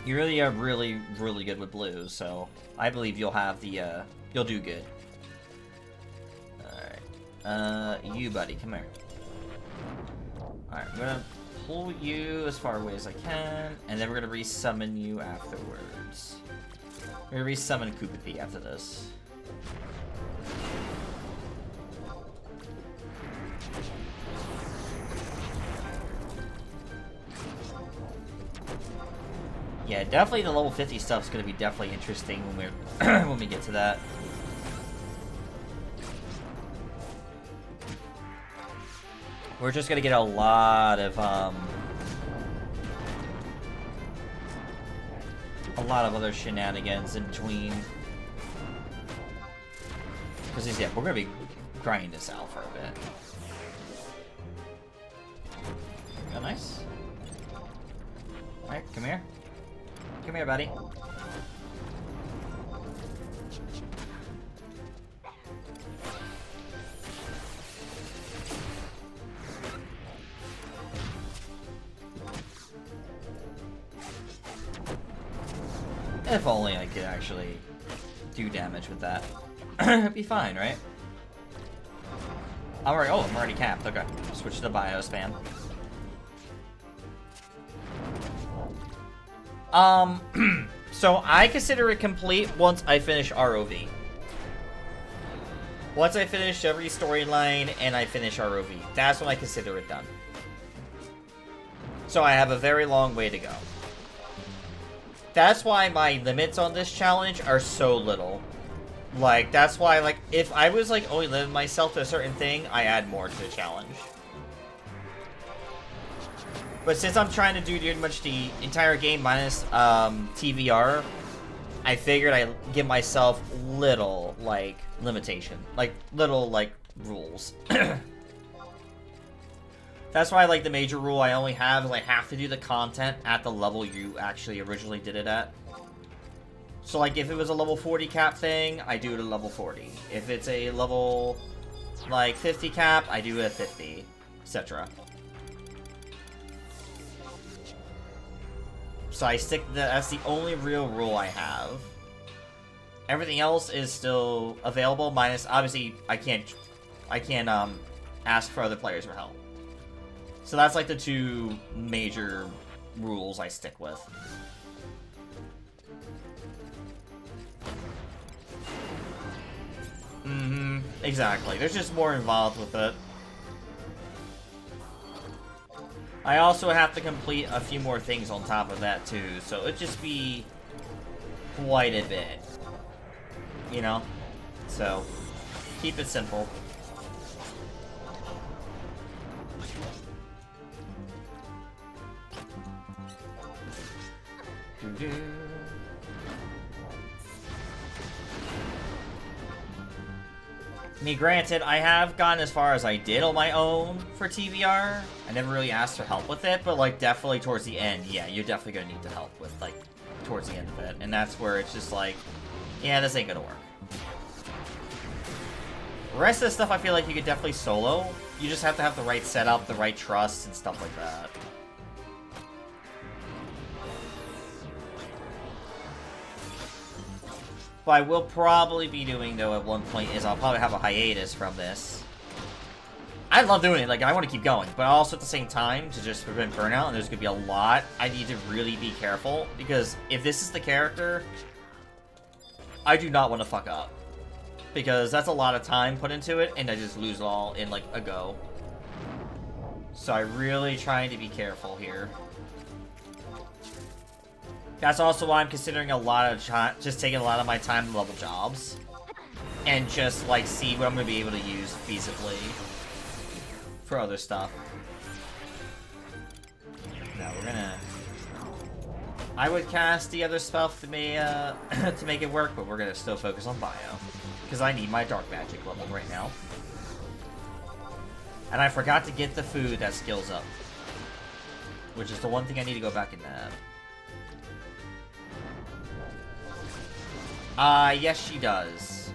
Speaker 2: You really are really good with blue, so I believe you'll have the, you'll do good. Alright. You, buddy, come here. Alright, I'm gonna pull you as far away as I can, and then we're gonna resummon you afterwards. We're gonna resummon Koopity after this. Yeah, definitely the level 50 stuff's gonna be definitely interesting when we're when we get to that. We're just gonna get a lot of other shenanigans in between. Because yeah, we're gonna be grinding this out for a bit. Oh, nice. Alright, come here. Come here, buddy. If only I could actually do damage with that. It'd be fine, right? I'm already capped. Okay. Switch to the bio spam. So I consider it complete once I finish ROV. Once I finish every storyline and I finish ROV, that's when I consider it done. So I have a very long way to go. That's why my limits on this challenge are so little. Like, that's why, like, if I was, like, only limiting myself to a certain thing, I add more to the challenge. But since I'm trying to do pretty much the entire game minus TVR, I figured I'd give myself little, like, limitation. Like, little, like, rules. That's why, like, the major rule I only have is I have to do the content at the level you actually originally did it at. So, like, if it was a level 40 cap thing, I do it at level 40. If it's a level, like, 50 cap, I do it at 50, etc. So I stick that's the only real rule I have. Everything else is still available, minus, obviously, I can't ask for other players for help. So that's like the two major rules I stick with. Exactly. There's just more involved with it. I also have to complete a few more things on top of that too, so it'd just be quite a bit. You know? So, keep it simple. Me granted, I have gone as far as I did on my own for TVR. I never really asked for help with it, but like definitely towards the end, yeah, you're definitely gonna need the help with like towards the end of it. And that's where it's just like, yeah, this ain't gonna work. The rest of the stuff I feel like you could definitely solo. You just have to have the right setup, the right trust, and stuff like that. What I will probably be doing, though, at one point is I'll probably have a hiatus from this. I love doing it, like, I want to keep going, but also at the same time, to just prevent burnout, and there's going to be a lot, I need to really be careful, because if this is the character, I do not want to fuck up. Because that's a lot of time put into it, and I just lose it all in, like, a go. So I'm really trying to be careful here. That's also why I'm considering a lot of just taking a lot of my time to level jobs. And just, like, see what I'm going to be able to use feasibly for other stuff. Now we're gonna... I would cast the other stuff to make it work, but we're gonna still focus on bio. Because I need my dark magic level right now. And I forgot to get the food that skills up. Which is the one thing I need to go back and nab. Yes she does.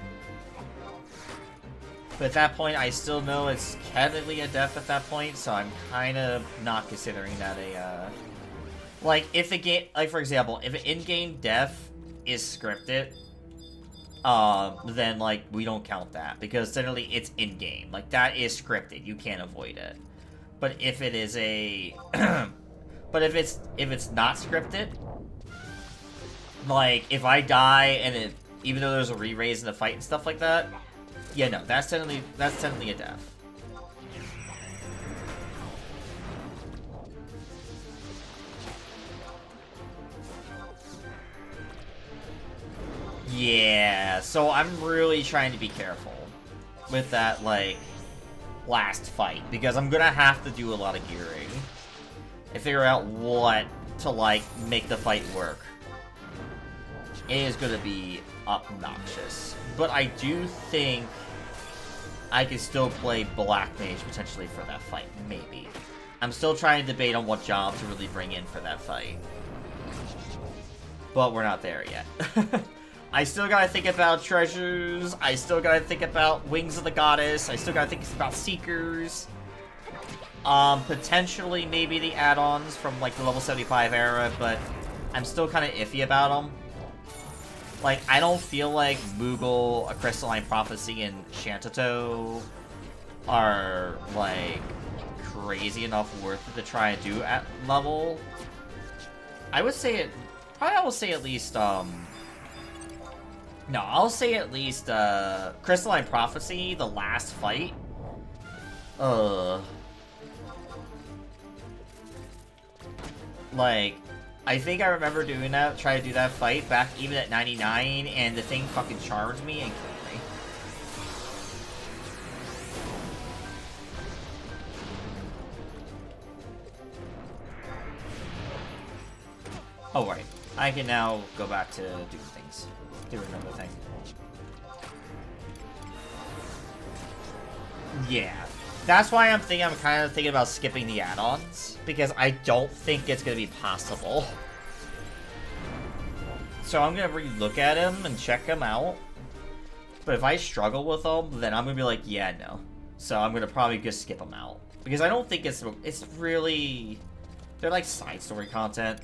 Speaker 2: But at that point, I still know it's technically a death at that point, so I'm kind of not considering that a, like, if the game, like, for example, if an in-game death is scripted, then, like, we don't count that, because generally it's in-game. Like, that is scripted, you can't avoid it. But if it is a... but if it's not scripted, like, if I die and it, even though there's a re-raise in the fight and stuff like that, yeah, no, that's technically a death. Yeah, so I'm really trying to be careful with that, like, last fight, because I'm gonna have to do a lot of gearing and figure out what to, like, make the fight work. It is gonna be obnoxious. But I do think I can still play Black Mage potentially for that fight, maybe. I'm still trying to debate on what job to really bring in for that fight. But we're not there yet. I still gotta think about treasures, I still gotta think about Wings of the Goddess, I still gotta think about Seekers. Potentially maybe the add-ons from, like, the level 75 era, but I'm still kind of iffy about them. Like, I don't feel like Moogle, A Crystalline Prophecy, and Shantato are, like, crazy enough worth it to try and do at level. I would say it... Probably I will say at least, No, I'll say at least, Crystalline Prophecy, the last fight. Like... I think I remember doing that, trying to do that fight back even at 99, and the thing fucking charged me and killed me. Oh, right. I can now go back to doing things. Do another thing. Yeah. That's why I'm kind of thinking about skipping the add-ons. Because I don't think it's going to be possible. So I'm going to re-look at him and check him out. But if I struggle with them, then I'm going to be like, yeah, no. So I'm going to probably just skip them out. Because I don't think it's really... They're like side story content.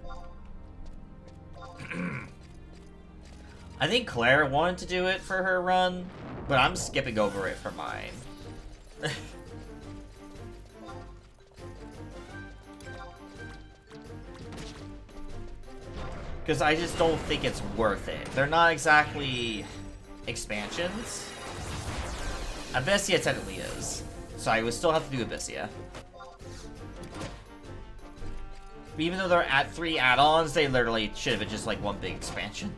Speaker 2: I think Claire wanted to do it for her run, but I'm skipping over it for mine. Because I just don't think it's worth it. They're not exactly expansions. Abyssia technically is. So I would still have to do Abyssia. But even though they're at 3 add-ons, they literally should have been just like one big expansion.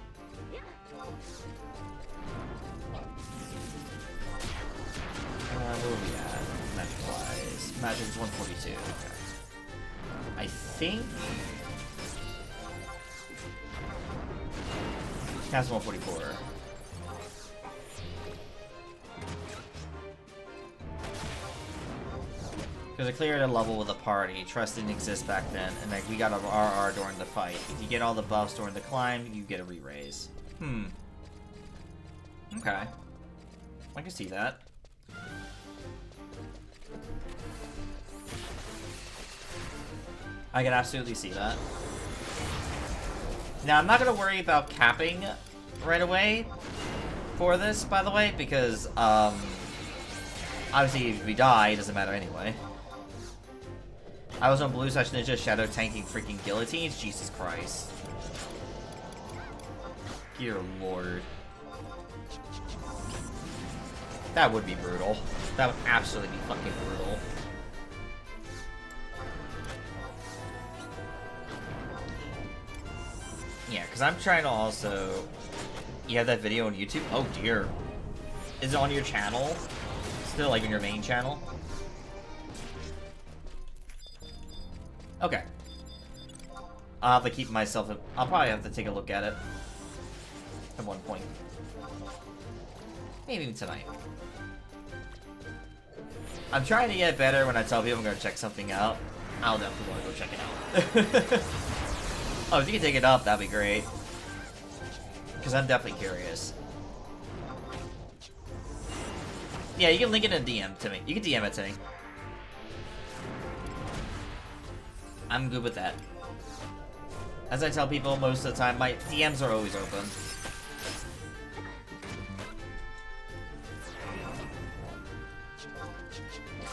Speaker 2: Where are we at? Magic-wise. Magic is 142. Okay. I think... That's 144. Because I cleared a level with a party. Trust didn't exist back then, and like we got a RR during the fight. If you get all the buffs during the climb, you get a re-raise. Okay. I can see that. I can absolutely see that. Now, I'm not going to worry about capping right away for this, by the way, because, obviously, if we die, it doesn't matter anyway. I was on Blue Slash Ninja Shadow tanking freaking guillotines? Jesus Christ. Dear Lord. That would be brutal. That would absolutely be fucking brutal. Yeah, because I'm trying to also... You have that video on YouTube? Oh dear. Is it on your channel? Still, like, on your main channel? Okay. I'll have to keep myself... I'll probably have to take a look at it. At one point. Maybe even tonight. I'm trying to get better when I tell people I'm going to check something out. I'll definitely want to go check it out. Oh, if you can take it up, that'd be great. Because I'm definitely curious. Yeah, you can link it in a DM to me. You can DM it to me. I'm good with that. As I tell people most of the time, my DMs are always open.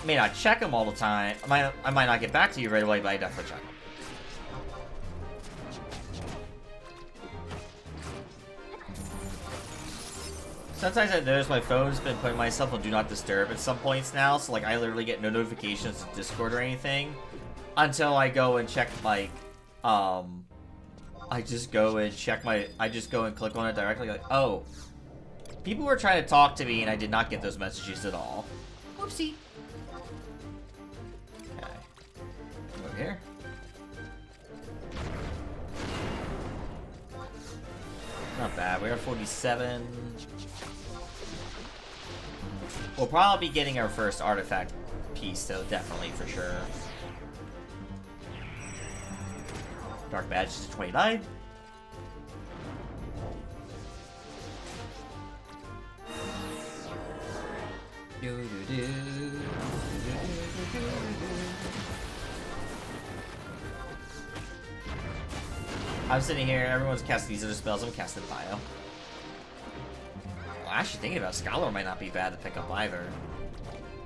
Speaker 2: May not check them all the time. I might not get back to you right away, but I definitely check them. Sometimes I notice my phone's been putting myself on Do Not Disturb at some points now, so like I literally get no notifications of Discord or anything until I go and check like, I just go and click on it directly, like, oh, people were trying to talk to me and I did not get those messages at all. Whoopsie. Okay. Over here. Not bad. We're at 47. We'll probably be getting our first artifact piece, though, definitely, for sure. Dark Badge is 29. I'm sitting here, everyone's casting these other spells, I'm casting Bio. Well, actually thinking about Scholar might not be bad to pick up either.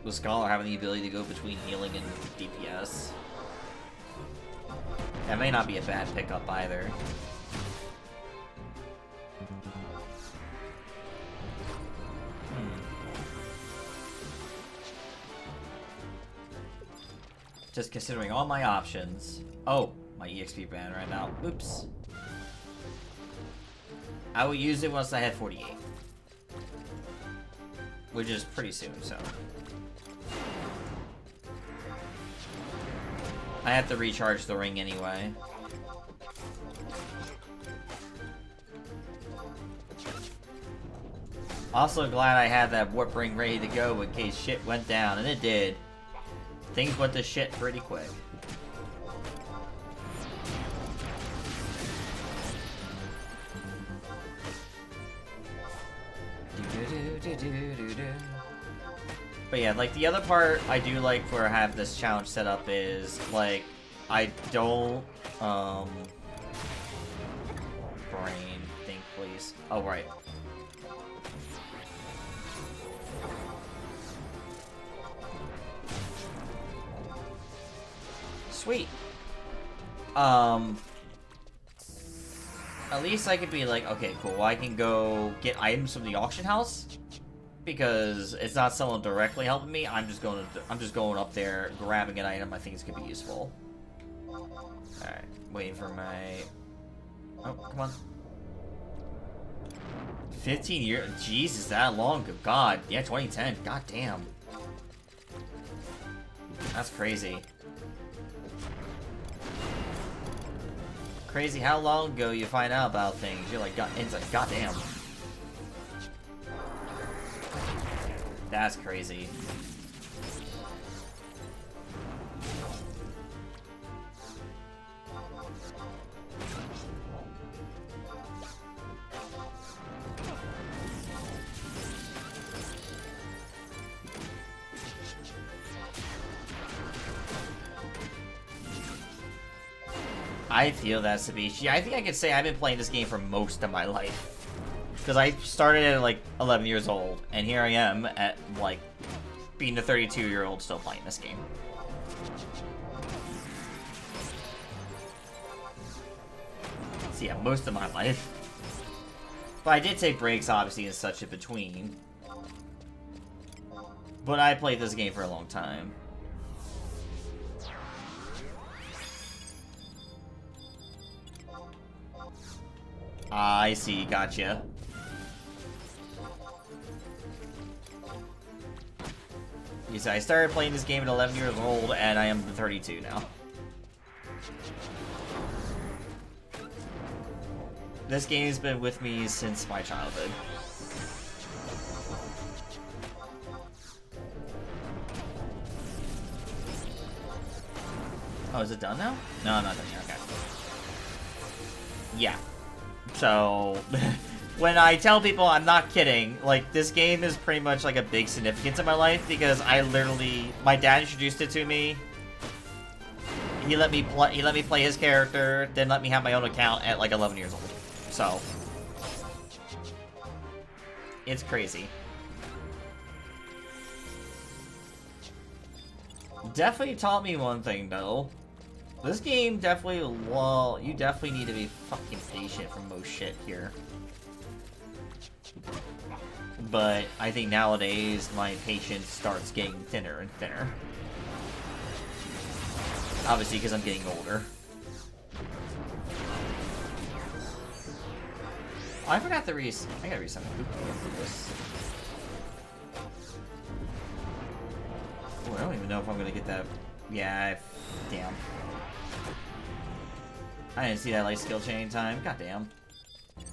Speaker 2: With Scholar having the ability to go between healing and DPS. That may not be a bad pickup either. Just considering all my options. Oh, my EXP ban right now. Oops. I will use it once I have 48. Which is pretty soon, so. I have to recharge the ring anyway. Also glad I had that warp ring ready to go in case shit went down, and it did. Things went to shit pretty quick. But yeah, like the other part I do like for have this challenge set up is like I don't brain think please. Oh right. Sweet. At least I could be like, okay, cool, I can go get items from the auction house because it's not someone directly helping me. I'm just going up there, grabbing an item I think is gonna be useful. Alright, waiting for my... Oh, come on. 15 years? Jesus, that long? God. Yeah, 2010. God damn. That's crazy. Crazy how long ago you find out about things. You're like, God, it's like, goddamn. That's crazy. I feel that, Sabishi. I think I could say I've been playing this game for most of my life. Because I started at like 11 years old, and here I am at like being a 32-year-old still playing this game. So yeah, most of my life. But I did take breaks, obviously, and such in between. But I played this game for a long time. I see, gotcha. You see, I started playing this game at 11 years old, and I am 32 now. This game's been with me since my childhood. Oh, is it done now? No, I'm not done yet, okay. Yeah. So, when I tell people I'm not kidding, like, this game is pretty much like a big significance in my life because I literally, my dad introduced it to me. He let me play his character, then let me have my own account at like 11 years old. So, it's crazy. Definitely taught me one thing though. This game definitely, well, you definitely need to be fucking patient for most shit here. But I think nowadays my patience starts getting thinner and thinner. Obviously, because I'm getting older. Oh, I forgot to I gotta reset my for this. Oh, I don't even know if I'm gonna get that. Yeah, damn. I didn't see that light skill chain time. Goddamn.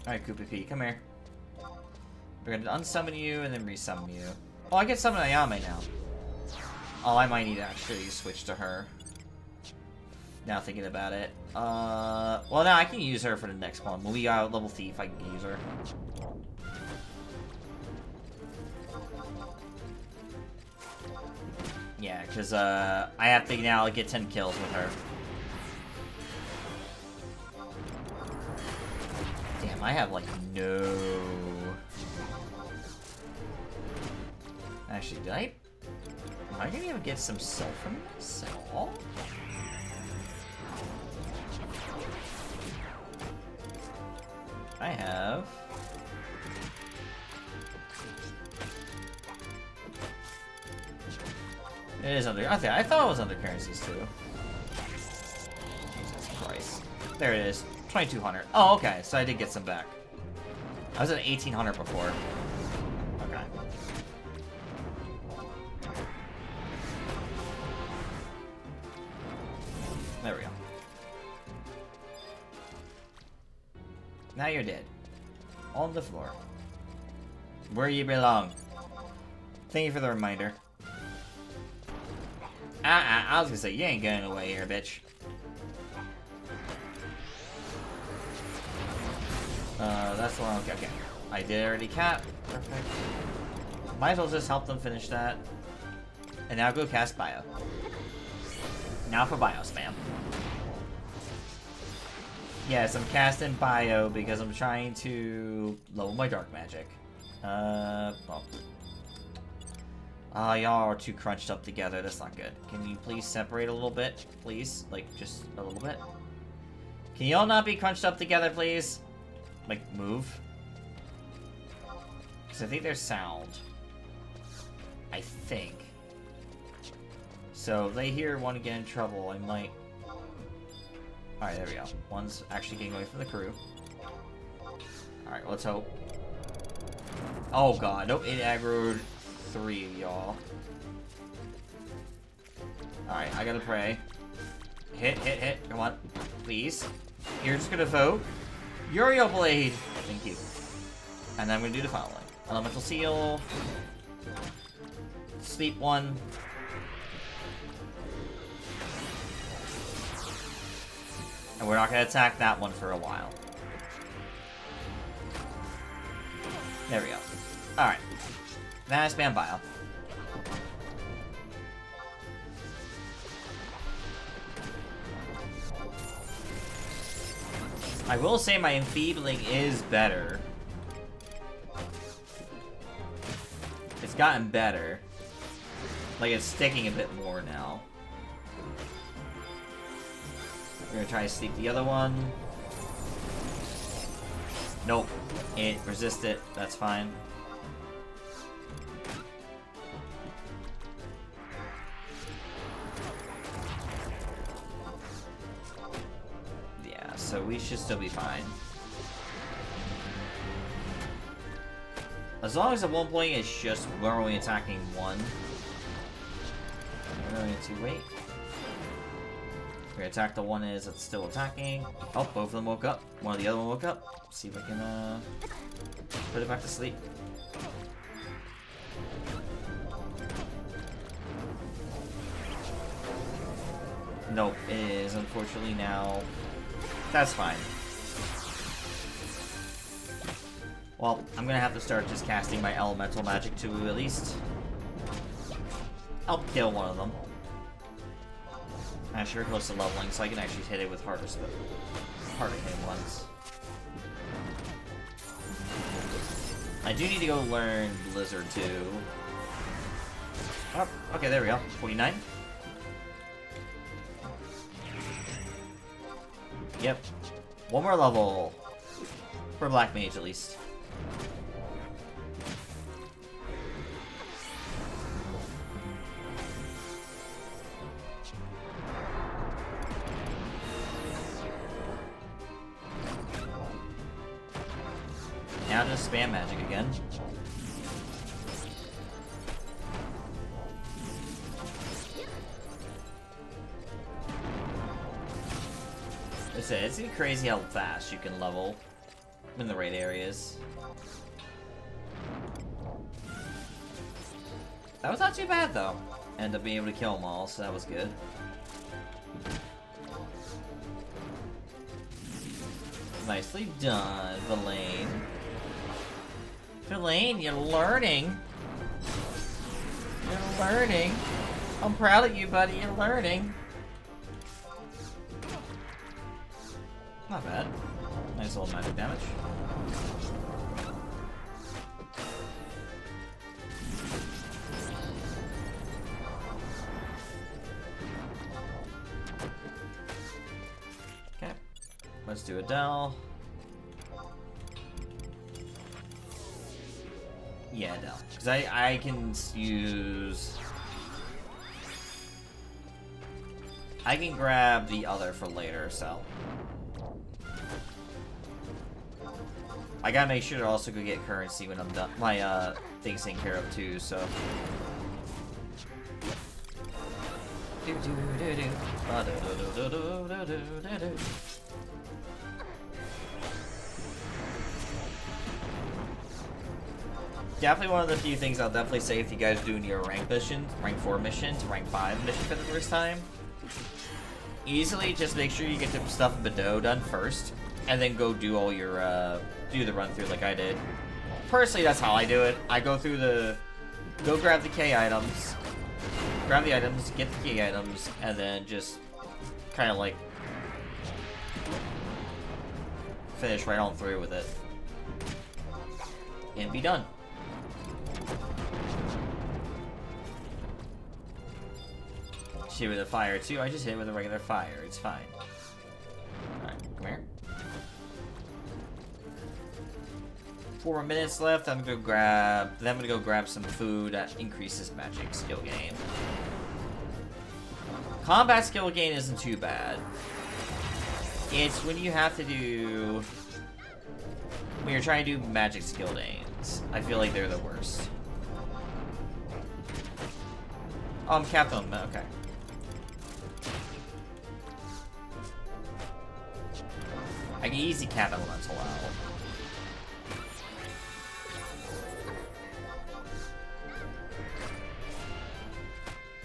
Speaker 2: Alright, Koopa P, come here. We're gonna unsummon you and then resummon you. Oh, I get summon Ayame now. Oh, I might need to actually switch to her. Now thinking about it. Well, now I can use her for the next one. When we got level thief, I can use her. Yeah, because I have to now get 10 kills with her. Damn, I have like no. Actually, am I gonna even get some self from this at all? I have. It is under. Okay, I thought it was under currencies too. Jesus Christ. There it is. 2200. Oh, okay. So I did get some back. I was at 1800 before. Okay. There we go. Now you're dead. On the floor. Where you belong. Thank you for the reminder. I was gonna say, you ain't getting away here, bitch. That's the one. Okay. I did already cap. Perfect. Might as well just help them finish that. And now go cast Bio. Now for Bio spam. Yes, I'm casting Bio because I'm trying to level my Dark Magic. Well. Y'all are too crunched up together. That's not good. Can you please separate a little bit? Please? Like, just a little bit? Can y'all not be crunched up together, please? Like, move? Because I think there's sound. I think. So, if they hear one get in trouble, I might... Alright, there we go. One's actually getting away from the crew. Alright, let's hope. Oh god, nope, it aggroed 3 of y'all. Alright, I gotta pray. Hit, come on. Please. You're just gonna vote. Uriel Blade! Thank you. And then I'm gonna do the following. Elemental Seal. Sleep 1. And we're not gonna attack that one for a while. There we go. Alright. Then I spam Bio. I will say my enfeebling is better. It's gotten better. Like, it's sticking a bit more now. We're gonna try to sneak the other one. Nope. It resisted. That's fine. Yeah, so we should still be fine. As long as at one point it's just we're only attacking one. We're going to wait. We're gonna attack the one that's still attacking. Oh, both of them woke up. One of the other one woke up. Let's see if I can put it back to sleep. Nope, it is unfortunately now. That's fine. Well, I'm gonna have to start just casting my elemental magic to at least help kill one of them. Actually, we're close to leveling, so I can actually hit it with harder hitting ones. I do need to go learn Blizzard too. Oh, okay, there we go. 49. Yep. One more level. For Black Mage, at least. Now just spam magic again. It's crazy how fast you can level in the right areas. That was not too bad though. Ended up being able to kill them all, so that was good. Nicely done, Villain. Villain, you're learning. You're learning. I'm proud of you, buddy. You're learning. Not bad. Nice little magic damage. Okay. Let's do Adele. Yeah, Adele. Because I can use... I can grab the other for later, so... I gotta make sure to also go get currency when I'm done. My thing's taken care of too, so. definitely one of the few things I'll definitely say if you guys are doing your rank mission, rank 4 mission to rank 5 mission for the first time. Easily just make sure you get the stuff in Finnidea done first, and then go do all your, do the run through like I did. Personally, that's how I do it. I go through go grab the K items, grab the items, get the key items, and then just kind of like finish right on through with it. And be done. Hit with a fire too. I just hit with a regular fire. It's fine. Alright, come here. 4 more minutes left. I'm gonna go grab some food that increases magic skill gain. Combat skill gain isn't too bad. It's when you have to do when you're trying to do magic skill gains. I feel like they're the worst. Oh, I'm capped on them. Okay. I can easy cap elemental out.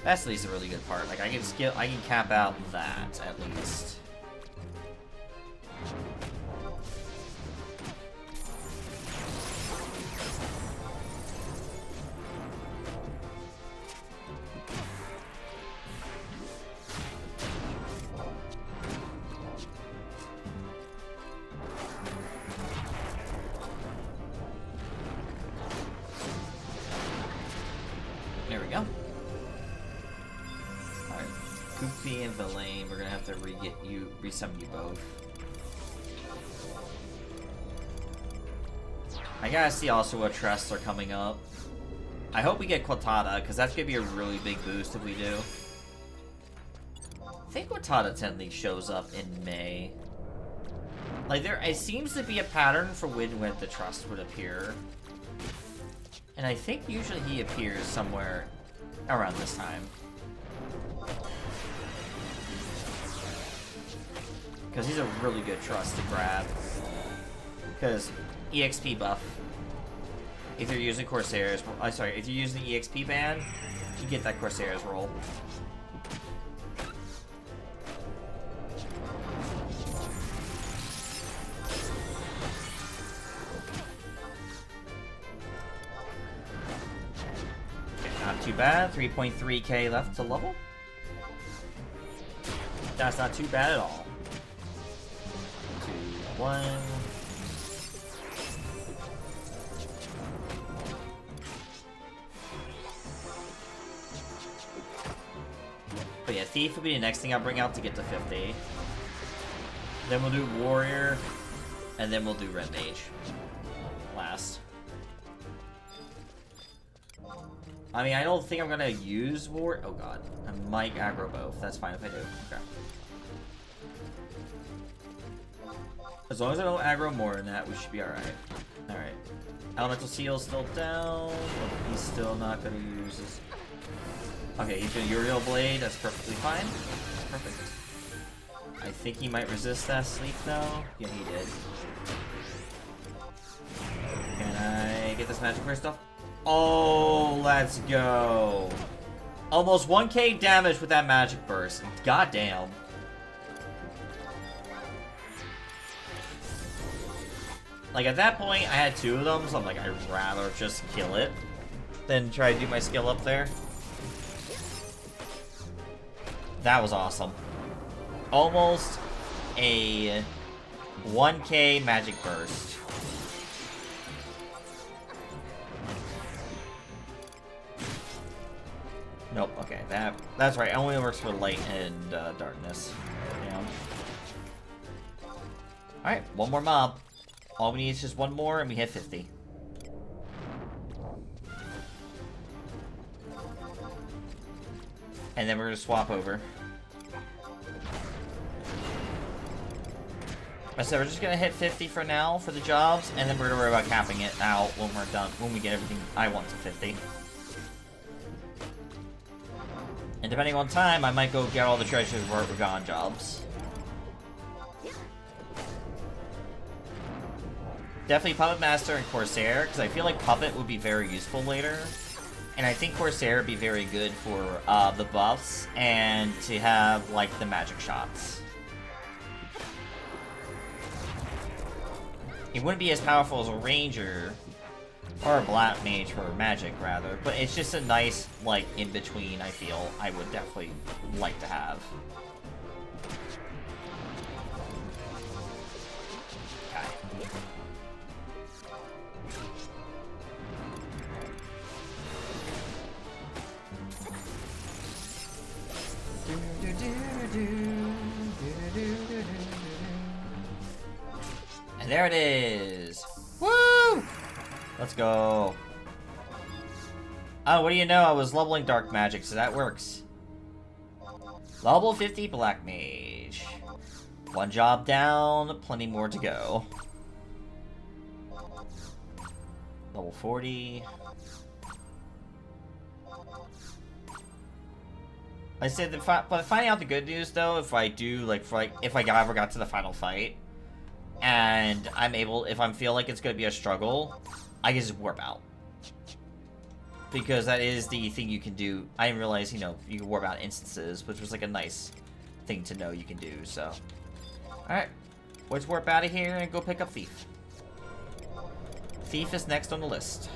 Speaker 2: That's at least a really good part. Like I can cap out that at least. There we go. Alright. Goofy and Villain, we're gonna have to resummon you both. I gotta see also what trusts are coming up. I hope we get Quatada, because that's gonna be a really big boost if we do. I think Quatada technically shows up in May. Like, it seems to be a pattern for when the trust would appear. And I think usually he appears somewhere around this time. Because he's a really good trust to grab. Because EXP buff. If you're using Corsairs, if you're using the EXP ban, you get that Corsairs roll. Not too bad. 3.3k left to level. That's not too bad at all. 2, 1. But yeah, Thief will be the next thing I'll bring out to get to 50. Then we'll do Warrior, and then we'll do Red Mage last. I mean, I don't think I'm gonna use War. Oh god, I might aggro both. That's fine if I do. Okay. As long as I don't aggro more than that, we should be alright. Alright. Elemental Seal's still down. He's still not gonna use his... Okay, he's doing Uriel Blade. That's perfectly fine. Perfect. I think he might resist that sleep though. Yeah, he did. Can I get this magic burst off? Oh, let's go. Almost 1k damage with that magic burst. Goddamn. Like, at that point, I had 2 of them, so I'm like, I'd rather just kill it than try to do my skill up there. That was awesome. Almost a 1k magic burst. Nope, okay, that's right, it only works for light and darkness. Yeah. Alright, one more mob. All we need is just one more and we hit 50. And then we're gonna swap over. I said we're just gonna hit 50 for now for the jobs, and then we're gonna worry about capping it out when we're done, when we get everything I want to 50. And depending on time, I might go get all the treasures for Urgon jobs. definitely Puppet Master and Corsair, because I feel like Puppet would be very useful later. And I think Corsair would be very good for the buffs and to have, like, the magic shots. It wouldn't be as powerful as a Ranger, or a Black Mage for magic, rather. But it's just a nice, like, in-between, I feel, I would definitely like to have. And there it is! Woo! Let's go. Oh, what do you know? I was leveling Dark Magic, so that works. Level 50 Black Mage. One job down, plenty more to go. Level 40. I said, but finding out the good news though, if I do, like, if I ever got to the final fight, and I'm able, if I feel like it's gonna be a struggle, I can just warp out. Because that is the thing you can do. I didn't realize, you know, you can warp out instances, which was like a nice thing to know you can do, so. Alright, let's warp out of here and go pick up Thief. Thief is next on the list.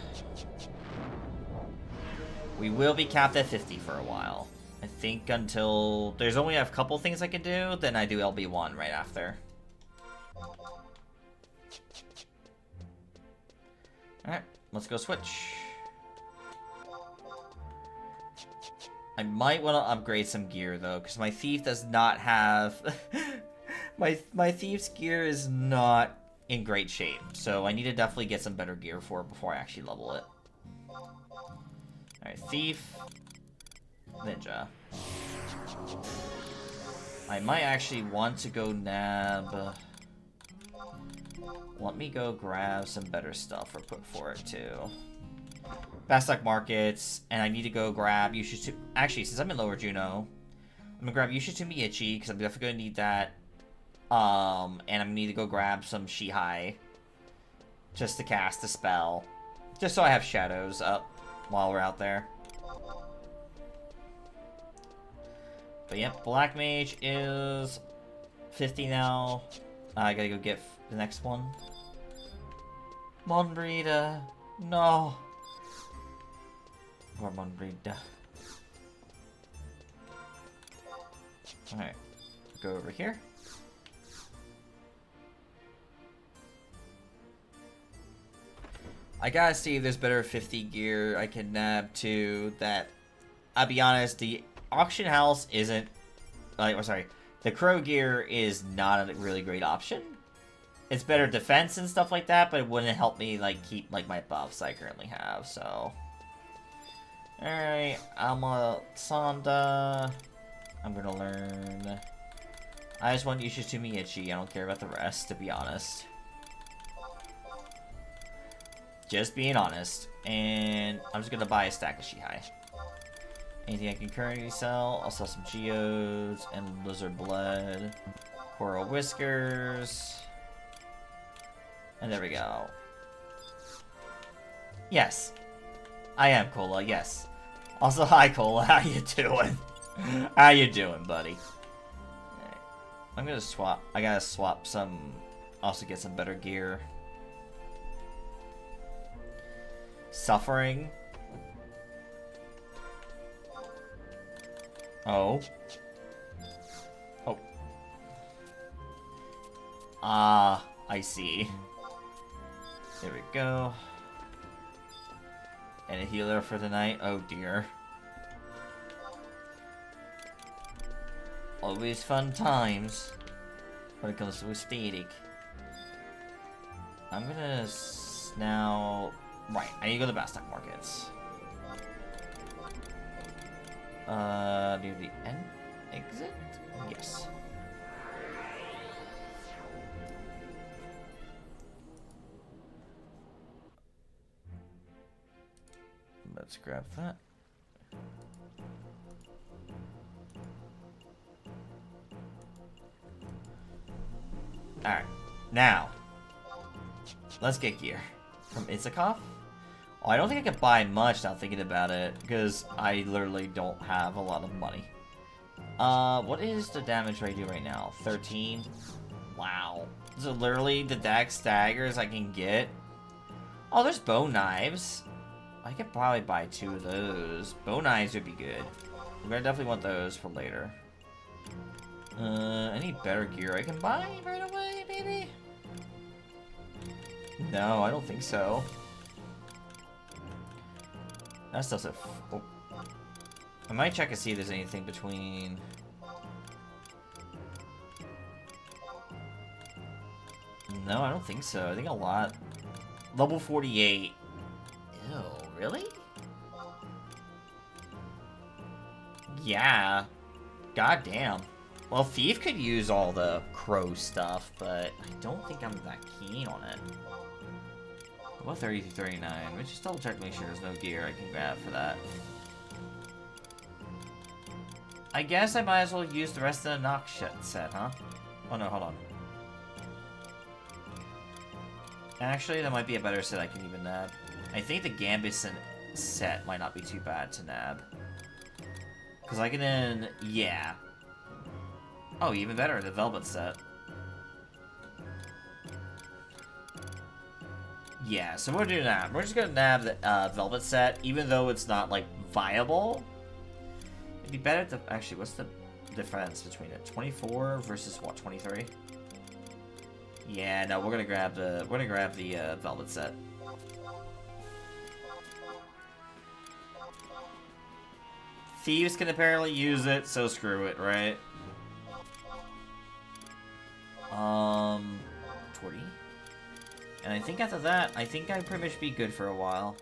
Speaker 2: We will be capped at 50 for a while. I think until there's only a couple things I can do, then I do LB1 right after. Alright, let's go switch. I might want to upgrade some gear though, because my Thief does not have... my Thief's gear is not in great shape, so I need to definitely get some better gear for it before I actually level it. Alright, Thief. Ninja. I might actually want to go nab... Let me go grab some better stuff for it too. Bastock Markets, and I need to go grab Yushitu... Actually, since I'm in Lower Juno, I'm gonna grab Yushitu Miichi, because I'm definitely gonna need that. And I'm gonna need to go grab some Shihai, just to cast a spell. Just so I have shadows up while we're out there. But yep, Black Mage is 50 now. I gotta go get the next one. Monbrita, no. Or Monbrita. Alright, go over here. I gotta see if there's better 50 gear I can nab too. That, I'll be honest, the auction house isn't, like, oh, sorry, the crow gear is not a really great option. It's better defense and stuff like that, but it wouldn't help me, like, keep, like, my buffs I currently have, so. Alright, I'm a Sonda. I'm gonna learn. I just want Yushitu Miichi, I don't care about the rest, to be honest. Just being honest. And I'm just gonna buy a stack of Shihai. Anything I can currently sell, I'll sell some Geodes and Lizard Blood. Coral Whiskers. And there we go. Yes. I am Cola, yes. Also, hi Cola, how you doing? How you doing, buddy? Right. I'm gonna swap, I gotta swap some, also get some better gear. Suffering. Oh. Oh. Ah, I see. There we go. And a healer for the night. Oh dear. Always fun times when it comes to aesthetic. I'm gonna now... Right, I need to go to the Bastock Markets. Near the end exit? Yes. Let's grab that. Alright, now. Let's get gear. From Isakov? Oh, I don't think I could buy much now thinking about it, because I literally don't have a lot of money. What is the damage I do right now? 13? Wow. So literally the Dax daggers I can get. Oh, there's bow knives. I could probably buy 2 of those. Bow knives would be good. I'm gonna definitely want those for later. Any better gear I can buy right away, maybe? No, I don't think so. That stuff's a... Oh. I might check and see if there's anything between... No, I don't think so. I think a lot... Level 48. Ew, really? Yeah. God damn. Well, Thief could use all the crow stuff, but I don't think I'm that keen on it. About 30 to 39, which just double check to make sure there's no gear I can grab for that. I guess I might as well use the rest of the Nox set, huh? Oh no, hold on. Actually, that might be a better set I can even nab. I think the Gambison set might not be too bad to nab. Because I can then... yeah. Oh, even better, the Velvet set. Yeah, so we're doing that. We're just gonna nab the Velvet set, even though it's not, like, viable. It'd be better to... actually, what's the difference between it? 24 versus, what, 23? Yeah, no, we're gonna grab the Velvet set. Thieves can apparently use it, so screw it, right? 20. And I think after that, I think I'd pretty much be good for a while.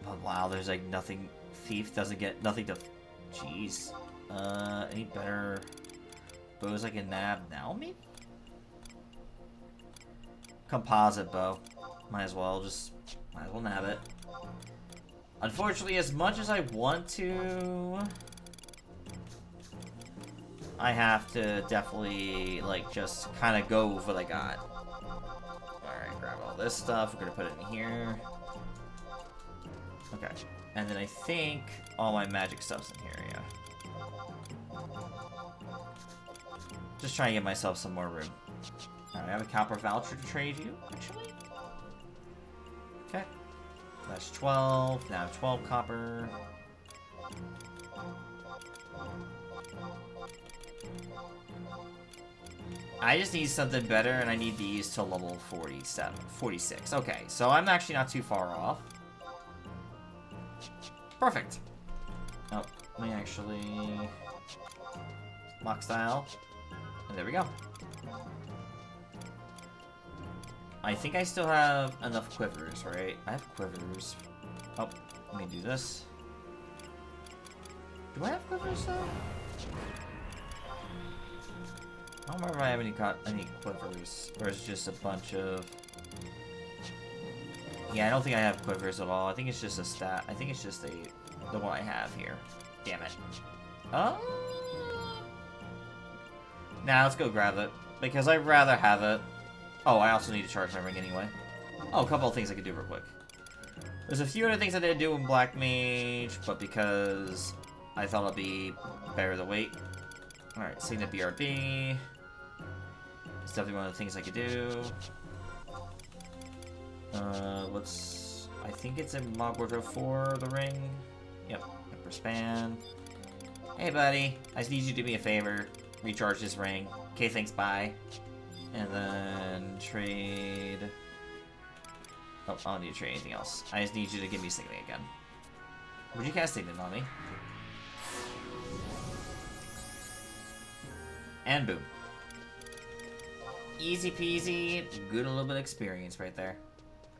Speaker 2: But wow, there's like nothing. Thief doesn't get nothing to. Jeez. Any better bows I can nab now, maybe? Composite bow. Might as well nab it. Unfortunately, as much as I want to, I have to definitely, like, just kind of go with what I got. Alright, grab all this stuff. We're going to put it in here. Okay. And then I think all my magic stuff's in here, yeah. Just trying to get myself some more room. Alright, I have a copper voucher to trade you, actually. Okay. That's 12. Now I have 12 copper. I just need something better, and I need these to level 46. Okay, so I'm actually not too far off. Perfect. Oh, let me actually... lock style. And there we go. I think I still have enough quivers, right? I have quivers. Oh, let me do this. Do I have quivers, though? I don't remember if I have any quivers, or it's just a bunch of... Yeah, I don't think I have quivers at all. I think it's just a stat. I think it's just the one I have here. Damn it. Oh. Nah, let's go grab it, because I'd rather have it. Oh, I also need to charge my ring anyway. Oh, a couple of things I could do real quick. There's a few other things I did do in Black Mage, but because I thought it'd be better to wait. Alright, Signet BRB. It's definitely one of the things I could do. I think it's in Mod Wardrobe 4, the ring. Yep, Emperor Span. Hey, buddy. I just need you to do me a favor. Recharge this ring. Okay, thanks, bye. And then trade... Oh, I don't need to trade anything else. I just need you to give me Signet again. Would you cast Signet on me? And boom. Easy peasy. Good a little bit of experience right there.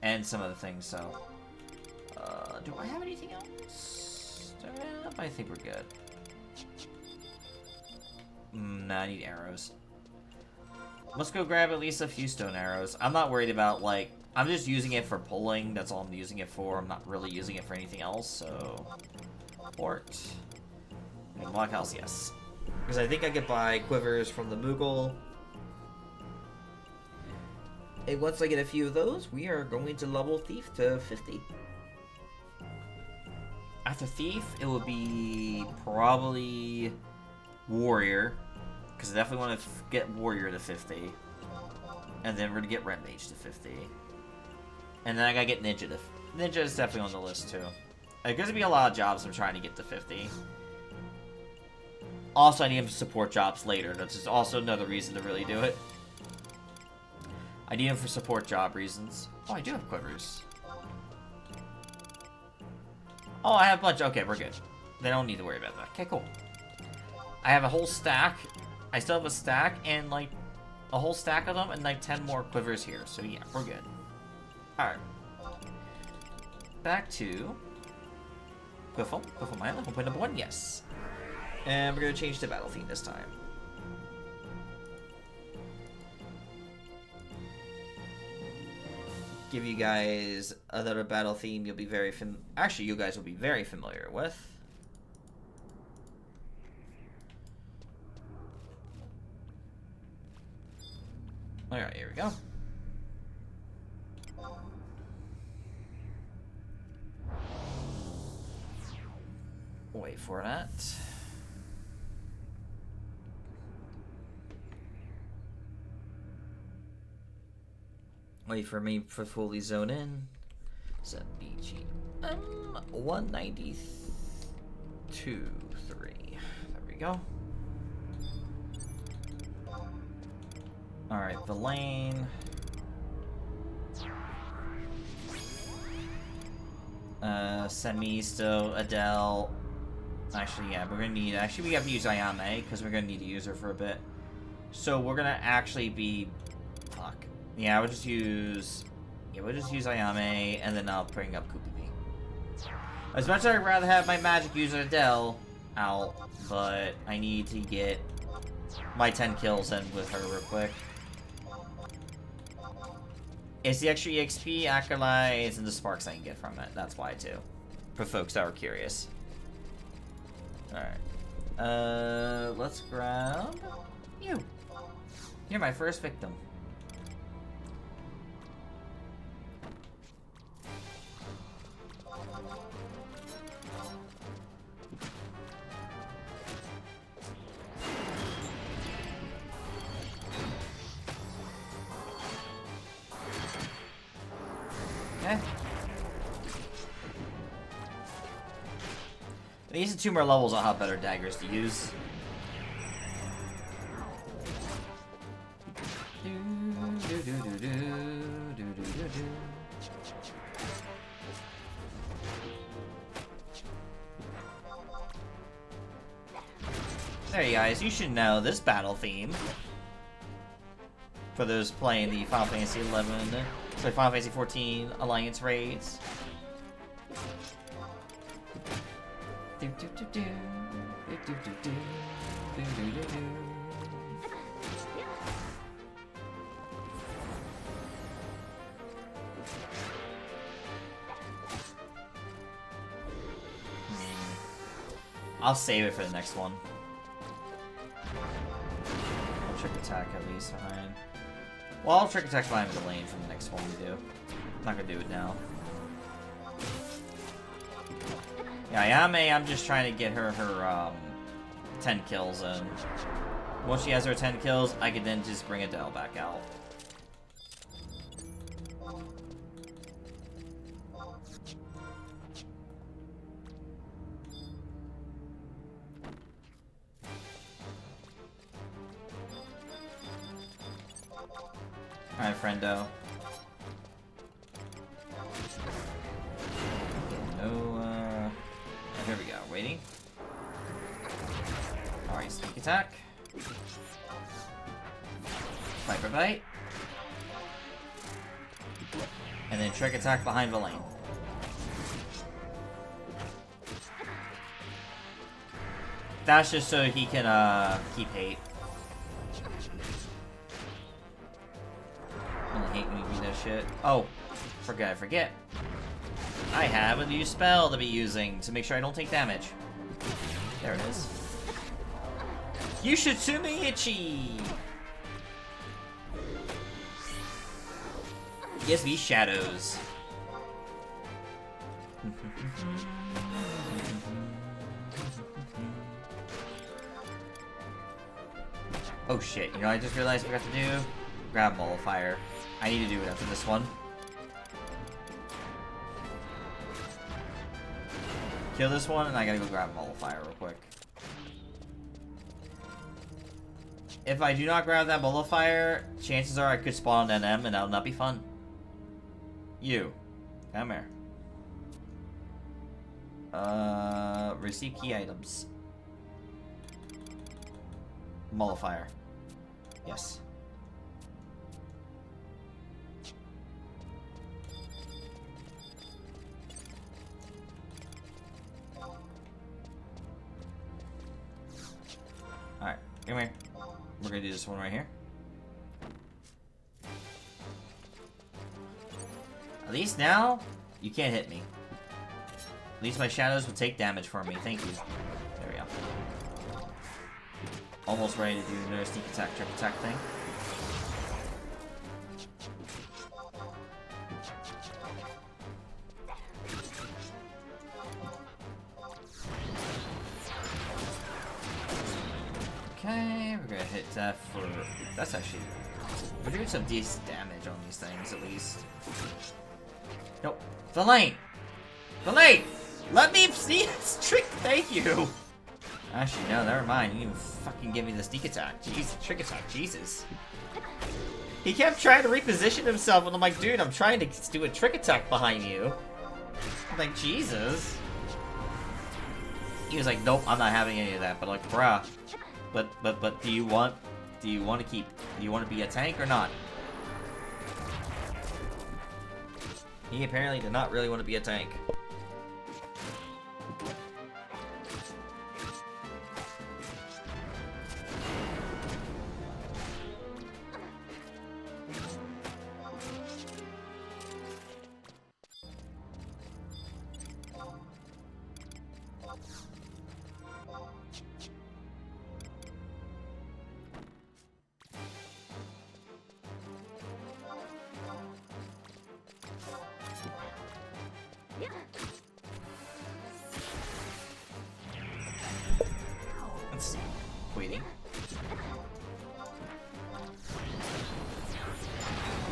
Speaker 2: And some other things, so... do I have anything else? I think we're good. Nah, I need arrows. Let's go grab at least a few stone arrows. I'm not worried about, like... I'm just using it for pulling. That's all I'm using it for. I'm not really using it for anything else, so... Port. And blockhouse, yes. Because I think I could buy quivers from the Moogle. And once I get a few of those, we are going to level Thief to 50. After Thief, it will be probably Warrior, because I definitely want to get Warrior to 50. And then we're going to get Red Mage to 50. And then I gotta get Ninja to... Ninja is definitely on the list, too. There's going to be a lot of jobs I'm trying to get to 50. Also, I need support jobs later. That's just also another reason to really do it. I need them for support job reasons. Oh, I do have quivers. Oh, I have a bunch. Okay, we're good. They don't need to worry about that. Okay, cool. I have a whole stack. I still have a stack and, like, a whole stack of them and, like, 10 more quivers here. So, yeah, we're good. Alright. Back to... Quiffle. Quiffle Mine. Home point number 1. Yes. And we're going to change the battle theme this time. Give you guys another battle theme you'll be very actually, you guys will be very familiar with. Alright, here we go. Wait for that. Wait for me to fully zone in. Set BG. 192.3. There we go. Alright, Villain. Send me still Adele. Actually, yeah, we're gonna need. Actually, we have to use Ayame because we're gonna need to use her for a bit. So we're gonna actually be. Fuck. Yeah, we'll just use. Yeah, we'll just use Ayame, and then I'll bring up Kupipi. As much as I'd rather have my magic user Adele out, but I need to get my 10 kills in with her real quick. It's the extra EXP, Acolytes, and the sparks I can get from it. That's why, too. For folks that were curious. Alright. Let's grab you. You're my first victim. Okay. These are 2 more levels, I'll have better daggers to use. There you guys, you should know this battle theme. For those playing the Final Fantasy 11, sorry, Final Fantasy 14 Alliance raids. I'll save it for the next one. I'll trick attack at least behind. Well, I'll trick attack behind the lane for the next one we do. I'm not gonna do it now. Yeah, Ayame, I'm just trying to get her 10 kills in. Once she has her 10 kills, I can then just bring Adele back out. Alright, friendo. No, here we go. Waiting. Alright, sneak attack. Viper Bite. And then trick attack behind the lane. That's just so he can, keep hate. I hate when you do that shit. Oh, I forget. I have a new spell to be using to make sure I don't take damage. There it is. Yushitsune Ichi! Gives me shadows. Oh shit, you know I just realized I forgot to do? Grab Mollifier. I need to do it after this one. Kill this one, and I gotta go grab Mollifier real quick. If I do not grab that Mollifier, chances are I could spawn an NM, and that'll not be fun. You. Come here. Receive key items. Mollifier. Yes. Alright, come here. We're gonna do this one right here. At least now, you can't hit me. At least my shadows will take damage for me. Thank you. There we go. Almost ready to do another sneak attack, trip attack thing. Okay, we're gonna hit that for... That's actually... We're doing some decent damage on these things, at least. Nope. The lane! The lane! Let me see this trick, thank you! Actually, no, never mind. You didn't even fucking give me the sneak attack. Jesus, trick attack, Jesus. He kept trying to reposition himself, and I'm like, dude, I'm trying to do a trick attack behind you. I'm like, Jesus. He was like, nope, I'm not having any of that. But like, bruh. But do you want to be a tank or not? He apparently did not really want to be a tank. Let's see. Waiting.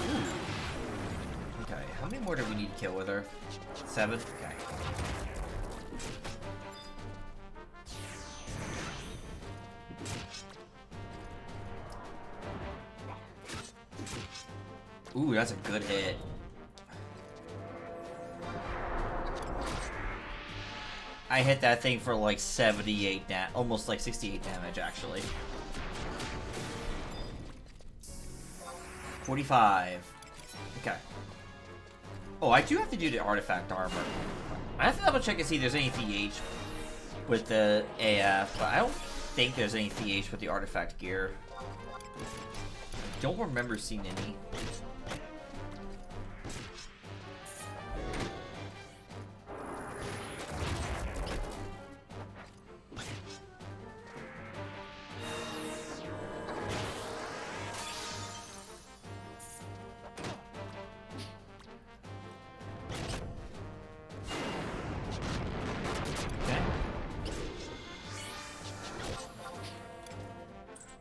Speaker 2: Ooh. Okay, how many more do we need to kill with her? 7? Okay. Ooh, that's a good hit. I hit that thing for like 78 almost like 68 damage actually. 45. Okay. Oh, I do have to do the artifact armor. I have to double check and see if there's any TH with the AF, but I don't think there's any TH with the artifact gear. I don't remember seeing any.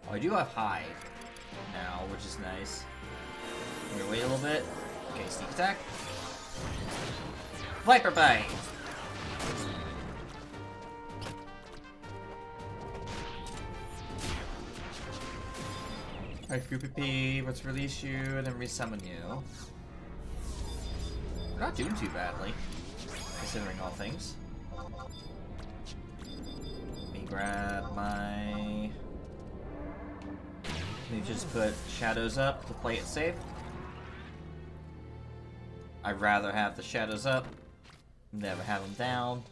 Speaker 2: I do have hide now, which is nice. I'm gonna wait a little bit. Okay, sneak attack. Viper Bite! Alright, Groupie P, let's release you and then resummon you. We're not doing too badly, considering all things. Let me grab my... Let me just put shadows up to play it safe. I'd rather have the shadows up, never have them down.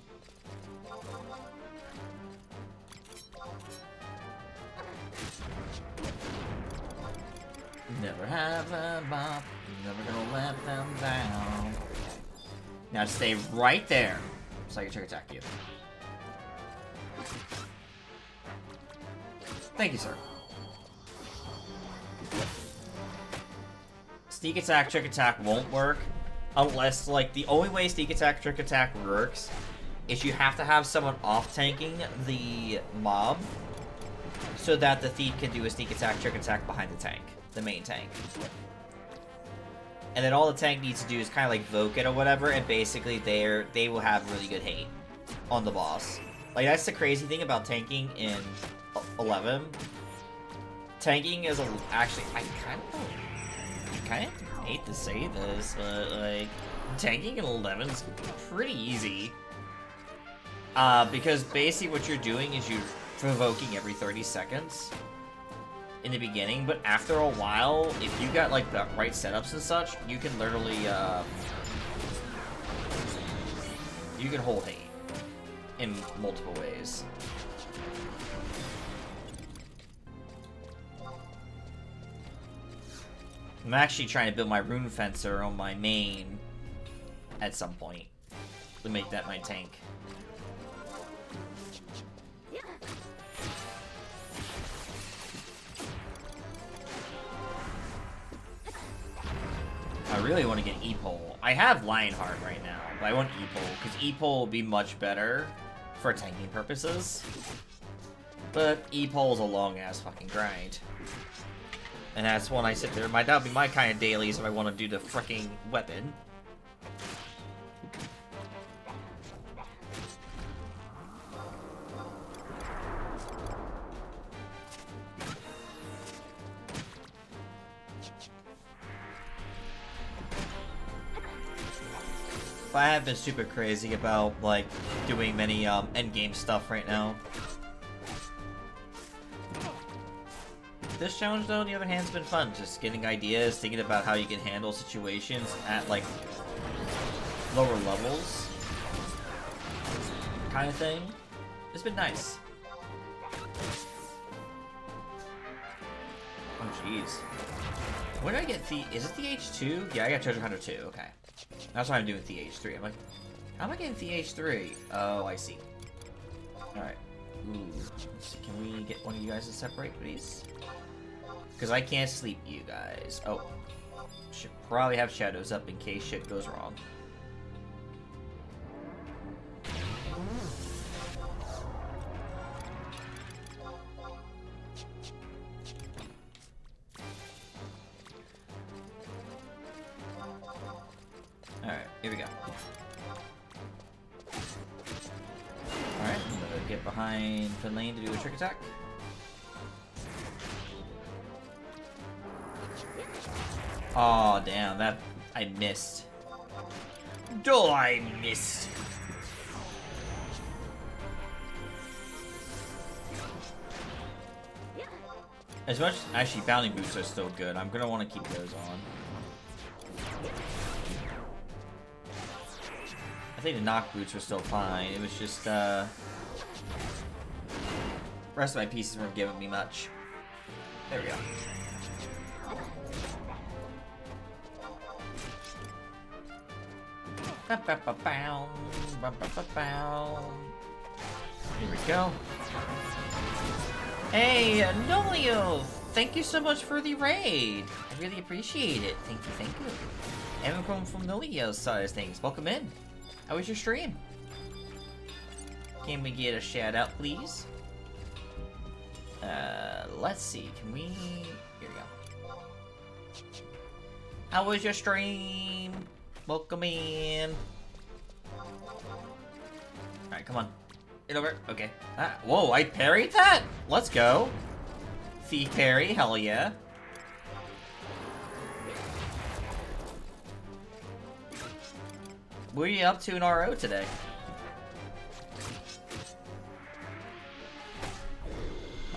Speaker 2: Never have them up, never gonna let them down. Now stay right there, so I can trick attack you. Thank you, sir. sneak attack, trick attack won't work unless, like, the only way sneak attack, trick attack works is you have to have someone off-tanking the mob so that the thief can do a sneak attack, trick attack behind the tank, the main tank. And then all the tank needs to do is kind of like Voke it or whatever, and basically they will have really good hate on the boss. Like, that's the crazy thing about tanking in 11. Tanking is actually, I kind of hate to say this, but like, tanking in 11 is pretty easy. Because basically what you're doing is you're provoking every 30 seconds in the beginning, but after a while, if you got like the right setups and such, you can literally, you can hold hate in multiple ways. I'm actually trying to build my rune fencer on my main at some point to make that my tank. I really want to get E-Pole. I have Lionheart right now, but I want E-Pole, because E-Pole will be much better for tanking purposes. But E-Pole is a long-ass fucking grind. And that's when I sit there, that'll be my kind of dailies if I want to do the freaking weapon. I have been super crazy about, like, doing many, endgame stuff right now. This challenge, though, on the other hand, has been fun. Just getting ideas, thinking about how you can handle situations at, like, lower levels. Kind of thing. It's been nice. Oh, jeez. Where did I get the... Is it the H2? Yeah, I got Treasure Hunter 2. Okay. That's what I'm doing with the H3. I'm like, how am I getting the H3? Oh, I see. Alright. Ooh. Let's see. Can we get one of you guys to separate, please? Because I can't sleep, you guys. Oh. Should probably have shadows up in case shit goes wrong. Alright, here we go. Alright, I'm gonna get behind Finlane to do a trick attack. Oh damn, that I missed. Oh, I missed. As much actually bounding boots are still good. I'm gonna want to keep those on. I think the knock boots were still fine. It was just rest of my pieces weren't giving me much. There we go. Here we go. Hey, Nolio! Thank you so much for the raid. I really appreciate it. Thank you, thank you. Everyone from Nolio's side of things, welcome in. How was your stream? Can we get a shout out, please? Let's see. Can we... Here we go. How was your stream? Welcome in. Alright, come on. Get over. Okay. Ah, whoa, I parried that? Let's go. Thief parry, hell yeah. What are you up to in RO today?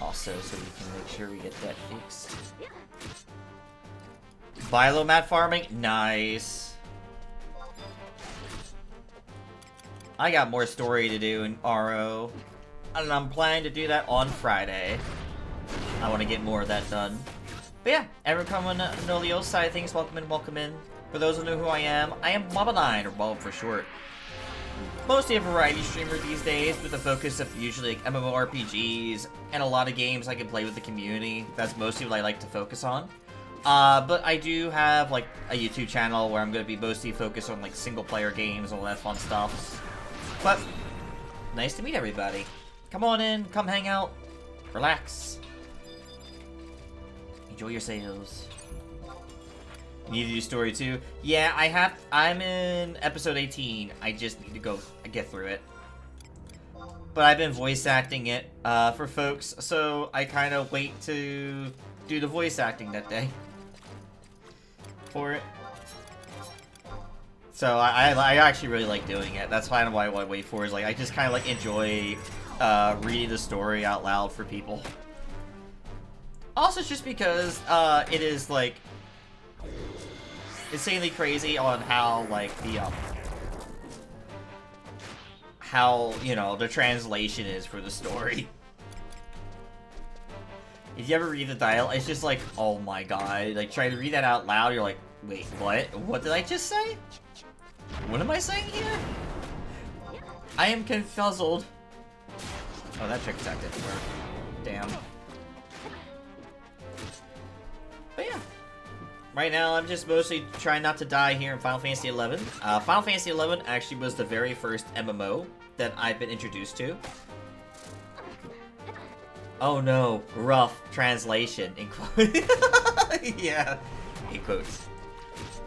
Speaker 2: Also, so we can make sure we get that fixed. Biomat farming? Nice. I got more story to do in RO. And I'm planning to do that on Friday. I want to get more of that done. But yeah, everyone coming on Nolio's side of things, welcome in, welcome in. For those who know who I am Bob9, or Bob for short. Mostly a variety streamer these days, with a focus of usually like MMORPGs and a lot of games I can play with the community. That's mostly what I like to focus on. But I do have, like, a YouTube channel where I'm going to be mostly focused on, like, single-player games and all that fun stuff. But, nice to meet everybody. Come on in, come hang out, relax. Enjoy yourselves. Need to do story 2? Yeah, I'm in episode 18. I just need to go get through it. But I've been voice acting it, for folks, so I kind of wait to do the voice acting that day. For it. So I actually really like doing it. That's kind of why I wait for, is like I just kind of like enjoy reading the story out loud for people. Also just because it is like insanely crazy on how like the how, you know, the translation is for the story. If you ever read the dialogue, it's just like, oh my god. Like, try to read that out loud, you're like, wait, what? What did I just say? What am I saying here? I am confuzzled. Oh, that trick attack didn't work. Damn. But yeah. Right now, I'm just mostly trying not to die here in Final Fantasy XI. Final Fantasy XI actually was the very first MMO that I've been introduced to. Oh no, rough translation, in quotes. Yeah, in quotes.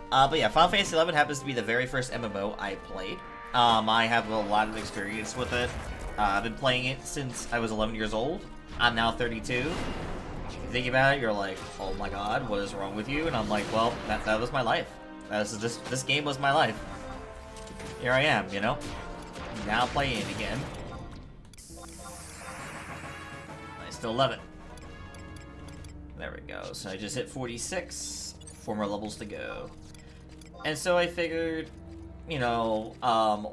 Speaker 2: But yeah, Final Fantasy XI happens to be the very first MMO I played. I have a lot of experience with it. I've been playing it since I was 11 years old. I'm now 32. If you think about it, you're like, oh my god, what is wrong with you? And I'm like, well, that was my life. This game was my life. Here I am, you know? Now playing it again. I still love it. There we go. So I just hit 46. 4 more levels to go. And so I figured, you know,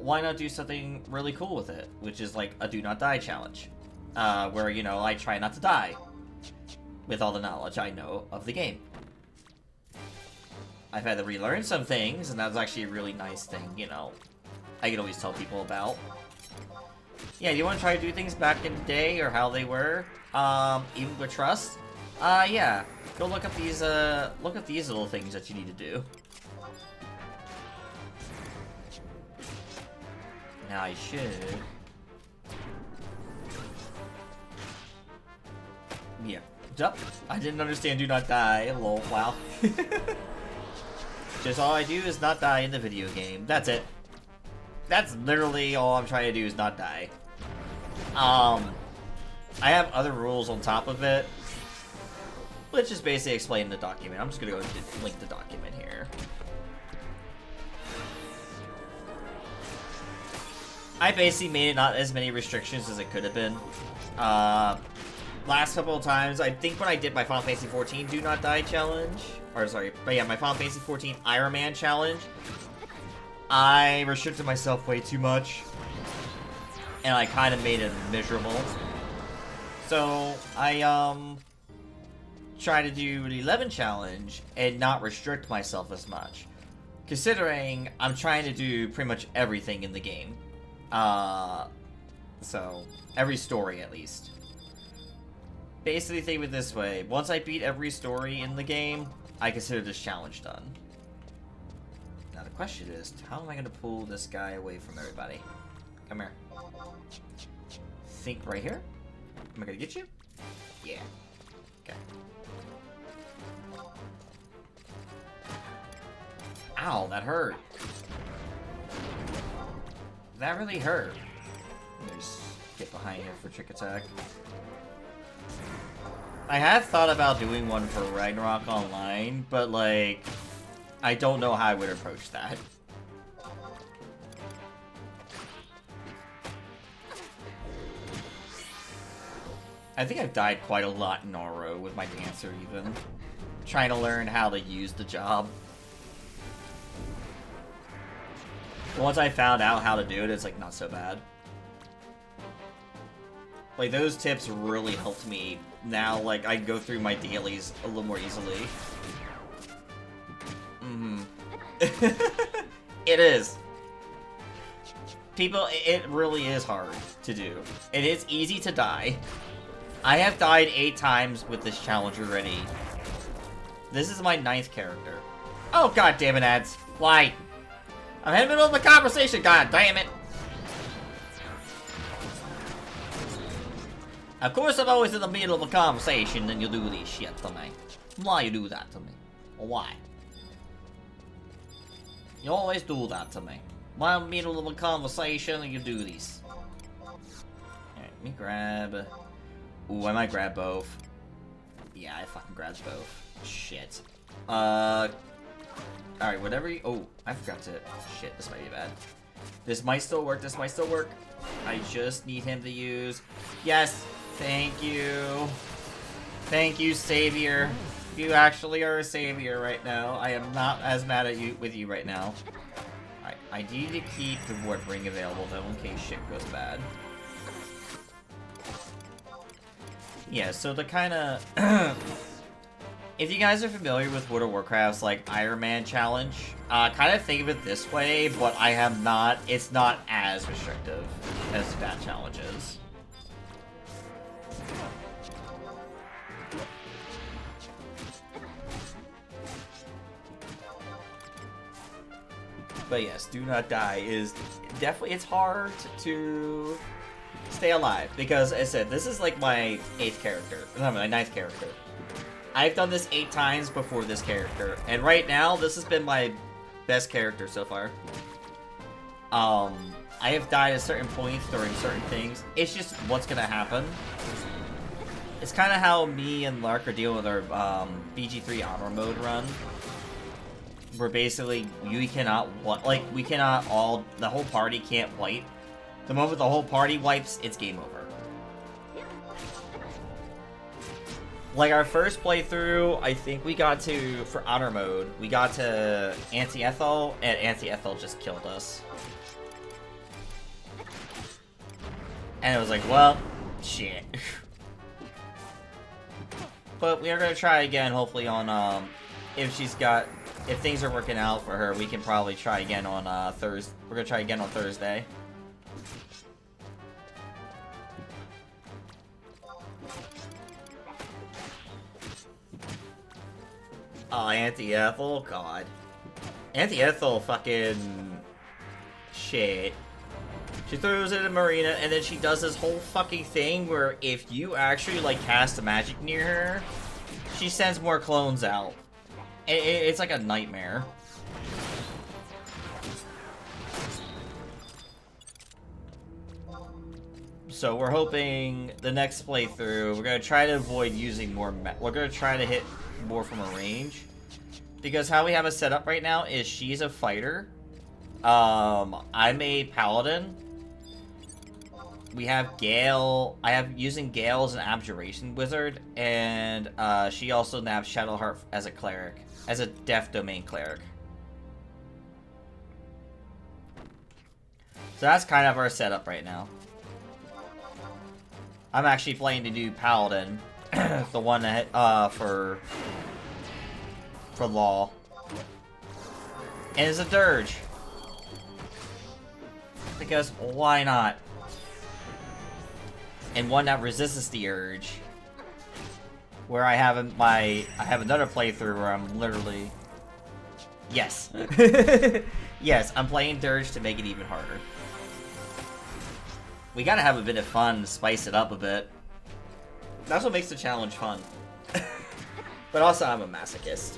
Speaker 2: why not do something really cool with it? Which is like a do not die challenge. Where, you know, I try not to die. With all the knowledge I know of the game. I've had to relearn some things, and that's actually a really nice thing, you know. I can always tell people about. Yeah, you want to try to do things back in the day, or how they were? Even with trust? Yeah. Go look up these little things that you need to do. Now I should... Yeah. Yep. I didn't understand do not die. Lol, wow. Just all I do is not die in the video game. That's it. That's literally all I'm trying to do is not die. I have other rules on top of it. Let's just basically explain the document. I'm just gonna go and link the document here. I basically made it not as many restrictions as it could have been. Last couple of times, I think when I did my Final Fantasy XIV Do Not Die challenge, or sorry, but yeah, my Final Fantasy XIV Iron Man challenge, I restricted myself way too much, and I kind of made it miserable. So, I, try to do the 11 challenge and not restrict myself as much, considering I'm trying to do pretty much everything in the game. So, every story at least. Basically, think of it this way. Once I beat every story in the game, I consider this challenge done. Now the question is, how am I going to pull this guy away from everybody? Come here. Think right here. Am I going to get you? Yeah. Okay. Ow, that hurt. That really hurt. Let me just get behind here for trick attack. I have thought about doing one for Ragnarok Online, but, like, I don't know how I would approach that. I think I've died quite a lot in Oro with my dancer, even. Trying to learn how to use the job. Once I found out how to do it, it's, like, not so bad. Like, those tips really helped me. Now, like, I go through my dailies a little more easily. It is. People, it really is hard to do. It is easy to die. I have died 8 times with this challenge already. This is my 9th character. Oh, god damn it, ads. Why? I'm in the middle of a conversation, god damn it. Of course, I'm always in the middle of a conversation and you do this shit to me. Why you do that to me? Why? You always do that to me. Why in the middle of a conversation and you do this? Alright, let me grab... Ooh, I might grab both. Yeah, I fucking grabbed both. Shit. Alright, whatever you... Oh, I forgot to... Shit, this might be bad. This might still work, this might still work. I just need him to use... Yes! Thank you. Thank you, Savior. You actually are a savior right now. I am not as mad at you with you right now. I need to keep the warp ring available though in case shit goes bad. Yeah, so the kinda if you guys are familiar with World of Warcraft's like Iron Man challenge, kind of think of it this way, but I have not, it's not as restrictive as that challenge is. But yes, Do Not Die is definitely, it's hard to stay alive because, as I said, this is like my 8th character, no, my 9th character. I've done this 8 times before this character, and right now, this has been my best character so far. I have died at certain points during certain things. It's just what's gonna happen. It's kind of how me and Lark are dealing with our BG3 honor mode run. Where basically, we cannot, we cannot all, the whole party can't wipe. The moment the whole party wipes, it's game over. Like, our first playthrough, I think we got to, for honor mode, we got to Anti-Ethel, and Anti-Ethel just killed us. And it was like, well, shit. But we are gonna try again, hopefully on, if things are working out for her, we can probably try again on Thursday. We're gonna try again on Thursday. Oh, Anti-Ethel? God. Anti-Ethel fucking... shit. She throws it in the marina, and then she does this whole fucking thing where if you actually, like, cast a magic near her, she sends more clones out. It's like a nightmare. So we're hoping the next playthrough, we're gonna try to avoid using more. We're gonna try to hit more from a range, because how we have it set up right now is she's a fighter. I'm a paladin. We have Gale. I have using Gale as an abjuration wizard, and she also nabs Shadowheart as a cleric. As a Death Domain cleric. So that's kind of our setup right now. I'm actually playing the new Paladin. The one that, for Law. And it's a Dirge. Because, why not? And one that resists the urge. Where I have another playthrough where I'm literally... Yes. Yes, I'm playing Dirge to make it even harder. We gotta have a bit of fun, spice it up a bit. That's what makes the challenge fun. But also, I'm a masochist.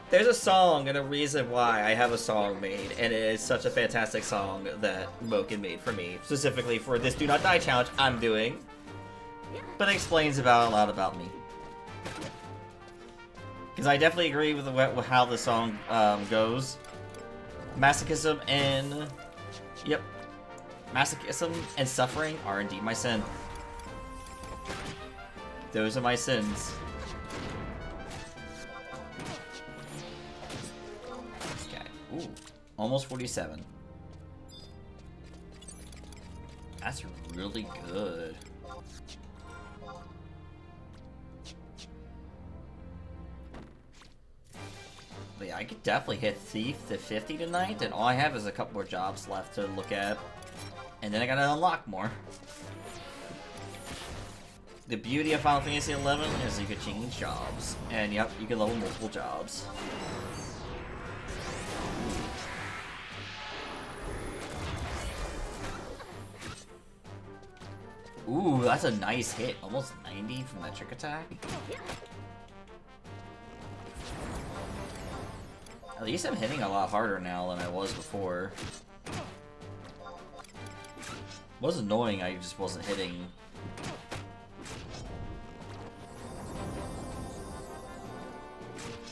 Speaker 2: There's a song and a reason why I have a song made, and it is such a fantastic song that Moken made for me, specifically for this Do Not Die challenge I'm doing. But it explains a lot about me. Because I definitely agree with how the song goes. Masochism and... Yep. Masochism and suffering are indeed my sin. Those are my sins. Okay. Ooh. Almost 47. That's really good. But yeah, I could definitely hit Thief to 50 tonight, and all I have is a couple more jobs left to look at. And then I gotta unlock more. the beauty of Final Fantasy XI is you could change jobs. And yep, you can level multiple jobs. Ooh, that's a nice hit. Almost 90 from that trick attack. At least I'm hitting a lot harder now than I was before. It was annoying, I just wasn't hitting.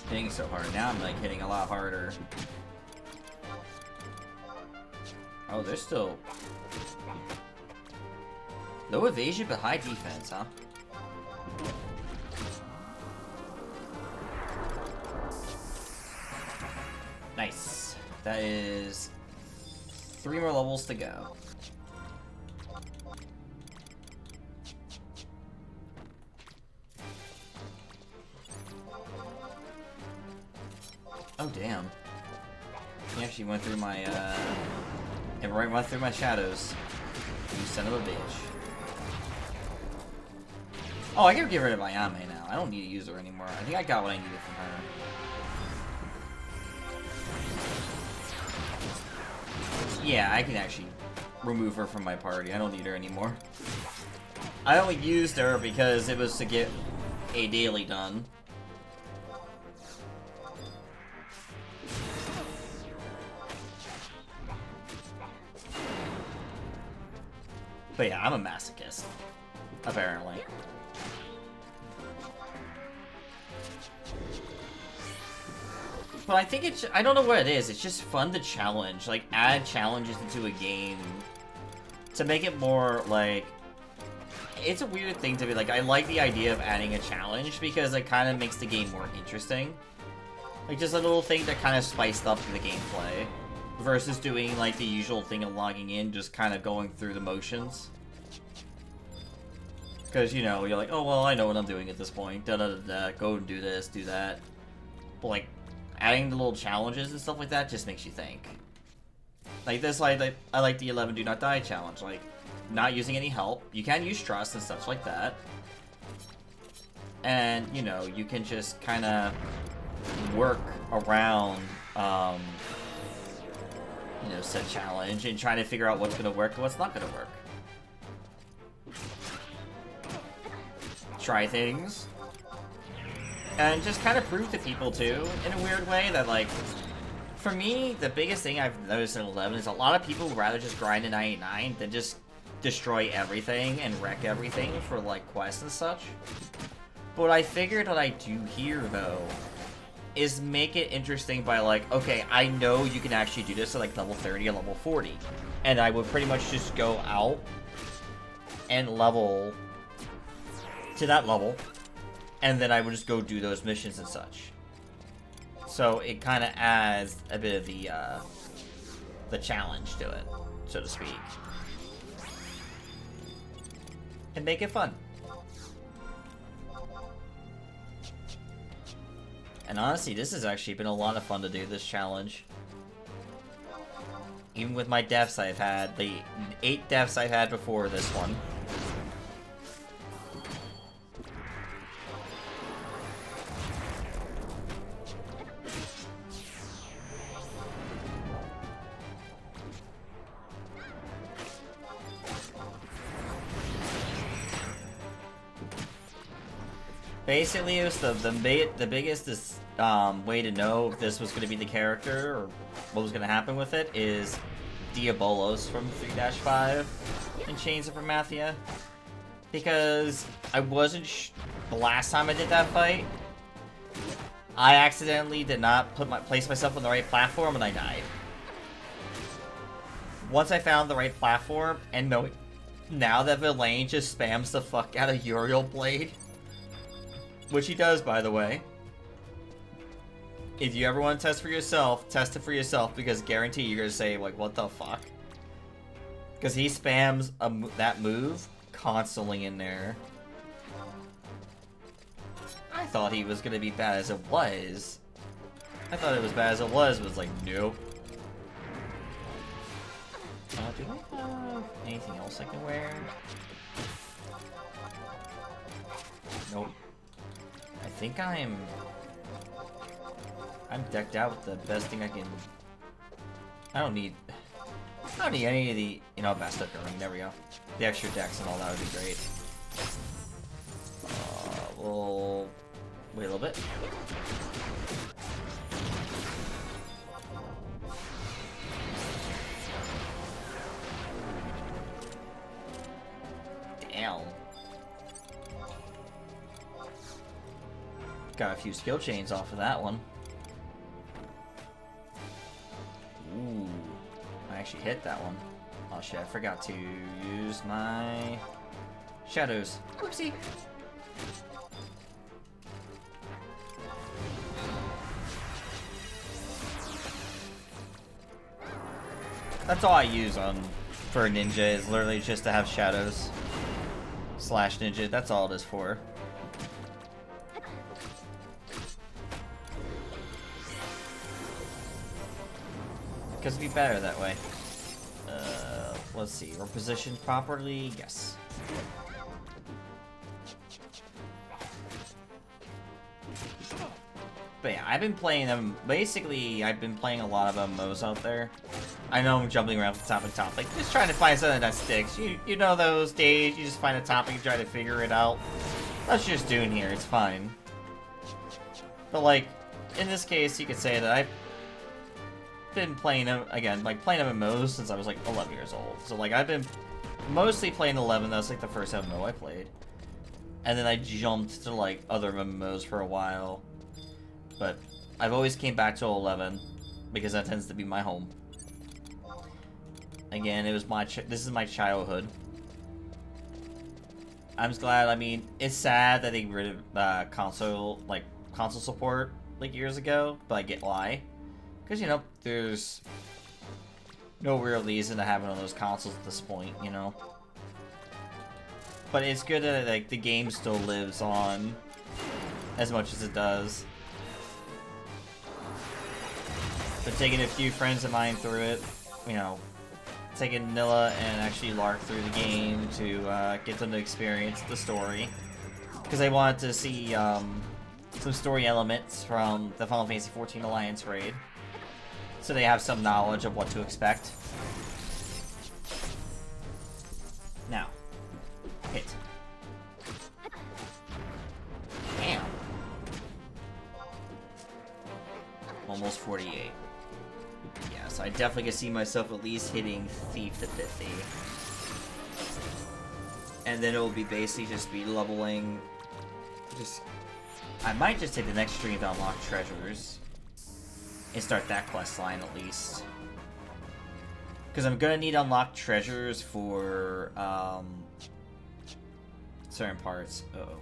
Speaker 2: Hitting so hard. Now I'm like hitting a lot harder. Oh, they're still... Low evasion but high defense, huh? Nice. That is 3 more levels to go. Oh damn. He actually went through my it went through my shadows. You son of a bitch. Oh, I can get rid of Ayame now. I don't need to use her anymore. I think I got what I needed from her. Yeah, I can actually remove her from my party. I don't need her anymore. I only used her because it was to get a daily done. But yeah, I'm a masochist. Apparently. But I think it's... I don't know what it is. It's just fun to challenge. Like, add challenges into a game. To make it more, like... It's a weird thing to be like, I like the idea of adding a challenge because it kind of makes the game more interesting. Like, just a little thing that kind of spiced up the gameplay. Versus doing, like, the usual thing of logging in, just kind of going through the motions. Because, you know, you're like, oh, well, I know what I'm doing at this point. Da-da-da-da, go and do this, do that. But, like, adding the little challenges and stuff like that just makes you think. Like, this, like I like the 11 Do Not Die challenge. Like, not using any help. You can use trust and stuff like that. And, you know, you can just kind of work around, you know, said challenge and try to figure out what's going to work and what's not going to work. Try things. And just kind of prove to people, too, in a weird way, that, like, for me, the biggest thing I've noticed in 11 is a lot of people would rather just grind a 99 than just destroy everything and wreck everything for, like, quests and such. But what I figured what I do here, though, is make it interesting by, like, okay, I know you can actually do this at, like, level 30 or level 40. And I would pretty much just go out and level to that level, and then I would just go do those missions and such. So it kind of adds a bit of the challenge to it, so to speak. And make it fun. And honestly, this has actually been a lot of fun to do, this challenge. Even with my deaths I've had, the 8 deaths I've had before this one. Basically, it was the biggest way to know if this was going to be the character or what was going to happen with it is Diabolos from 3-5 in Chains of Promathia. Because I wasn't the last time I did that fight, I accidentally did not place myself on the right platform and I died. Once I found the right platform and now that Villain just spams the fuck out of Uriel Blade, which he does, by the way. If you ever want to test for yourself, test it for yourself, because guarantee you're going to say, like, what the fuck? Because he spams that move constantly in there. I thought he was going to be bad as it was. I thought it was bad as it was like, nope. Do I have anything else I can wear? Nope. I think I'm decked out with the best thing I can. I don't need any of the, you know, best ring. There we go. The extra decks and all that would be great. We'll wait a little bit. Damn. Got a few skill chains off of that one. Ooh. I actually hit that one. Oh shit, I forgot to use my shadows. Whoopsie. That's all I use for ninja, is literally just to have shadows slash ninja. That's all it is for. Because it'd be better that way. Let's see. We're positioned properly. Yes. But yeah, I've been playing them. Basically, I've been playing a lot of MMOs out there. I know I'm jumping around from top to top. Like, just trying to find something that sticks. You know those days, you just find a topic and try to figure it out. That's what you're just doing here. It's fine. But, like, in this case, you could say that I've been playing them, again, like, playing MMOs since I was, like, 11 years old. So, like, I've been mostly playing 11. That was, like, the first MMO I played. And then I jumped to, like, other MMOs for a while. But I've always came back to 11 because that tends to be my home. Again, it was this is my childhood. I'm just glad. I mean, it's sad that they got rid of console support like years ago, but I get why. Because, you know, there's no real reason to have it on those consoles at this point, you know. But it's good that, like, the game still lives on as much as it does. But taking a few friends of mine through it, you know, taking Nilla and actually Lark through the game to get them to experience the story. Because I wanted to see some story elements from the Final Fantasy XIV Alliance raid. So they have some knowledge of what to expect. Now, hit. Damn. Almost 48. Yeah, so I definitely can see myself at least hitting Thief to 50. And then it will be basically just be leveling. I might just take the next stream to unlock treasures. And start that quest line at least. Because I'm gonna need to unlock treasures for certain parts. Uh-oh.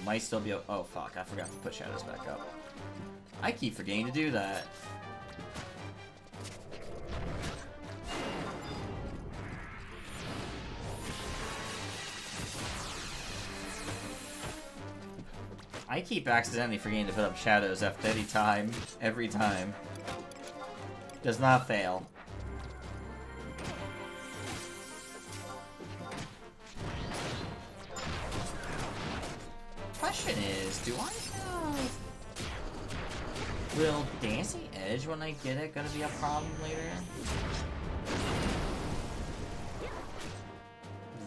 Speaker 2: Might still be. Oh fuck, I forgot to put shadows back up. I keep forgetting to do that. I keep accidentally forgetting to put up shadows after every time. Does not fail. Question is, do I have... Will Dancing Edge, when I get it, gonna be a problem later?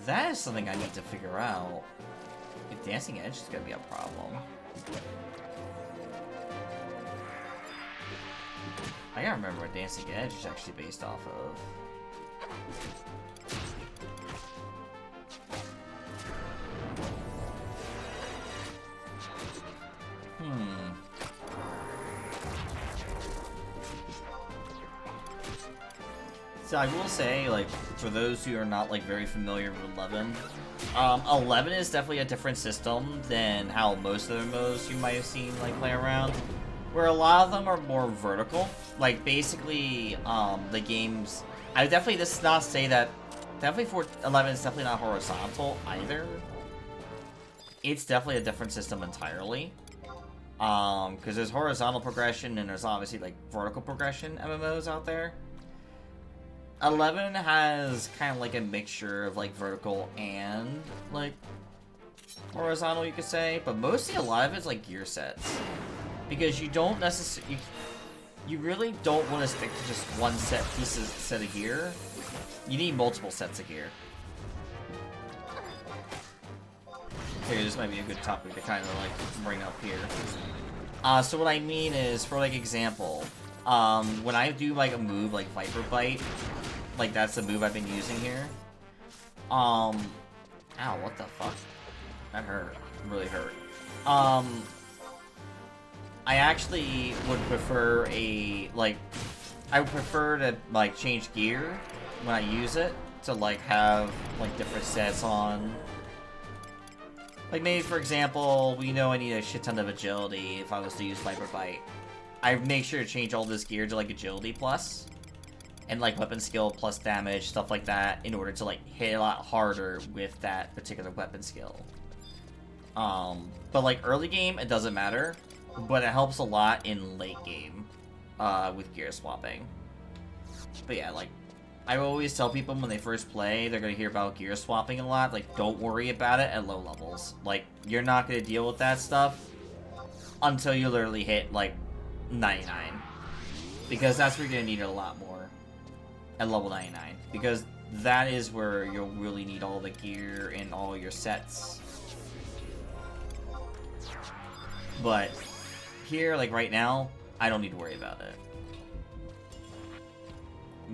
Speaker 2: That is something I need to figure out. If Dancing Edge is gonna be a problem. I gotta remember what Dancing Edge is actually based off of. So I will say, like, for those who are not, like, very familiar with 11, 11 is definitely a different system than how most of the MMOs you might have seen, like, play around. Where a lot of them are more vertical. Like, basically, the games... I would definitely just not say that... Definitely for 11 is definitely not horizontal either. It's definitely a different system entirely. Because there's horizontal progression and there's obviously, like, vertical progression MMOs out there. 11 has kind of like a mixture of like vertical and like horizontal, you could say, but mostly a lot of it's like gear sets. Because you don't necessarily... You really don't want to stick to just one set of gear. You need multiple sets of gear. Okay, this might be a good topic to kind of like bring up here. So what I mean is, for like example, when I do like a move like Viper Bite, like that's the move I've been using here. Ow, what the fuck? That hurt. Really hurt. I actually would prefer I would prefer to like change gear when I use it to like have like different sets on. Like maybe for example, we know I need a shit ton of agility if I was to use Viper Bite. I make sure to change all this gear to like agility plus and like weapon skill plus damage, stuff like that, in order to like hit a lot harder with that particular weapon skill. But like early game, it doesn't matter, but it helps a lot in late game with gear swapping. But yeah, like I always tell people when they first play, they're gonna hear about gear swapping a lot. Like, don't worry about it at low levels. Like, you're not gonna deal with that stuff until you literally hit like 99, because that's where you're gonna need it a lot more at level 99, because that is where you'll really need all the gear and all your sets. But here, like right now, I don't need to worry about it.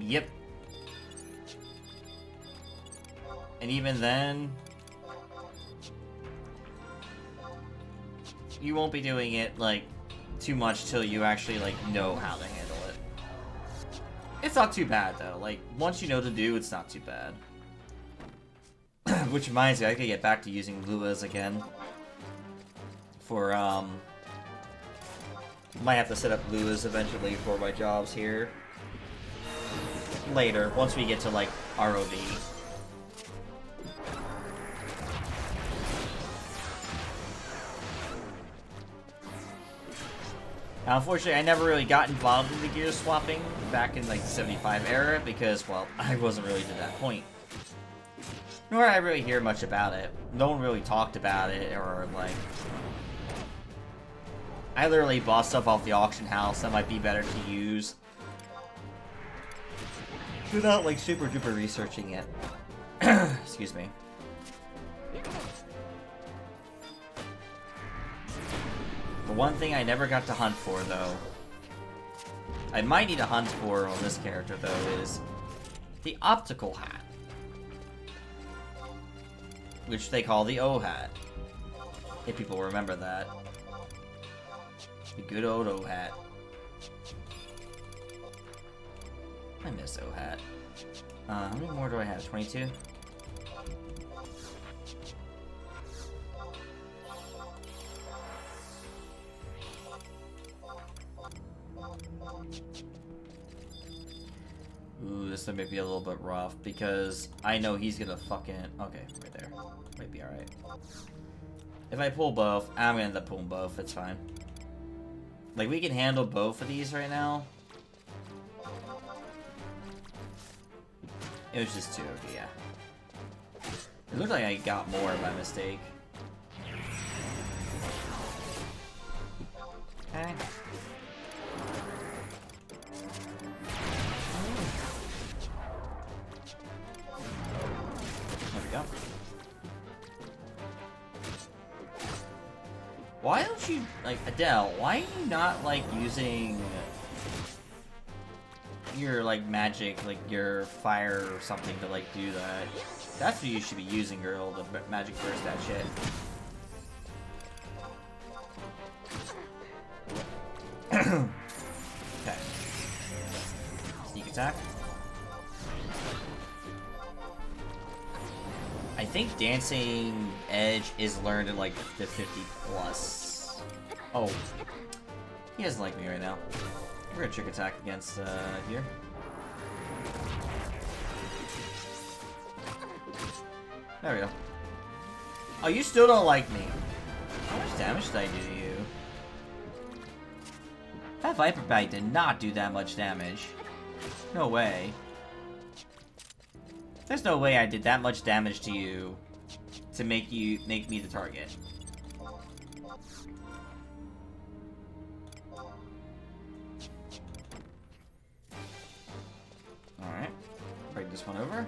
Speaker 2: Yep. And even then, you won't be doing it like too much till you actually like know how to handle it. It's not too bad though. Like once you know to do, it's not too bad. Which reminds me, I could get back to using Luas again. For might have to set up Luas eventually for my jobs here. Later, once we get to like ROV. Unfortunately, I never really got involved in the gear swapping back in like the 75 era because, well, I wasn't really to that point. Nor did I really hear much about it. No one really talked about it, or like... I literally bought stuff off the auction house that might be better to use without like super duper researching it. Excuse me. The one thing I never got to hunt for, though, I might need to hunt for on this character, though, is the optical hat. Which they call the O-hat. If people remember that. The good old O-hat. I miss O-hat. How many more do I have? 22? Ooh, this one may be a little bit rough because I know he's gonna fucking... Okay, right there. Might be alright. If I pull both, I'm gonna end up pulling both. It's fine. Like, we can handle both of these right now. It was just two, yeah. It looked like I got more by mistake. Okay. There we go. Why don't you, like, Adele, why are you not, like, using your, like, magic, like, your fire or something to, like, do that? That's what you should be using, girl, the magic burst that shit. Okay. Sneak attack. I think Dancing Edge is learned at like the 50 plus. Oh. He doesn't like me right now. We're gonna trick attack against here. There we go. Oh, you still don't like me. How much damage did I do to you? That Viper Bite did not do that much damage. No way. There's no way I did that much damage to you to make me the target. Alright. Break this one over.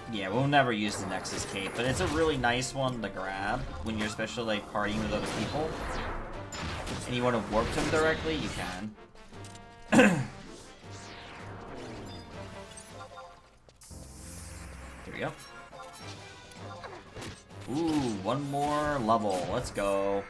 Speaker 2: Yeah, we'll never use the Nexus Cape, but it's a really nice one to grab when you're especially like partying with other people. And you want to warp them directly, you can. Here we go. Ooh, one more level. Let's go.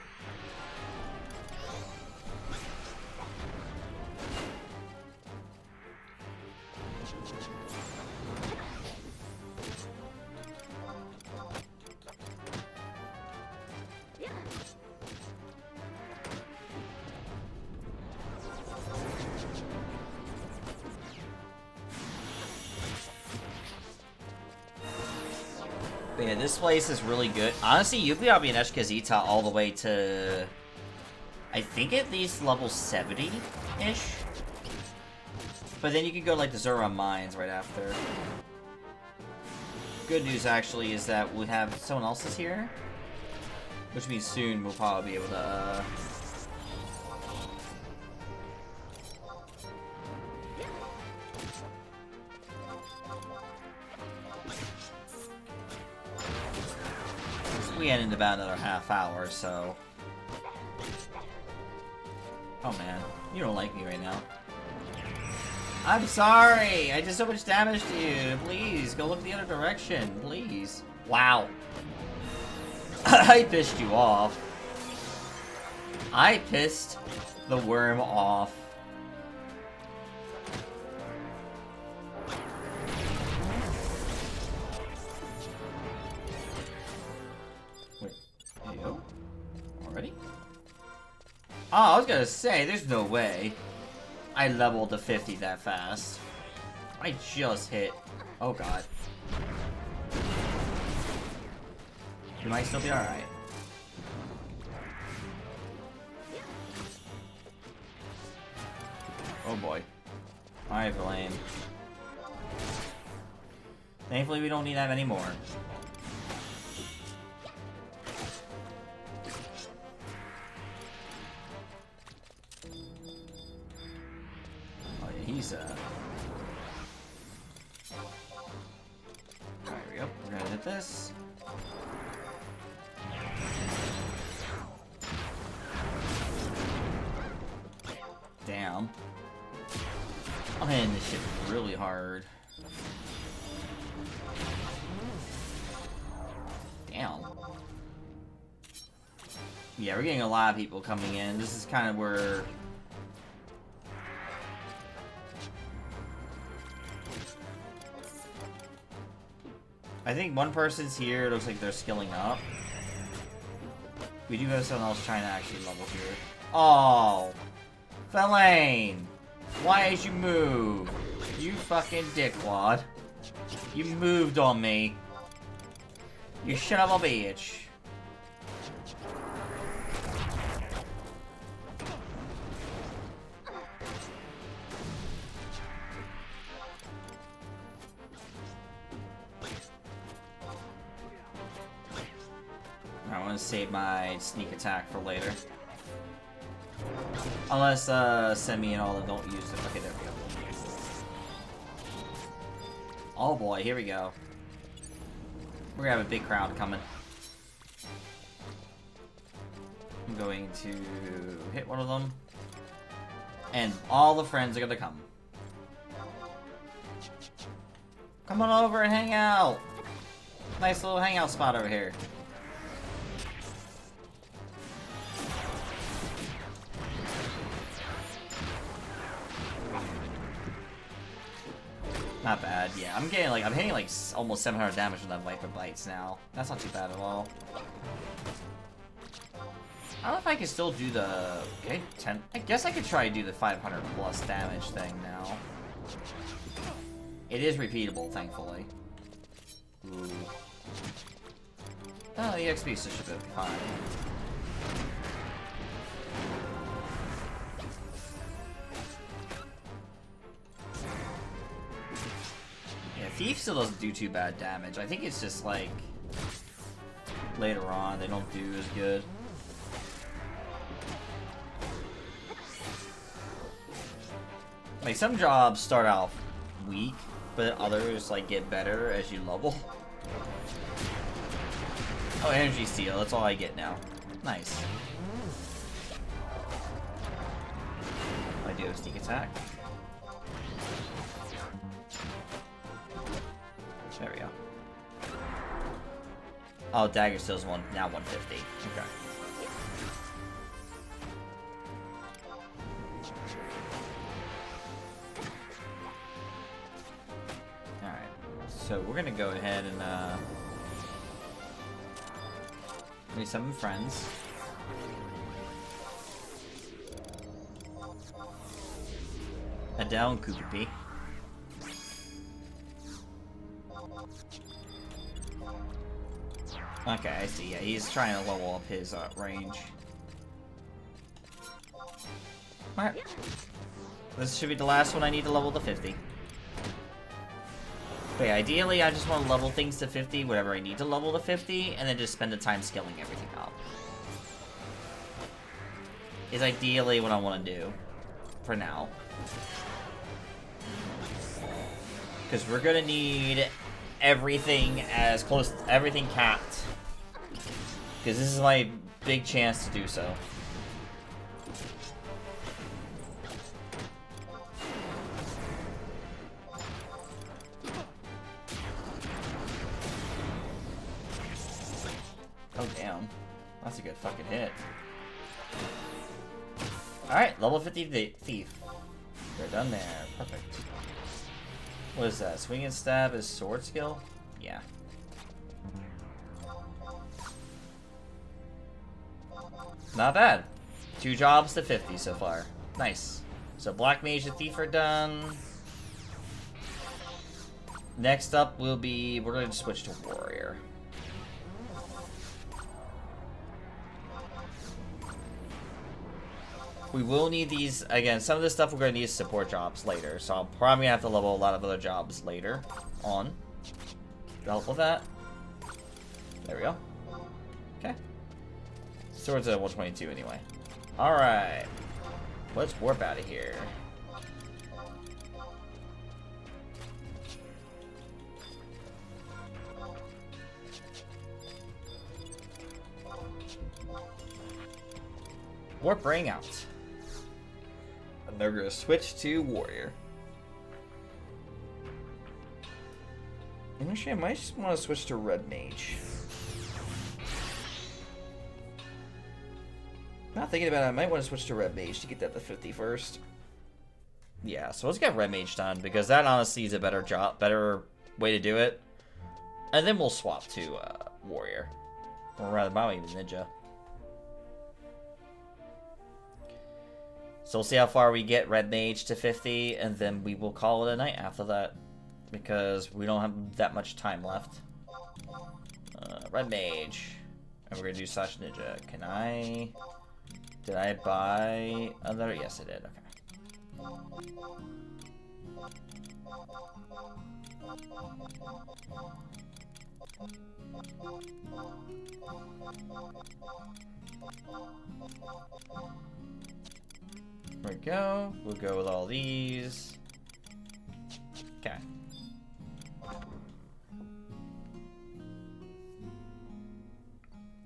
Speaker 2: But yeah, this place is really good. Honestly, you could be an Eshkazita all the way to, I think at least level 70-ish. But then you can go like the Zura Mines right after. Good news actually is that we have someone else is here. Which means soon we'll probably be able to... We end in about another half hour, so... Oh man, you don't like me right now. I'm sorry! I did so much damage to you! Please, go look the other direction, please. Wow. I pissed you off. I pissed the worm off. Already? Oh, I was gonna say, there's no way I leveled to 50 that fast. I just hit... Oh god. You might still be alright. Oh boy. Alright, Verlaine. Thankfully we don't need that anymore. He's Alright, here we go. We're gonna hit this. Damn. I'm hitting this shit really hard. Damn. Yeah, we're getting a lot of people coming in. This is kind of where... I think one person's here, it looks like they're skilling up. We do have someone else trying to actually level here. Oh! Verlaine! Why did you move? You fucking dickwad. You moved on me. You son of a bitch. I want to save my sneak attack for later. Unless Semi and all of them don't use it. Okay, there we go. Oh boy, here we go. We're gonna have a big crowd coming. I'm going to hit one of them. And all the friends are gonna come. Come on over and hang out! Nice little hangout spot over here. Not bad, yeah. I'm hitting like almost 700 damage with that Viper Bites now. That's not too bad at all. I don't know if I can still do the... Okay, 10... I guess I could try to do the 500 plus damage thing now. It is repeatable, thankfully. Ooh. Oh, the XP should be fine. Yeah, Thief still doesn't do too bad damage. I think it's just like later on they don't do as good. Like some jobs start off weak, but others like get better as you level. Oh, energy steal, that's all I get now. Nice. I do have sneak attack. There we go. Oh, dagger steal's now 150. Okay. Alright. So we're gonna go ahead and summon friends. Adele and Cooper P. Okay, I see. Yeah, he's trying to level up his range. Alright. This should be the last one I need to level to 50. Okay, ideally I just want to level things to 50, whatever I need to level to 50, and then just spend the time scaling everything up. Is ideally what I want to do. For now. Because we're gonna need everything as close to everything capped. Because this is my big chance to do so. Oh damn. That's a good fucking hit. Alright, level 50 thief. We're done there. Perfect. What is that? Swing and stab is sword skill? Yeah. Not bad. 2 jobs to 50 so far. Nice. So Black Mage and Thief are done. Next up will be... we're going to switch to Warrior. We will need these, again, some of this stuff we're going to need support jobs later, so I'm probably going to have to level a lot of other jobs later on to help with that. There we go. Okay. Sword's at 122 anyway. Alright. Let's warp out of here. Warp ring out. And they're gonna switch to Warrior. And actually, I might just want to switch to Red Mage. Not thinking about it, I might want to switch to Red Mage to get that to 50 first. Yeah, so let's get Red Mage done, because that honestly is a better way to do it. And then we'll swap to Warrior. Or rather, probably even Ninja. So we'll see how far we get Red Mage to 50, and then we will call it a night after that. Because we don't have that much time left. Red Mage. And we're going to do Slash Ninja. Can I... did I buy another? Yes, I did. Okay. There we go. We'll go with all these. Okay.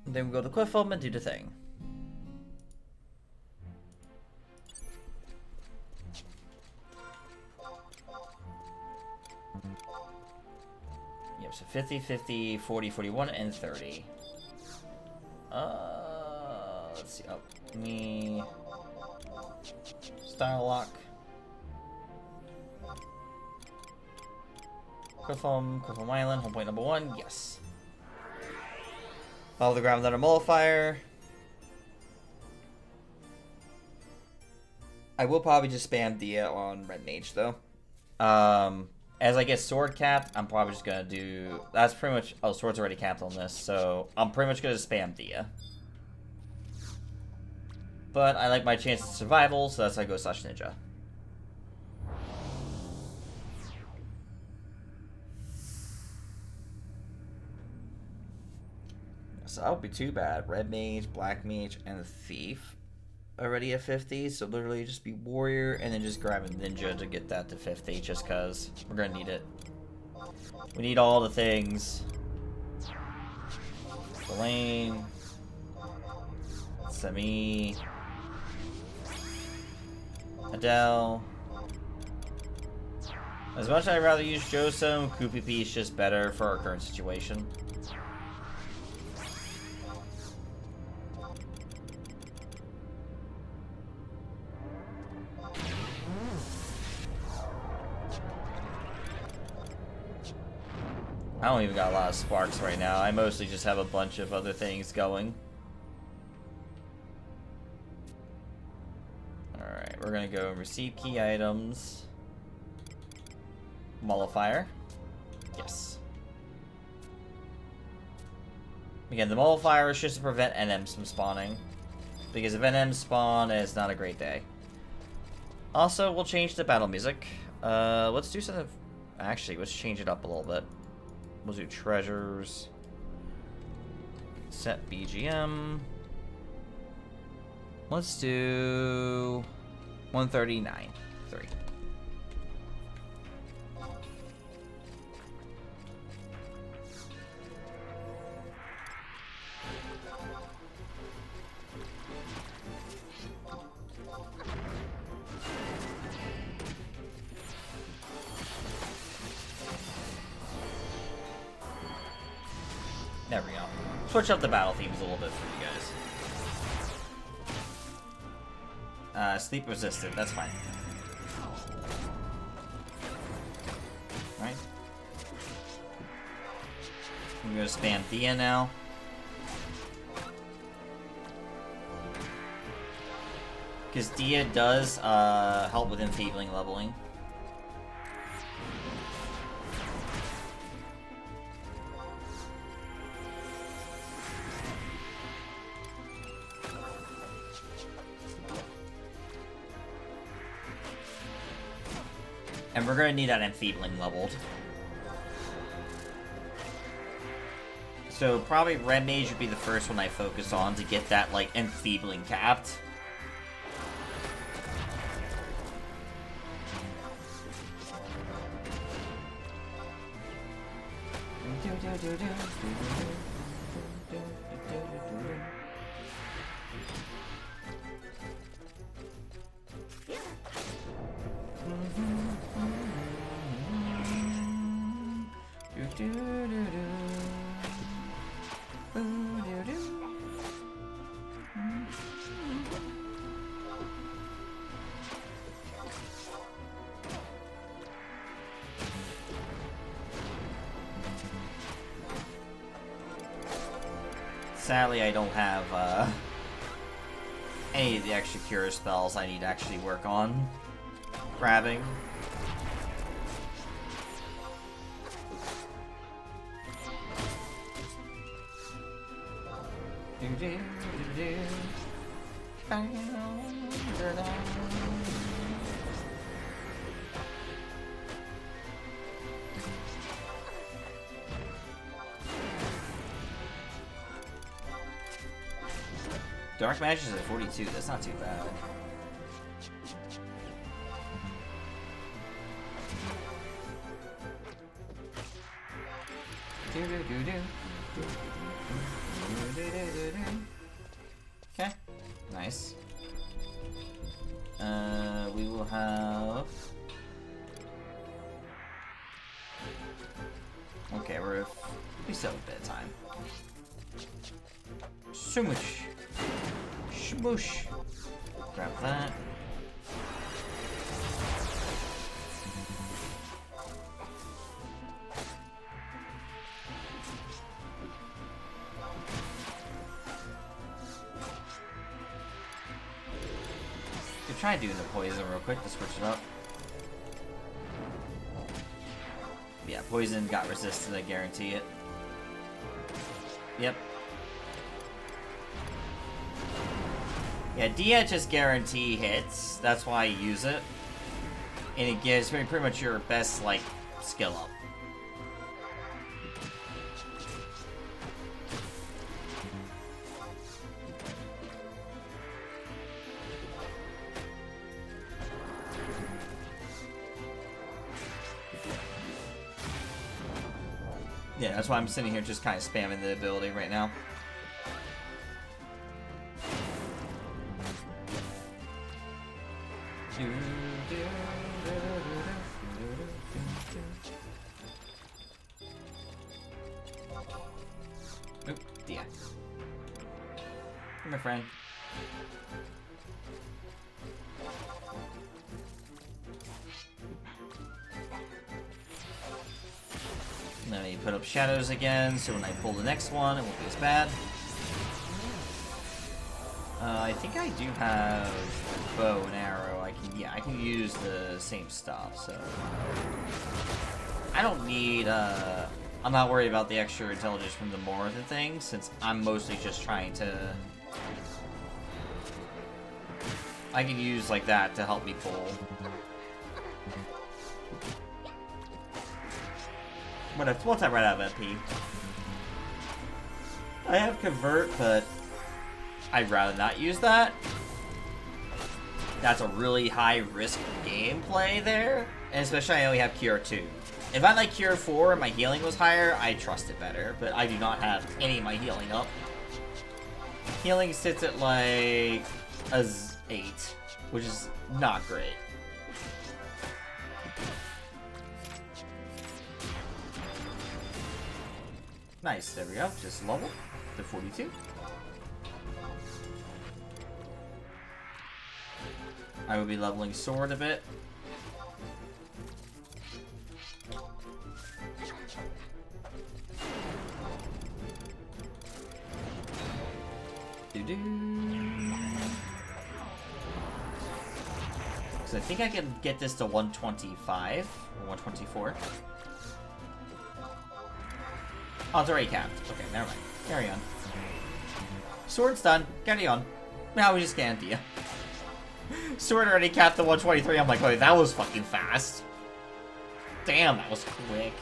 Speaker 2: Then we go to Cliff Home and do the thing. Yep, so 50, 50, 40, 41, and 30. Let's see. Oh, me. Style lock. Cliff Home Island, home point number 1, yes. Follow the ground under Mollifier. I will probably just spam Dia on Red Mage though. as I get sword capped, I'm probably just gonna do... That's pretty much... Oh, sword's already capped on this, so I'm pretty much gonna spam Dia. But I like my chances of survival, so that's why I go slash ninja. So that would be too bad. Red mage, black mage, and thief already at 50. So literally just be warrior and then just grab a ninja to get that to 50 just because we're going to need it. We need all the things. Delane. Semi. Adele. As much as I'd rather use Joseon, QPP is just better for our current situation. I don't even got a lot of sparks right now. I mostly just have a bunch of other things going. Alright, we're gonna go receive key items. Mollifier. Yes. Again, the Mollifier is just to prevent NMs from spawning. Because if NMs spawn, it's not a great day. Also, we'll change the battle music. Let's do something... Actually, let's change it up a little bit. We'll do treasures. Set BGM. Let's do 139. 3. There we go. Switch up the battle themes a little bit for you guys. Sleep resistant, that's fine. Alright. I'm gonna spam Dia now. Because Dia does help with enfeebling leveling. And we're gonna need that enfeebling leveled. So probably Red Mage would be the first one I focus on to get that, like, enfeebling capped. Sadly, I don't have any of the extra cure spells I need to actually work on grabbing. Dark Magic is at 42, that's not too bad. Okay, nice. We will have... Okay, we still have a bit of time. So much. Shmoosh. Grab that. Could try doing the poison real quick to switch it up. Poison got resisted, I guarantee it. Yep. Yeah, Dia just guarantee hits. That's why I use it. And it gives me pretty much your best, like, skill up. Yeah, that's why I'm sitting here just kind of spamming the ability right now. Oop, yeah. Come here, friend. Let me put up shadows again, so when I pull the next one, it won't be as bad. I think I do have bow and arrow. I can use the same stuff, so I don't need, I'm not worried about the extra intelligence from the Morathan thing, since I'm mostly just trying to, I can use like that to help me pull. Once I run out of MP. I have Convert, but I'd rather not use that. That's a really high risk gameplay there, and especially I only have Cure 2. If I had like Cure 4 and my healing was higher, I'd trust it better, but I do not have any of my healing up. Healing sits at like a 8, which is not great. Nice, there we go. Just level to 42. I will be leveling sword a bit. So I think I can get this to 125 or 124. Oh, it's already capped. Okay, never mind. Carry on. Sword's done. Carry on. Now we just can't, yeah. Sword already capped the 123. I'm like, wait, that was fucking fast. Damn, that was quick.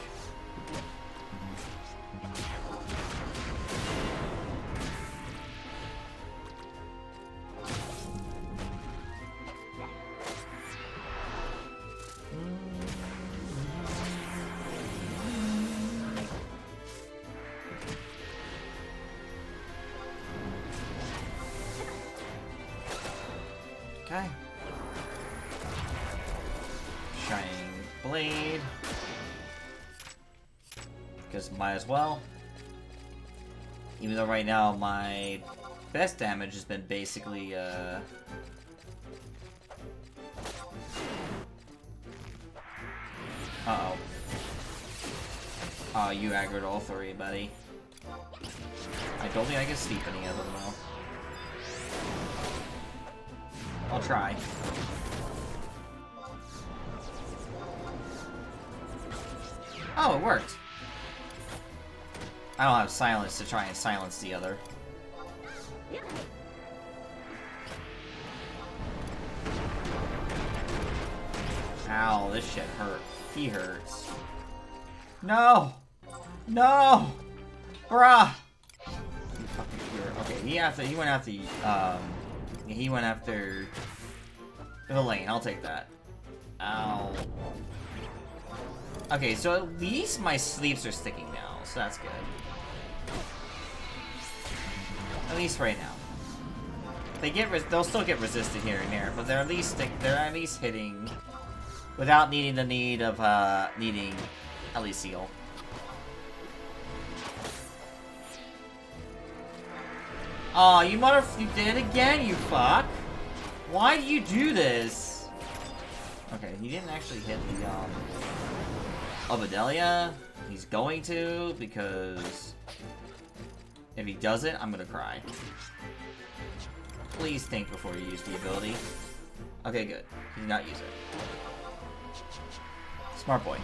Speaker 2: Okay. Shining Blade. Because might as well. Even though right now my best damage has been basically, Uh-oh. Oh, you aggroed all three, buddy. I don't think I can sleep any of them, though. I'll try. Oh, it worked. I don't have silence to try and silence the other. Ow, this shit hurt. He hurts. No! No! Bruh! You fucking pure. Okay, he went after he went after the lane. I'll take that. Ow. Okay, so at least my sleeps are sticking now, so that's good. At least right now. They'll still get resisted here and there, but they're at least hitting without needing the need of needing at least heal. Aw, you did it again, you fuck! Why do you do this? Okay, he didn't actually hit the, Ovidelia. He's going to, because if he doesn't, I'm gonna cry. Please think before you use the ability. Okay, good. He did not use it. Smart boy.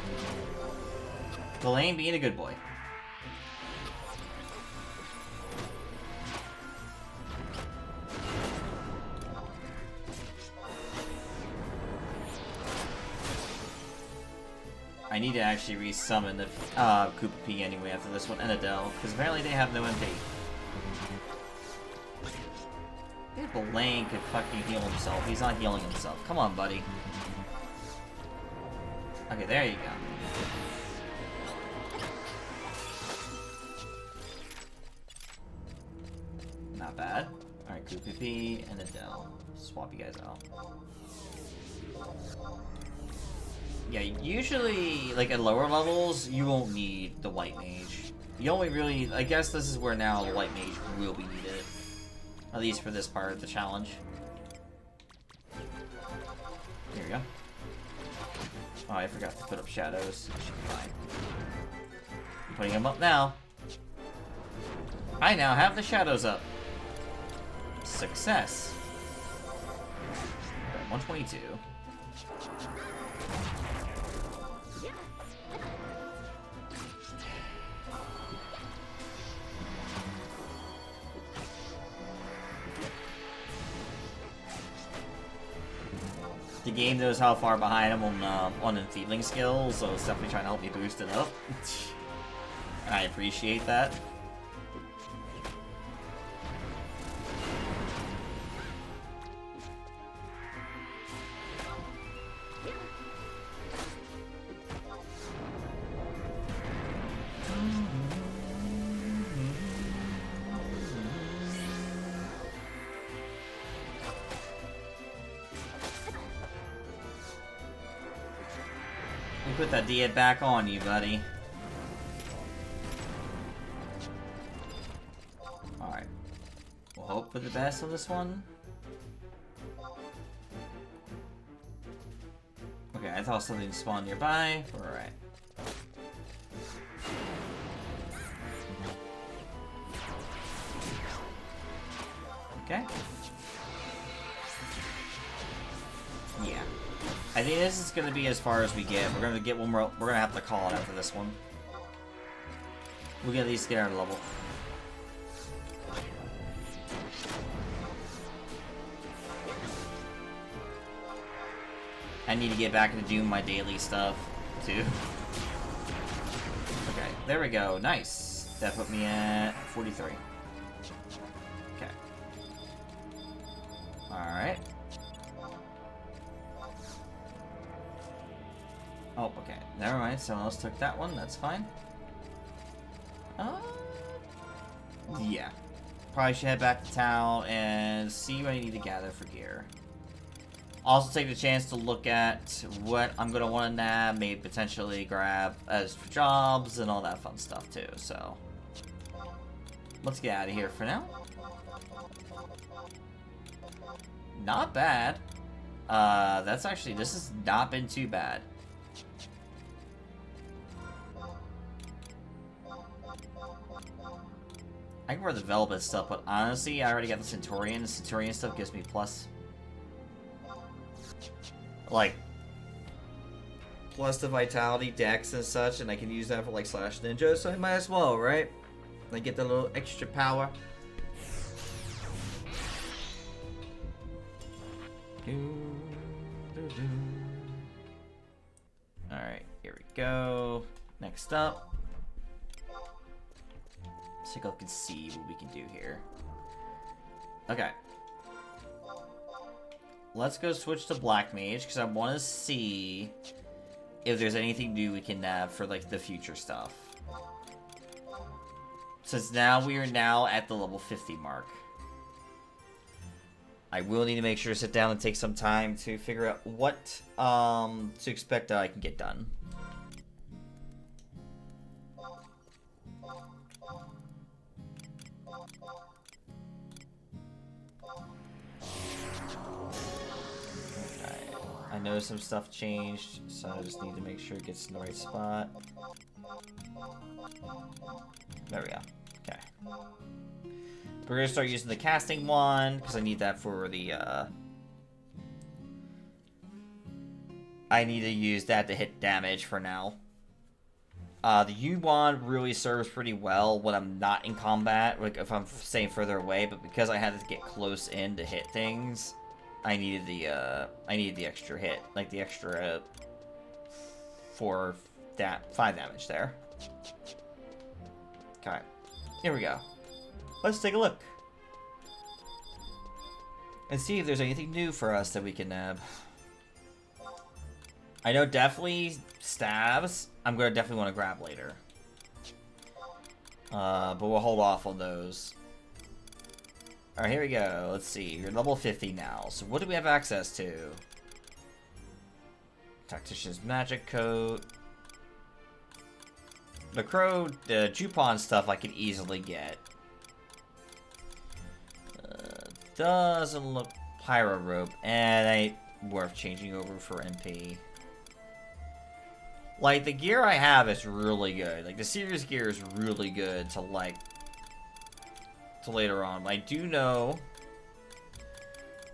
Speaker 2: Delane being a good boy. I need to actually resummon the Koopa P anyway after this one, and Adele, because apparently they have no MP. If Delane could fucking heal himself, he's not healing himself. Come on, buddy. Okay, there you go. Not bad. Alright, Koopa P and Adele. Swap you guys out. Yeah, usually, like, at lower levels, you won't need the White Mage. You only really... I guess this is where now the White Mage will be needed. At least for this part of the challenge. Here we go. Oh, I forgot to put up shadows. It should be fine. I'm putting them up now. I now have the shadows up. Success. Okay, 122. The game knows how far behind I'm on enfeebling skills, so it's definitely trying to help me boost it up. And I appreciate that. Put that Dia back on you, buddy. Alright. We'll hope for the best on this one. Okay, I thought something spawned nearby. Alright. Okay. Yeah. I think this is gonna be as far as we get. We're gonna get one more. We're gonna have to call it after this one. We can at least get our level. I need to get back into doing my daily stuff too. Okay, there we go. Nice. That put me at 43. Okay. All right. Oh, okay. Never mind. Someone else took that one. That's fine. Yeah. Probably should head back to town and see what I need to gather for gear. Also take the chance to look at what I'm going to want to nab, maybe potentially grab as jobs and all that fun stuff too, so. Let's get out of here for now. Not bad. That's actually, this has not been too bad. I can wear the Velvet stuff, but honestly, I already got the Centurion. The Centurion stuff gives me plus. Like, plus the Vitality, Dex, and such, and I can use that for, like, Slash Ninja, so I might as well, right? I get the little extra power. Alright, here we go. Next up. Let's take a look and see what we can do here. Okay. Let's go switch to Black Mage, because I want to see if there's anything new we can nab for, like, the future stuff. Since now we are now at the level 50 mark. I will need to make sure to sit down and take some time to figure out what to expect that I can get done. I know some stuff changed, so I just need to make sure it gets in the right spot. There we go. Okay. We're gonna start using the casting one, because I need that for the, I need to use that to hit damage for now. The U-Wand really serves pretty well when I'm not in combat, like if I'm staying further away, but because I had to get close in to hit things, I needed the extra hit, like the extra 5 damage there. Okay, here we go. Let's take a look. And see if there's anything new for us that we can nab. I know definitely stabs. I'm gonna definitely want to grab later. But we'll hold off on those. Alright, here we go. Let's see. You're level 50 now. So what do we have access to? Tactician's Magic Coat. The Crow, the Jupon stuff I can easily get. Doesn't look Pyro Rope, and ain't worth changing over for MP. Like, the gear I have is really good. Like, the series gear is really good to, like, to later on. I do know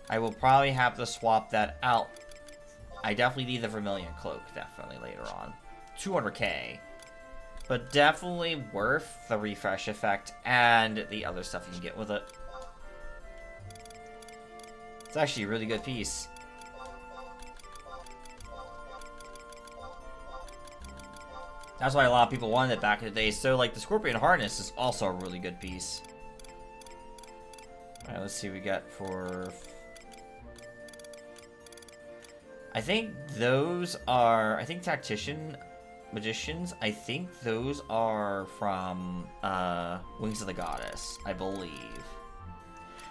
Speaker 2: I will probably have to swap that out. I definitely need the Vermilion Cloak, definitely, later on. 200k. But definitely worth the refresh effect and the other stuff you can get with it. It's actually a really good piece. That's why a lot of people wanted it back in the day. So, like, the Scorpion Harness is also a really good piece. Alright, let's see what we got for... I think those are... I think Tactician Magicians, I think those are from Wings of the Goddess, I believe.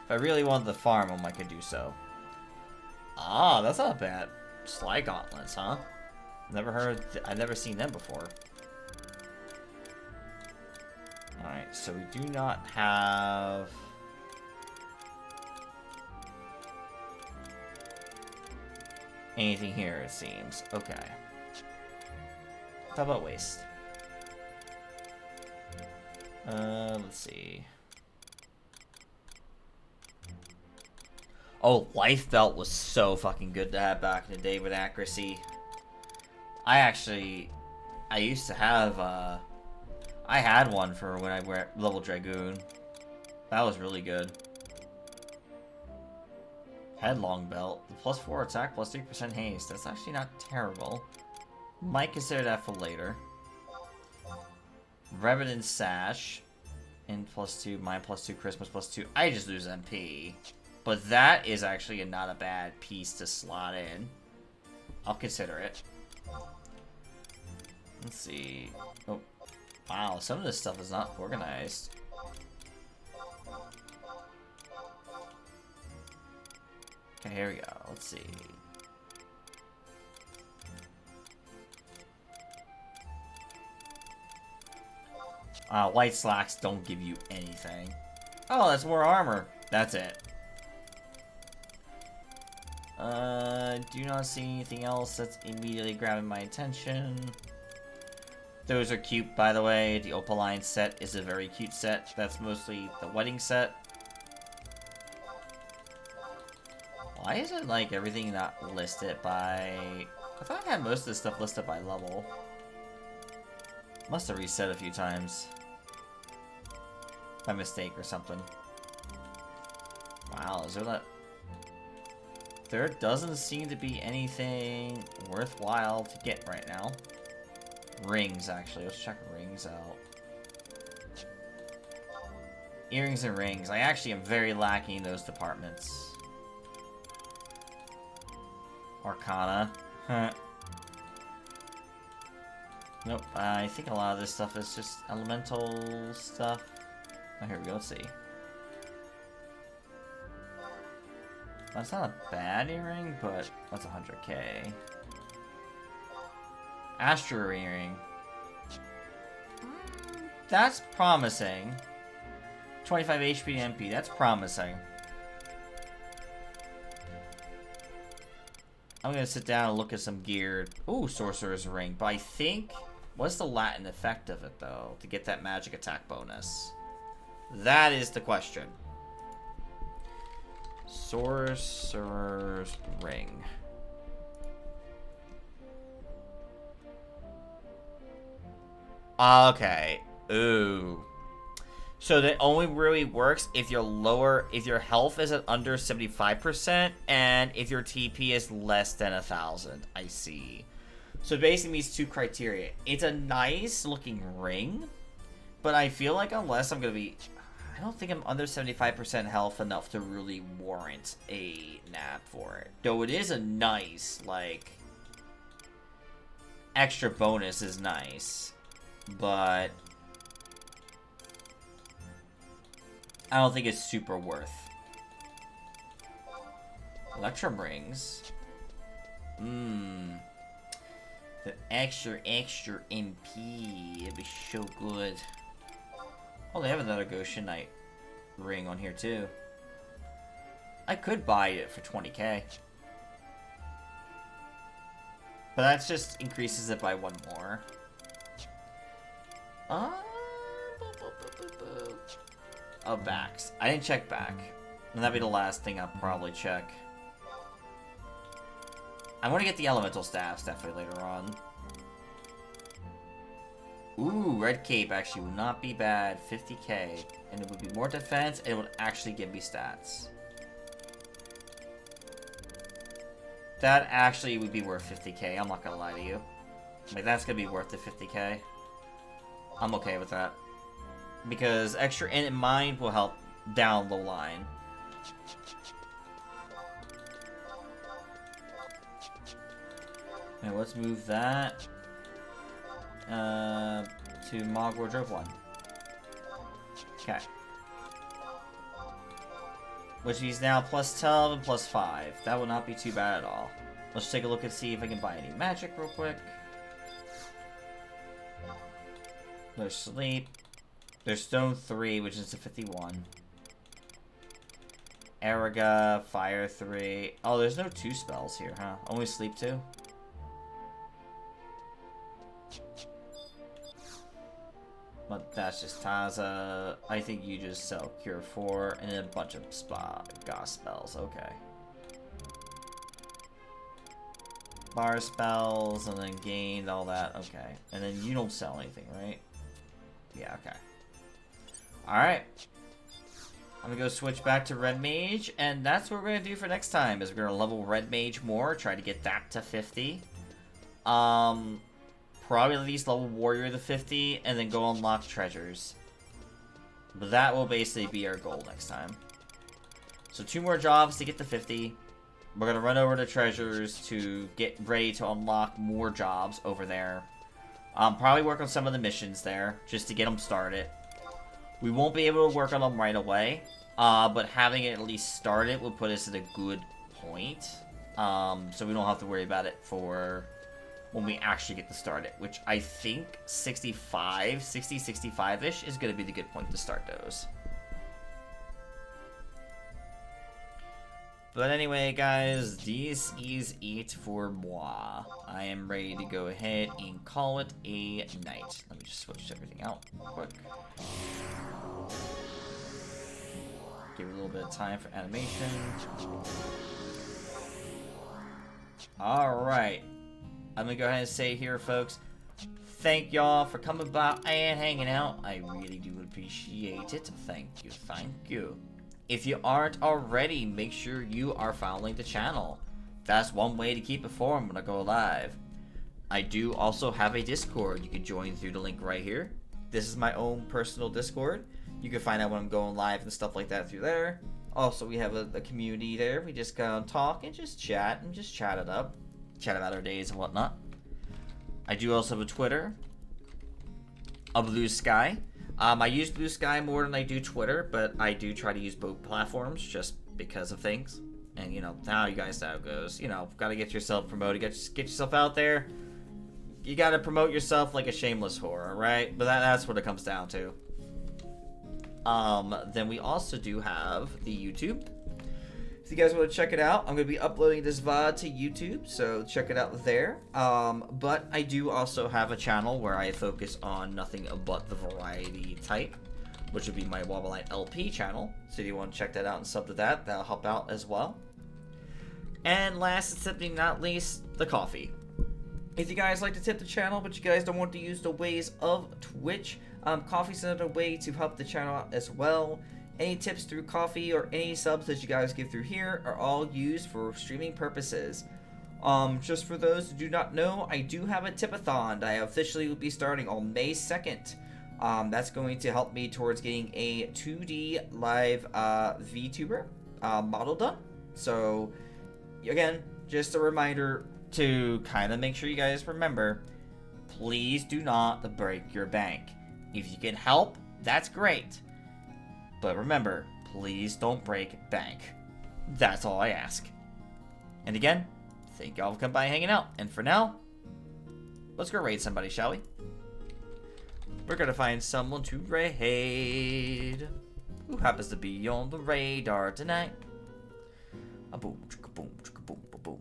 Speaker 2: If I really wanted to farm them, I could do so. Ah, that's not bad. Sly Gauntlets, huh? I've never seen them before. Alright, so we do not have... anything here, it seems. Okay. How about waste? Let's see. Oh, Life Belt was so fucking good to have back in the day with accuracy. I used to have, I had one for when I were level Dragoon. That was really good. Headlong Belt. The +4 attack, +3% haste. That's actually not terrible. Might consider that for later. Revenant Sash. And +2, mine +2, Christmas +2. I just lose MP. But that is actually not a bad piece to slot in. I'll consider it. Let's see. Oh, wow, some of this stuff is not organized. Okay, here we go. Let's see. White slacks don't give you anything. Oh, that's more armor. That's it. Do not see anything else that's immediately grabbing my attention. Those are cute, by the way. The Opaline set is a very cute set. That's mostly the wedding set. Why isn't, like, everything not listed by... I thought I had most of this stuff listed by level. Must have reset a few times. By mistake or something. Wow, is there that... There doesn't seem to be anything worthwhile to get right now. Rings, actually. Let's check rings out. Earrings and rings. I actually am very lacking in those departments. Arcana. Huh. Nope. I think a lot of this stuff is just elemental stuff. Oh, here we go. Let's see. That's not a bad earring, but that's 100k. Astro earring. That's promising. 25 HP MP. That's promising. I'm gonna sit down and look at some gear. Ooh, Sorcerer's Ring. But I think... What's the Latin effect of it, though? To get that magic attack bonus? That is the question. Sorcerer's Ring. Okay. Ooh. So that only really works if if your health is at under 75% and if your TP is less than 1,000. I see. So basically meets two criteria. It's a nice looking ring, but I feel like unless I'm going to be... I don't think I'm under 75% health enough to really warrant a nap for it. Though it is a nice, like... extra bonus is nice. But... I don't think it's super worth. Electrum rings. The extra MP. It'd be so good. Oh, they have another Goshen Knight ring on here too. I could buy it for 20k. But that just increases it by one more. Oh, backs. I didn't check back. And that'd be the last thing I'll probably check. I want to get the elemental staffs definitely later on. Ooh, red cape actually would not be bad. 50k. And it would be more defense, and it would actually give me stats. That actually would be worth 50k, I'm not gonna lie to you. Like, that's gonna be worth the 50k. I'm okay with that. Because extra in mind will help down the line. And let's move that to Mog Wardrobe 1. Okay. Which means now plus 12 and plus 5. That would not be too bad at all. Let's take a look and see if I can buy any magic real quick. There's sleep. There's stone 3, which is a 51. Eriga, fire 3. Oh, there's no 2 spells here, huh? Only sleep 2? But that's just Taza. I think you just sell Cure 4 and then a bunch of Goss spells. Okay. Bar spells and then gained, all that. Okay. And then you don't sell anything, right? Yeah, okay. Alright. I'm gonna go switch back to Red Mage, and that's what we're gonna do for next time, is we're gonna level Red Mage more, try to get that to 50. Probably at least level Warrior to 50, and then go unlock treasures. But that will basically be our goal next time. So 2 more jobs to get to 50. We're gonna run over to treasures to get ready to unlock more jobs over there. Probably work on some of the missions there, just to get them started. We won't be able to work on them right away, but having it at least started will put us at a good point. So we don't have to worry about it for when we actually get to start it, which I think 65-ish is going to be the good point to start those. But anyway, guys, this is it for moi. I am ready to go ahead and call it a night. Let me just switch everything out real quick. Give it a little bit of time for animation. Alright. I'm gonna go ahead and say here, folks, thank y'all for coming by and hanging out. I really do appreciate it. Thank you, thank you. If you aren't already, make sure you are following the channel. That's one way to keep informed when I go live. I do also have a Discord you can join through the link right here. This is my own personal Discord. You can find out when I'm going live and stuff like that through there. Also, we have a community there. We just go and talk and just chat it up. Chat about our days and whatnot. I do also have a Twitter. A Blue Sky. I use Blue Sky more than I do Twitter, but I do try to use both platforms just because of things. And, you know, now you guys know how it goes. You know, gotta get yourself promoted, get yourself out there. You gotta promote yourself like a shameless whore, alright? But that's what it comes down to. Then we also do have the YouTube. If you guys want to check it out, I'm going to be uploading this VOD to YouTube, so check it out there. But I do also have a channel where I focus on nothing but the variety type, which would be my Wobbleite LP channel. So if you want to check that out and sub to that, that'll help out as well. And last and simply not least, the coffee. If you guys like to tip the channel, but you guys don't want to use the ways of Twitch, Coffee's another way to help the channel out as well. Any tips through Coffee or any subs that you guys give through here are all used for streaming purposes. Just for those who do not know, I do have a tipathon that I officially will be starting on May 2nd. That's going to help me towards getting a 2D live VTuber model done. So, again, just a reminder to kind of make sure you guys remember, please do not break your bank. If you can help, that's great. But remember, please don't break bank. That's all I ask. And again, thank y'all for coming by and hanging out. And for now, let's go raid somebody, shall we? We're gonna find someone to raid. Who happens to be on the radar tonight? A boom, chicka boom, chicka boom, boom.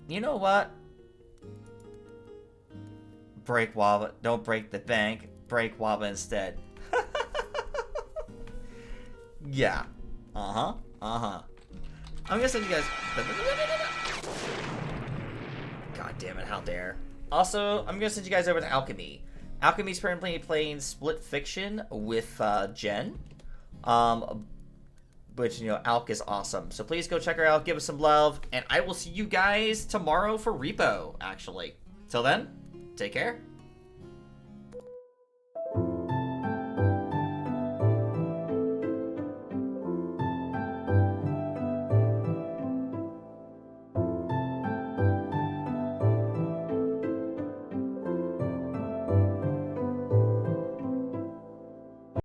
Speaker 2: You know what? Break Waba. Don't break the bank. Break Waba instead. Yeah. I'm gonna send you guys. God damn it! How dare! Also, I'm gonna send you guys over to Alchemy. Alchemy's currently playing Split Fiction with Jen. Which, you know, Alk is awesome. So please go check her out, give us some love, and I will see you guys tomorrow for Repo, actually. Till then, take care.